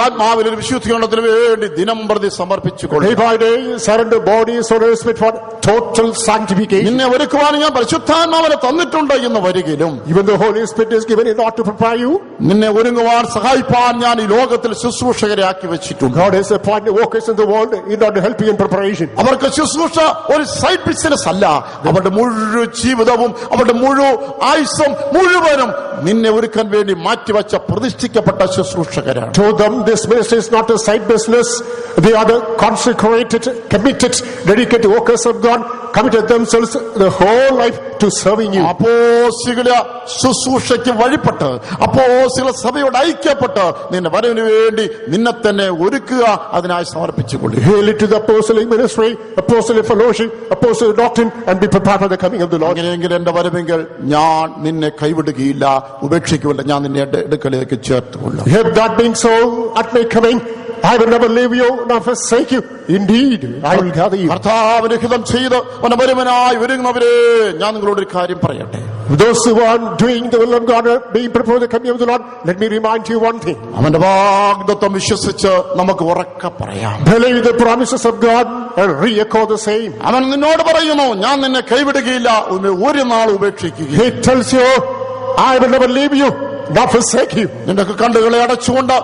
ആത്മാവിൽ ഒരു വിശുദ്ധീകരണത്തിന് വേണ്ടി ദിനം പ്രതി സമർപ്പിച്ചുകൊള്ളുക. Day by day, surrender body, soul and spirit for total sanctification. നിന്നെ ഒരുക്കുവാൻ ഞാൻ പരിശുദ്ധാത്മാവിനെ തന്നിട്ടുണ്ട് എന്ന് വരികിലും, even the Holy Spirit is given in order to prepare you, നിന്നെ ഒരുങ്ങുവാൻ സഹായിപ്പാൻ ഞാൻ ഈ ലോകത്തിൽ ശുശ്രൂഷകരെ ആക്കി വെച്ചിട്ടുണ്ട്. God has appointed workers in the world in order to help you in preparation. അവർക്ക് ശുശ്രൂഷ ഒരു സൈഡ് ബിസിനസ് അല്ല. അവരുടെ മുഴുവൻ ജീവിതവും അവരുടെ മുഴുവൻ ആയുസ്സും മുഴുവനും നിന്നെ ഒരുക്കാൻ വേണ്ടി മാറ്റിവെച്ച പ്രതിഷ്ഠിക്കപ്പെട്ട ശുശ്രൂഷകരാണ്. To them this ministry is not a side business. They are the consecrated, committed, dedicated workers of God, committed themselves the whole life to serving you. അപ്പോസ്തല ശുശ്രൂഷയ്ക്ക് വഴിപ്പെട്ട് അപ്പോസ്തല സഭയോട് ഐക്യപ്പെട്ട് നിന്റെ വരവിന് വേണ്ടി നിന്നെ തന്നെ ഒരുക്കുക, അതിനായി സമർപ്പിച്ചുകൊള്ളുക. Hail it to the apostolic ministry, apostolic fellowship, apostolic doctrine, and be prepared for the coming of the Lord. അങ്ങനെയെങ്കിൽ എന്റെ വരവെങ്കിൽ ഞാൻ നിന്നെ കൈവിടുകയില്ല, ഉപേക്ഷിക്കുകയില്ല, ഞാൻ നിന്നെ അടുക്കലേക്ക് ചേർത്തുകൊള്ളും. If that being so, at my coming, I will never leave you nor forsake you. Indeed, I will gather you. കർത്താവിന്റെ ഹിതം ചെയ്ത് അവന്റെ വരുവനായി ഒരുങ്ങുന്നവരെ ഞാൻ നിങ്ങളോടൊരു കാര്യം പറയട്ടെ. Those who are doing the will of God, being prepared for the coming of the Lord, let me remind you one thing. അവന്റെ വാഗ്ദത്തം വിശ്വസിച്ച് നമുക്ക് ഉറക്കെ പറയാം. Believe the promises of God and re-echo the same. അവൻ നിന്നോട് പറയുന്നു, ഞാൻ നിന്നെ കൈവിടുകയില്ല, ഒരു നാൾ ഉപേക്ഷിക്കുകയില്ല. He tells you, I will never leave you, not forsake you. നിന്റെ കണ്ണുകളെ അടച്ചുകൊണ്ട്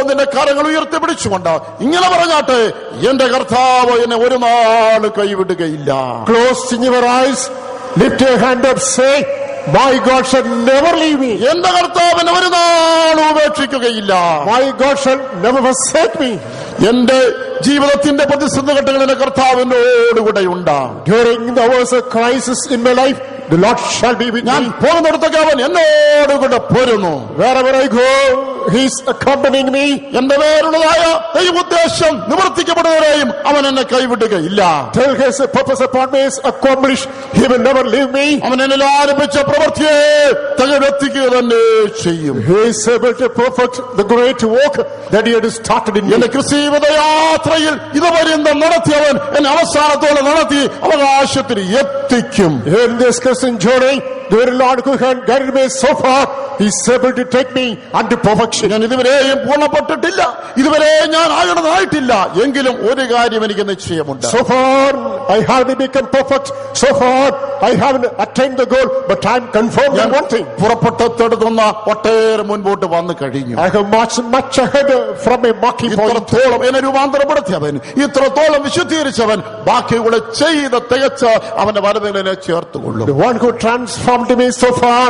നിന്റെ കരങ്ങൾ ഉയർത്തിപ്പിടിച്ചുകൊണ്ട് ഇങ്ങനെ പറഞ്ഞാട്ടെ, എന്റെ കർത്താവ് എന്നെ ഒരു നാൾ കൈവിടുകയില്ല. Closing your eyes, lift your hand up, say, my God shall never leave me. എന്റെ കർത്താവ് എന്നെ ഒരു നാൾ ഉപേക്ഷിക്കുകയില്ല. My God shall never forsake me. എന്റെ ജീവിതത്തിന്റെ പ്രതിസന്ധി ഘട്ടങ്ങളിൽ കർത്താവിനോടുകൂടെ ഉണ്ടാകും. During the hours of crisis in my life, the Lord shall be with ഞാൻ me. പോകുന്നിടത്തൊക്കെ അവൻ എന്നോടുകൂടെ പോരുന്നു. Wherever I go, He is accompanying me. എന്റെ പേരുള്ളതായ ദൈവോദ്ദേശം നിവർത്തിക്കപ്പെടുന്നവരെയും അവൻ എന്നെ കൈവിടുകയില്ല. Till His purpose upon me is accomplished, He will never leave me. അവൻ എന്നിൽ ആരംഭിച്ച പ്രവൃത്തിയെ തികവെത്തിക്കുക തന്നെ ചെയ്യും. He is able to perfect the great work that He had started in me. എന്റെ ക്രിസ്തീയത യാത്രയിൽ ഇതുപര്യന്തം നടത്തിയവൻ എന്നെ അവസാനത്തോടെ നടത്തി അവകാശത്തിൽ എത്തിക്കും. In this Christian journey, the very Lord who had guided me so far, He is able to take me unto perfection. ഞാൻ ഇതുവരെയും പൂർണ്ണപ്പെട്ടിട്ടില്ല, ഇതുവരെ ഞാൻ ആകണതായിട്ടില്ല, എങ്കിലും ഒരു കാര്യം എനിക്ക് നിശ്ചയമുണ്ട്. So far I haven't become perfect, so far I haven't attained the goal, but I am confirmed in one thing. പുറപ്പെട്ടെടുത്തുന്ന ഒട്ടേറെ മുൻപോട്ട് വന്നു കഴിഞ്ഞു. I have marched much ahead from a marking point. ഇത്രത്തോളം എന്നെ രൂപാന്തരപ്പെടുത്തിയവൻ, ഇത്രത്തോളം വിശുദ്ധീകരിച്ചവൻ, ബാക്കിയുള്ള ചെയ്ത് തികച്ച് അവന്റെ വരവിനെ ചേർത്തുകൊള്ളും. The one who transformed me so far,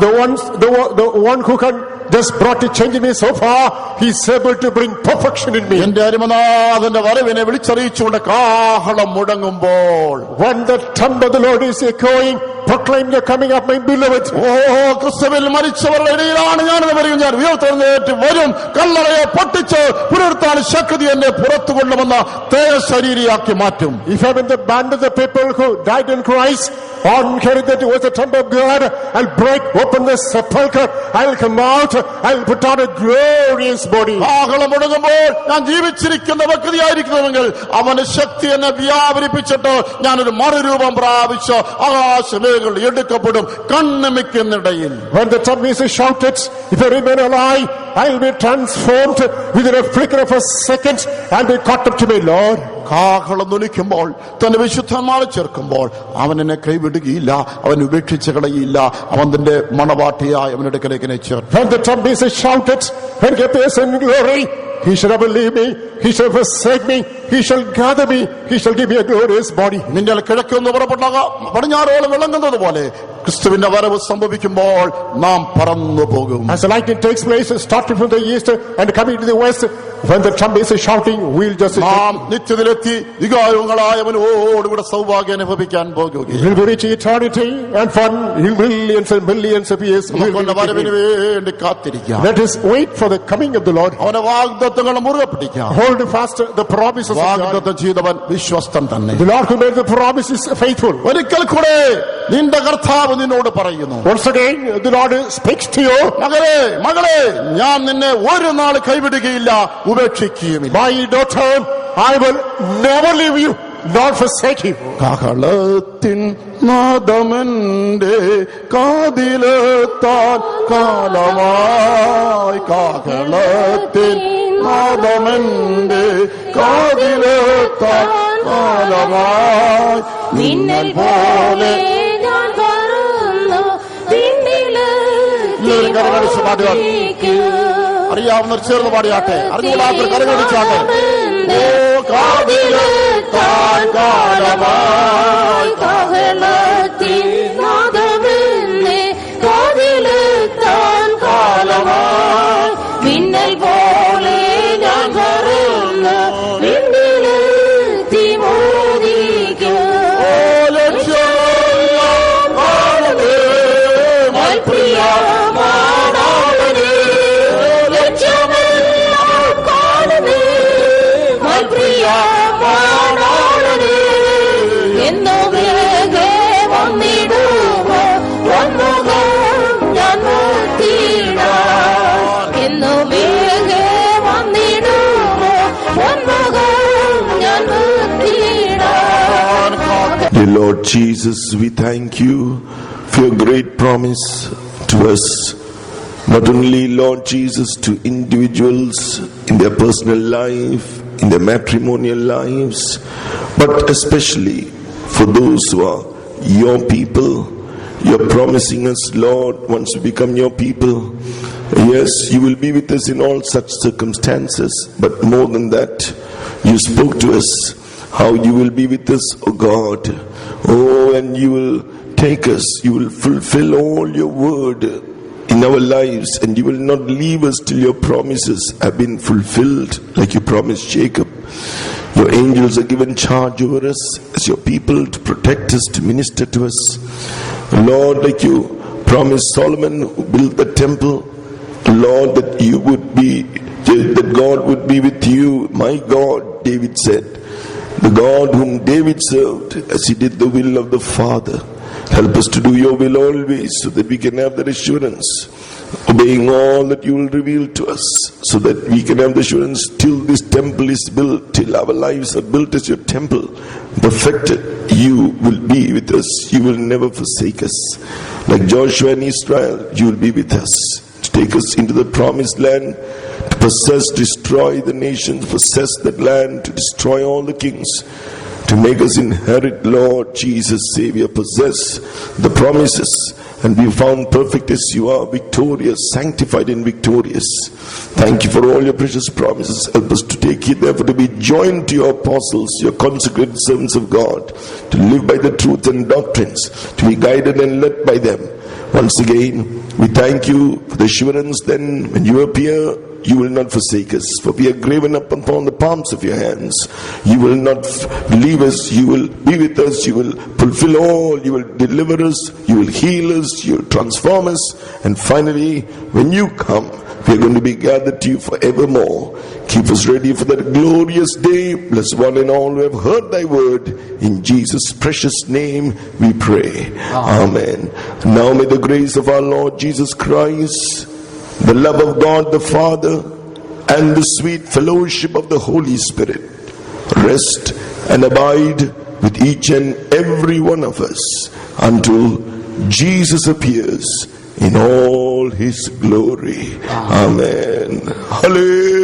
the one who can just brought a change in me so far, He is able to bring perfection in me. എന്റെ അരിമനാഥന്റെ വരവിനെ വിളിച്ചറിയിച്ചുകൊണ്ട് കാഹളം മുടങ്ങുമ്പോൾ, when the trumpet of the Lord is echoing, proclaim the coming of my beloved. ക്രിസ്തുവിൽ മരിച്ചവരുടെ ഇടയിലാണ് ഞാനെന്ന് പറയും. ഞാൻ ഉയർത്തെഴുന്നേറ്റ് വരും, കല്ലറയെ പൊട്ടിച്ച് പുനരുത്ഥാന ശക്തി എന്നെ പുറത്തു കൊണ്ടുവന്ന തേജശരീരിയാക്കി മാറ്റും. If I'm in the band of the people who died in Christ, on carry that was the temple of God, I'll break open the sepulchre, I'll come out, I'll put on a glorious body. കാഹളം മുടങ്ങുമ്പോൾ ഞാൻ ജീവിച്ചിരിക്കുന്ന വ്യക്തിയായിരിക്കുന്നുവെങ്കിൽ അവന്റെ ശക്തി എന്നെ വ്യാപരിപ്പിച്ചിട്ട് ഞാനൊരു മറുരൂപം പ്രാപിച്ച് ആകാശമേ തലകൾ എടുക്കപ്പെടും കണ്ണിമയ്ക്കുന്നിടയിൽ. When the trumpet is shouted, if I remain alive, I will be transformed within a flicker of a second and be caught up to my Lord. കാഹളം ധ്വനിക്കുമ്പോൾ തന്റെ വിശുദ്ധന്മാരെ ചേർക്കുമ്പോൾ അവൻ എന്നെ കൈവിടുകയില്ല, അവൻ ഉപേക്ഷിച്ച് കളയില്ല, അവൻ തന്റെ മണവാട്ടിയായി അവന്റെ അടുക്കലേക്ക് എന്നെ ചേർക്കും. When the trumpet is shouted, when he appears in glory, he shall never leave me, he shall forsake me, he shall gather me, he shall give me a glorious body. മിന്നൽ കിഴക്കുനിന്ന് പുറപ്പെട്ട പടിഞ്ഞാറോളം വിളങ്ങുന്നത് പോലെ ക്രിസ്തുവിന്റെ വരവ് സംഭവിക്കുമ്പോൾ നാം പറന്നു പോകും. As the lightning takes place, starting from the east and coming to the west, when the trumpet is shouting, we'll just നാം നിത്യത്തിലെത്തി വികാരങ്ങളായവനോടുകൂടെ സൗഭാഗ്യം അനുഭവിക്കാൻ പോകുകയും we'll reach eternity and for millions and millions of years we'll അവന്റെ വരവിന് വേണ്ടി കാത്തിരിക്കാം. let us wait for the coming of the Lord. അവന്റെ വാഗ്ദത്തങ്ങൾ മുറുകെ പിടിക്കാം. Hold fast the promises of God. വാഗ്ദത്തം ചെയ്തവൻ വിശ്വസ്തൻ തന്നെ. The Lord who made the promise is faithful. ഒരിക്കൽ കൂടെ നിന്റെ കർത്താവ് നിന്നോട് പറയുന്നു, once again the Lord speaks to you, മകളെ ഞാൻ നിന്നെ ഒരു നാൾ കൈവിടുകയില്ല, ഉപേക്ഷിക്കുകയുമില്ല. my daughter, I will never leave you nor forsake you. കാഹളത്തിൻ നാദമെന്റെ കാതിലെത്താൻ കാലമായി, കാഹളത്തിൻ നാദമെന്റെ കാതിലെത്താൻ കാലമായി, മിന്നൽ പോലെ കരകടിച്ച് പാടുക. അറിയാവുന്നവർ ചേർന്ന് പാടിയാട്ടെ, അറിഞ്ഞുകൂടാത്തവർ കരകടിച്ചാട്ടെ. ഓ കാതിലെത്താൻ കാലമായി, കാഹളത്തിൻ നാദമെന്റെ കാതിലെത്താൻ കാലമായി, മിന്നൽ പോലെ ഞാൻ വരുന്നു, വിണ്ണിലെത്തി മോദിക്കും. ഓ ലക്ഷ്യമെല്ലാം കാണുന്നേ മൽപ്രിയ മാതാവിനെ, ലക്ഷ്യമെല്ലാം കാണുന്നേ മൽപ്രിയ മാതാവിനെ, എന്നോ വേഗേ വന്നിടുമോ വന്നുകം ഞാൻ മുത്തിടാൻ, എന്നോ വേഗേ വന്നിടുമോ വന്നുകം ഞാൻ മുത്തിടാൻ. Dear Lord Jesus, we thank you for your great promise to us. Not only, Lord Jesus, to individuals in their personal life, in their matrimonial lives, but especially for those who are your people. You're promising us, Lord, once we become your people, yes, you will be with us in all such circumstances, but more than that, you spoke to us how you will be with us, O God. Oh, and you will take us, you will fulfill all your word in our lives, and you will not leave us till your promises have been fulfilled, like you promised Jacob. Your angels are given charge over us as your people to protect us, to minister to us. Lord, like you promised Solomon who built the temple, Lord, that you would be, that God would be with you. My God, David said, the God whom David served as he did the will of the Father. Help us to do your will always, so that we can have that assurance, obeying all that you will reveal to us, so that we can have the assurance till this temple is built, till our lives are built as your temple, perfected. You will be with us. You will never forsake us. Like Joshua and Israel, you will be with us to take us into the promised land, to possess, destroy the nations, possess that land, to destroy all the kings, to make us inherit, Lord Jesus, Savior, possess the promises, and be found perfect as you are, victorious, sanctified and victorious. Thank you for all your precious promises. Help us to take it, therefore, to be joined to your apostles, your consecrated servants of God, to live by the truth and doctrines, to be guided and led by them. Once again, we thank you for the assurance then when you appear, you will not forsake us, for we are graven up upon the palms of your hands. You will not leave us, you will be with us, you will fulfill all, you will deliver us, you will heal us, you will transform us, and finally, when you come, we are going to be gathered to you forevermore. Keep us ready for that glorious day. Bless one and all who have heard thy word. In Jesus' precious name we pray. Amen. Now may the grace of our Lord Jesus Christ, the love of God the Father, and the sweet fellowship of the Holy Spirit rest and abide with each and every one of us until Jesus appears in all his glory. Amen. Hallelujah.